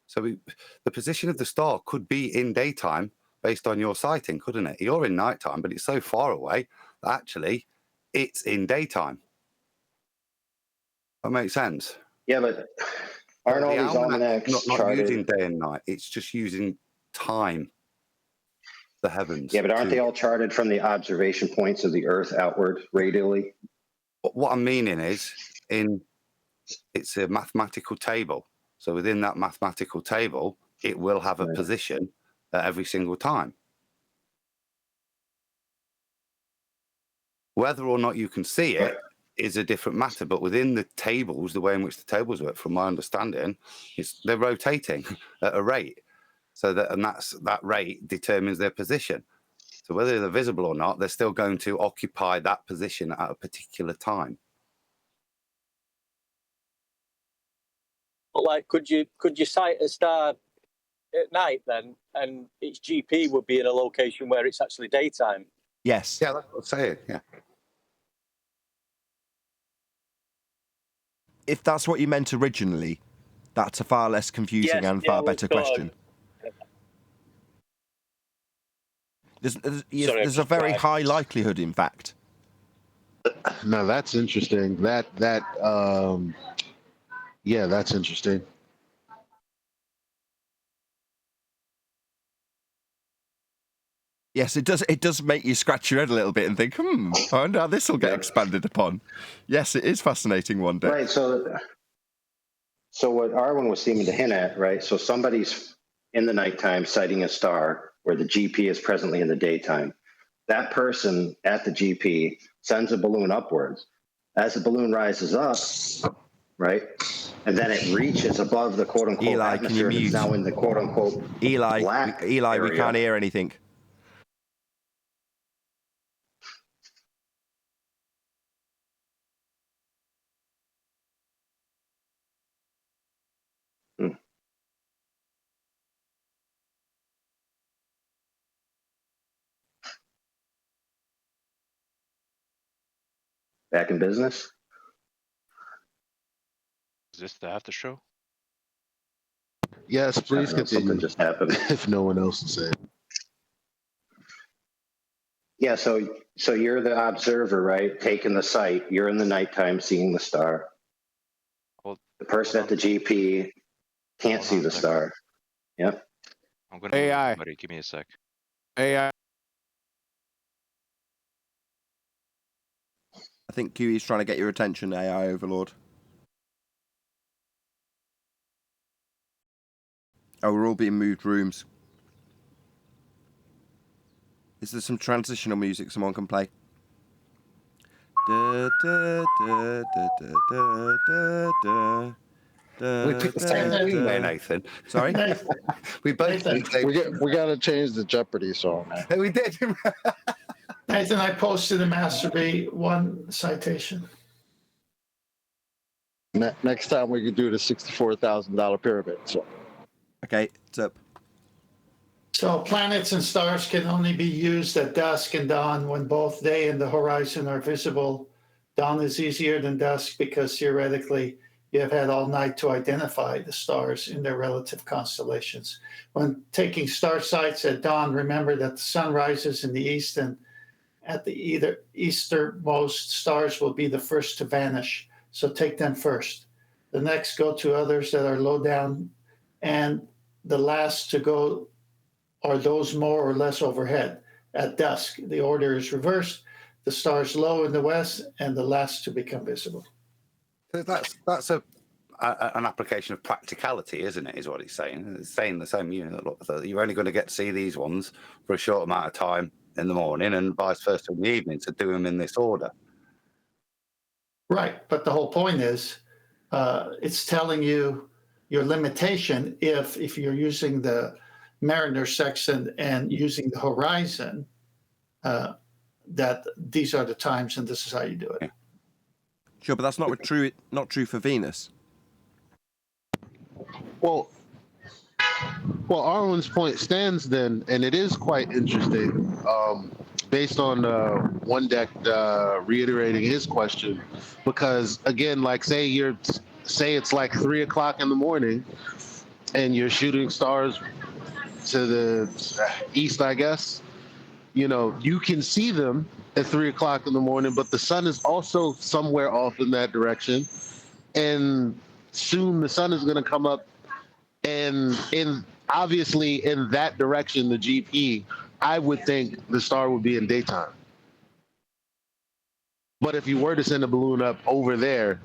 So the position of the star could be in daytime based on your sighting, couldn't it? You're in nighttime, but it's so far away that actually it's in daytime. That makes sense. Yeah, but aren't all these almanacs not charted? using day and night? It's just using time, the heavens. Yeah, but aren't they all charted from the observation points of the Earth outward radially? What I'm meaning is, it's a mathematical table. So within that mathematical table, it will have a position at every single time. Whether or not you can see it is a different matter, but within the tables, the way in which the tables work, from my understanding, they're rotating at a rate. So that rate determines their position. So whether they're visible or not, they're still going to occupy that position at a particular time. But like, could you sight a star at night then, and its GP would be in a location where it's actually daytime? Yes. Yeah, that's what I'm saying. Yeah. If that's what you meant originally, that's a far less confusing and far better question. There's a very high likelihood, in fact. No, that's interesting. Yeah, that's interesting. Yes, it does. It does make you scratch your head a little bit and think, I wonder how this will get expanded upon. Yes, it is fascinating one day. Right. So what Arwen was seeming to hint at, right? So somebody's in the nighttime sighting a star where the GP is presently in the daytime. That person at the GP sends a balloon upwards. As the balloon rises up, right, and then it reaches above the quote-unquote Eli, atmosphere that's now in the quote-unquote black area. We can't hear anything. Back in business? Is this the after show? Yes, please continue. Something just happened. If no one else is saying. Yeah, so you're the observer, right? Taking the sight. You're in the nighttime seeing the star. Well, the person at the GP can't see the star. Yep. I'm gonna move somebody. Give me a sec. AI. I think QE's trying to get your attention, AI Overlord. Oh, we're all being moved rooms. Is there some transitional music someone can play? Da, da, da, da, da, da, da, da, we picked the same thing there, Nathan. Sorry? We both we got to change the Jeopardy song. We did. Nathan, I posted a Master B one citation. Next time we can do the $64,000 pyramid. So. Okay, it's up. So planets and stars can only be used at dusk and dawn when both day and the horizon are visible. Dawn is easier than dusk because theoretically you have had all night to identify the stars in their relative constellations. When taking star sights at dawn, remember that the sun rises in the east, and at the easternmost stars will be the first to vanish. So take them first. The next go to others that are low down, and the last to go are those more or less overhead. At dusk, the order is reversed. The stars low in the west and the last to become visible. That's an application of practicality, isn't it, is what it's saying. It's saying the same, look, you're only going to get to see these ones for a short amount of time in the morning and vice versa in the evening, so do them in this order. Right, but the whole point is it's telling you your limitation if you're using the Mariner sextant and using the horizon, that these are the times and this is how you do it. Yeah. Sure, but that's not true. Not true for Venus. Well, Arwen's point stands then, and it is quite interesting. based on one deck reiterating his question, because again, like say it's like 3 o'clock in the morning, and you're shooting stars to the east, I guess. You know, you can see them at 3 o'clock in the morning, but the sun is also somewhere off in that direction, and soon the sun is going to come up, and obviously in that direction, the GP, I would think the star would be in daytime. But if you were to send a balloon up over there,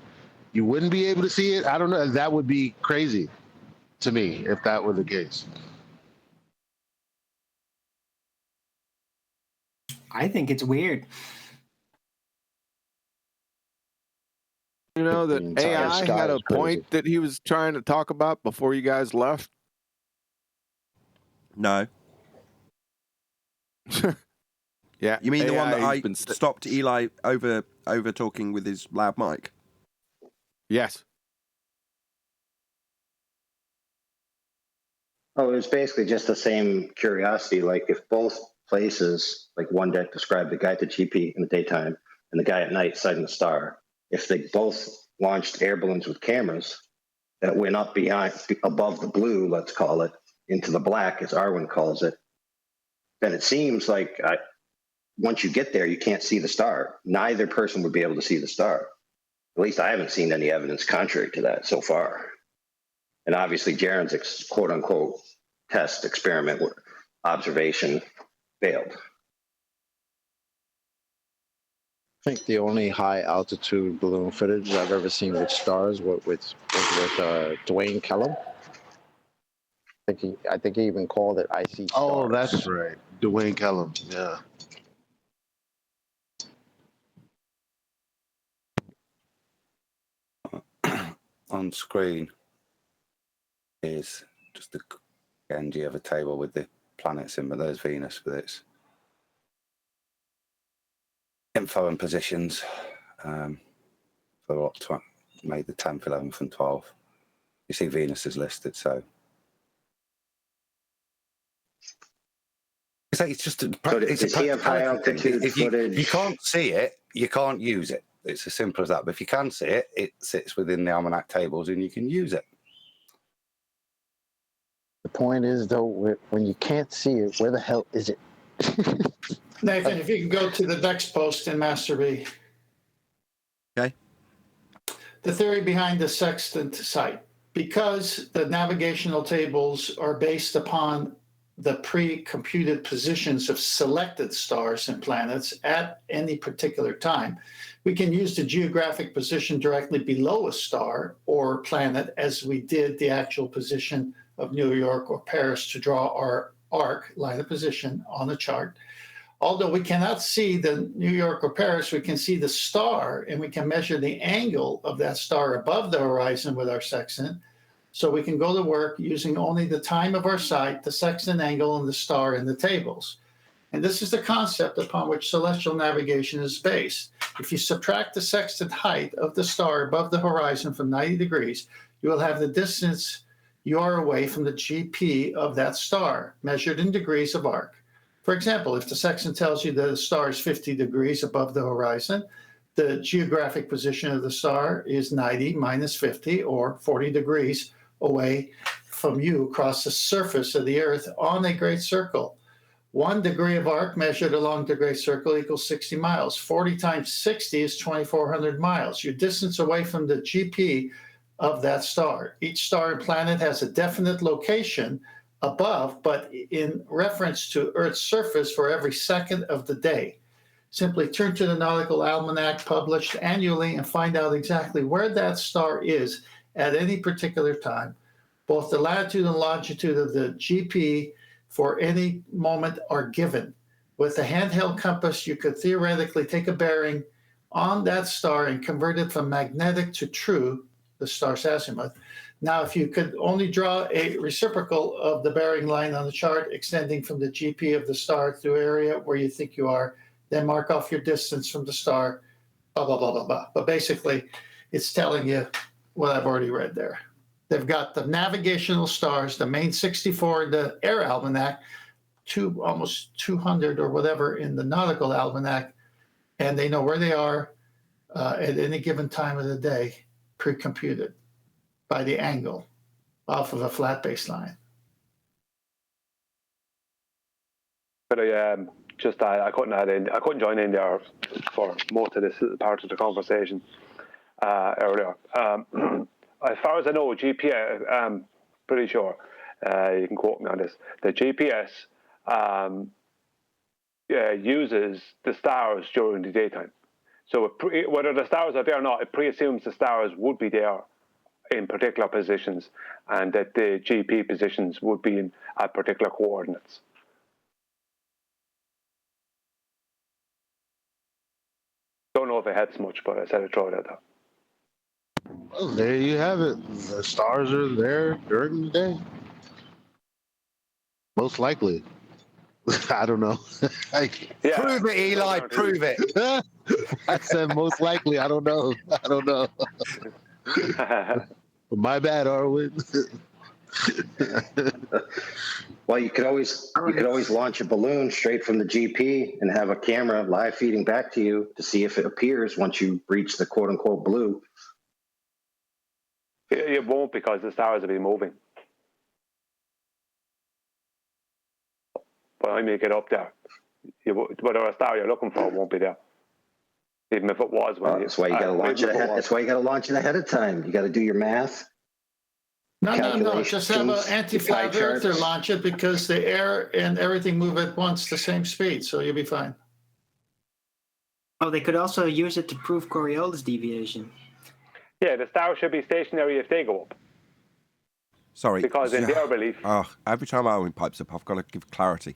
you wouldn't be able to see it. I don't know. That would be crazy to me if that were the case. I think it's weird. You know that AI had a point that he was trying to talk about before you guys left? No. Yeah. You mean AI the one that I been stopped Eli over talking with his loud mic? Yes. Oh, it was basically just the same curiosity. Like if both places, like one deck described the guy at the GP in the daytime and the guy at night sighting the star, if they both launched air balloons with cameras that went up above the blue, let's call it, into the black, as Arwen calls it, then it seems like once you get there, you can't see the star. Neither person would be able to see the star. At least I haven't seen any evidence contrary to that so far. And obviously, Jaren's quote-unquote test experiment observation failed. I think the only high altitude balloon footage I've ever seen with stars was with Dwayne Kellum. I think he even called it icy stars. Oh, that's right, Dwayne Kellum. Yeah. On screen is just again, do you have a table with the planets in, but there's Venus with its info and positions for what made the 10th, 11th and 12th. You see Venus is listed, so it's just a altitude if you can't see it, you can't use it. It's as simple as that. But if you can see it, it sits within the almanac tables and you can use it. The point is, though, when you can't see it, where the hell is it? Nathan, if you can go to the next post in Master B. Okay. The theory behind the Sextant site. Because the navigational tables are based upon the pre-computed positions of selected stars and planets at any particular time, we can use the geographic position directly below a star or planet as we did the actual position of New York or Paris to draw our arc, line of position, on the chart. Although we cannot see the New York or Paris, we can see the star, and we can measure the angle of that star above the horizon with our sextant. So we can go to work using only the time of our sight, the sextant angle, and the star in the tables. And this is the concept upon which celestial navigation is based. If you subtract the sextant height of the star above the horizon from 90 degrees, you will have the distance you are away from the GP of that star, measured in degrees of arc. For example, if the sextant tells you that a star is 50 degrees above the horizon, the geographic position of the star is 90 minus 50, or 40 degrees away from you across the surface of the Earth on a great circle. 1 degree of arc measured along the great circle equals 60 miles. 40 times 60 is 2,400 miles. Your distance away from the GP of that star. Each star and planet has a definite location above, but in reference to Earth's surface for every second of the day. Simply turn to the Nautical Almanac published annually and find out exactly where that star is at any particular time. Both the latitude and longitude of the GP for any moment are given. With a handheld compass, you could theoretically take a bearing on that star and convert it from magnetic to true, the star's azimuth. Now, if you could only draw a reciprocal of the bearing line on the chart extending from the GP of the star through area where you think you are, then mark off your distance from the star, blah, blah, blah, blah, blah. But basically, it's telling you what I've already read there. They've got the navigational stars, the main 64 in the Air Almanac, almost 200 or whatever in the nautical almanac, and they know where they are at any given time of the day, pre-computed by the angle off of a flat baseline. But I couldn't join in there for most of this part of the conversation earlier. As far as I know, GPS, I'm pretty sure, you can quote me on this, the GPS uses the stars during the daytime. So whether the stars are there or not, it pre-assumes the stars would be there in particular positions and that the GP positions would be at particular coordinates. Don't know if it helps much, but I said I'd throw it out there. Well, there you have it. The stars are there during the day. Most likely. I don't know. Yeah. Prove it, Eli. Prove it. I said most likely. I don't know. I don't know. My bad, Arwen. Well, you could always launch a balloon straight from the GP and have a camera live feeding back to you to see if it appears once you reach the quote unquote blue. It won't, because the stars will be moving. But I may get up there. Whatever star you're looking for won't be there, even if it was. That's why you got to launch it ahead. That's why you got to launch it ahead of time. You got to do your math. No. Just have an anti-flat earther launch it, because the air and everything move at once the same speed, so you'll be fine. Oh, they could also use it to prove Coriolis deviation. Yeah, the stars should be stationary if they go up. Sorry. Because in their belief... every time Arwen pipes up, I've got to give clarity.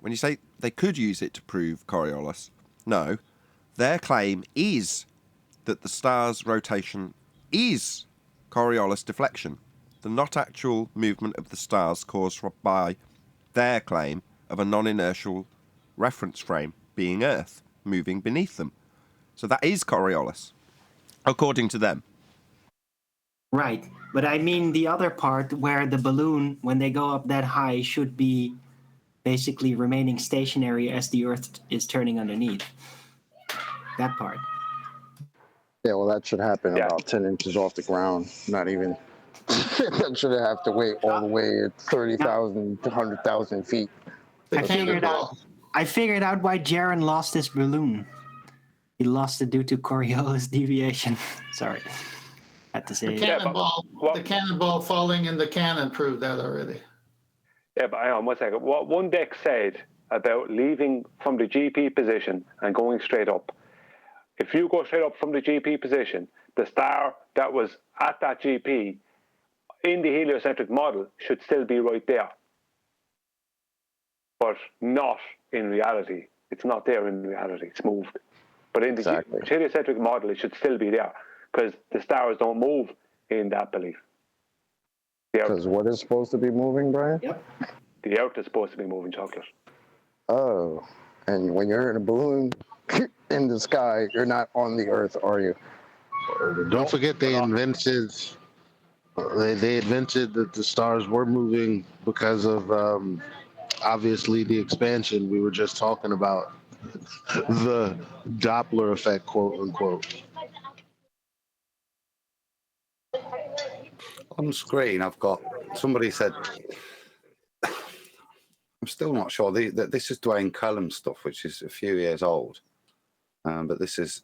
When you say they could use it to prove Coriolis, no. Their claim is that the star's rotation is Coriolis deflection, the not actual movement of the stars caused by their claim of a non-inertial reference frame being Earth moving beneath them. So that is Coriolis, according to them. Right, but I mean the other part where the balloon, when they go up that high, should be basically remaining stationary as the Earth is turning underneath. That part. Yeah, well, that should happen about 10 inches off the ground. Not even. That should have to wait all the way at 30,000 to 100,000 feet. I figured out why Jaren lost his balloon. He lost it due to Coriolis deviation. Sorry. Had to say the cannonball falling in the cannon proved that already. Yeah, but hang on 1 second. What one deck said about leaving from the GP position and going straight up. If you go straight up from the GP position, the star that was at that GP in the heliocentric model should still be right there. But not in reality. It's not there in reality. It's moved. But in the heliocentric model, it should still be there, because the stars don't move in that belief. Because what is supposed to be moving, Brian? Yep. The Earth is supposed to be moving, chocolate. Oh, and when you're in a balloon in the sky, you're not on the Earth, are you? Don't forget they invented that the stars were moving because of obviously the expansion we were just talking about, the Doppler effect, quote unquote. On screen, I've got somebody said, I'm still not sure. This is Dwayne Cullum stuff, which is a few years old, but this is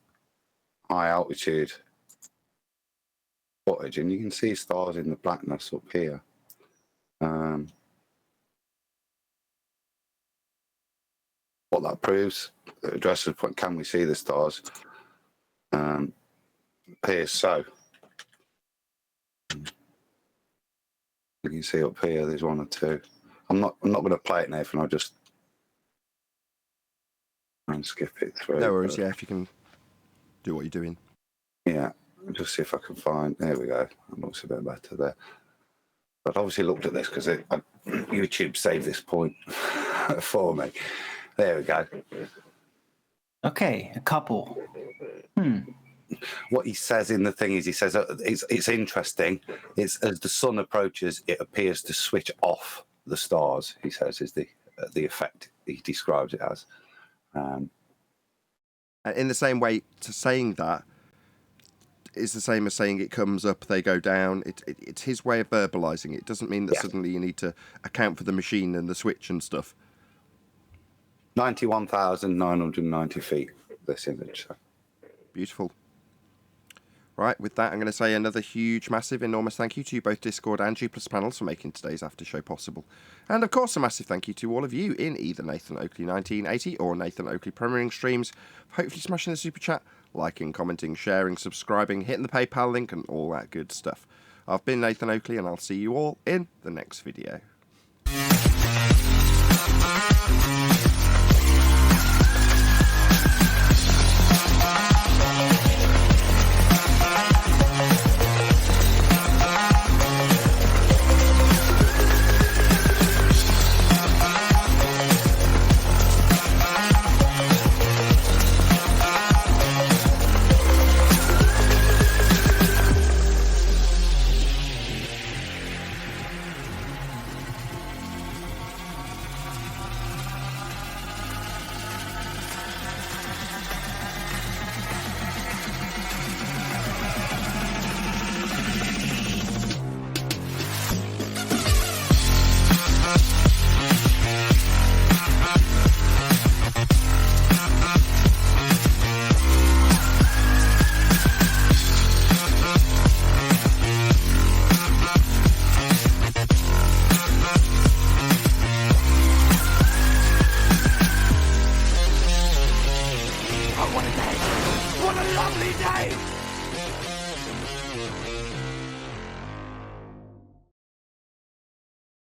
high altitude footage, and you can see stars in the blackness up here. What that proves, it addresses the point, can we see the stars? Appears so. You can see up here, there's one or two. I'm not going to play it, Nathan. I'll just try and skip it through. No worries, yeah, if you can do what you're doing. Yeah, just see if I can find. There we go. That looks a bit better there. I've obviously looked at this because YouTube saved this point for me. There we go. Okay, a couple. What he says in the thing is, he says it's interesting. It's as the sun approaches, it appears to switch off the stars. He says is the the effect he describes it as. In the same way, to saying that is the same as saying it comes up, they go down. It's his way of verbalizing it. It doesn't mean that suddenly you need to account for the machine and the switch and stuff. 91,990 feet, this image. So. Beautiful. Right, with that, I'm going to say another huge, massive, enormous thank you to both Discord and G+ panels for making today's after show possible. And of course, a massive thank you to all of you in either Nathan Oakley 1980 or Nathan Oakley premiering streams, for hopefully smashing the super chat, liking, commenting, sharing, subscribing, hitting the PayPal link, and all that good stuff. I've been Nathan Oakley, and I'll see you all in the next video.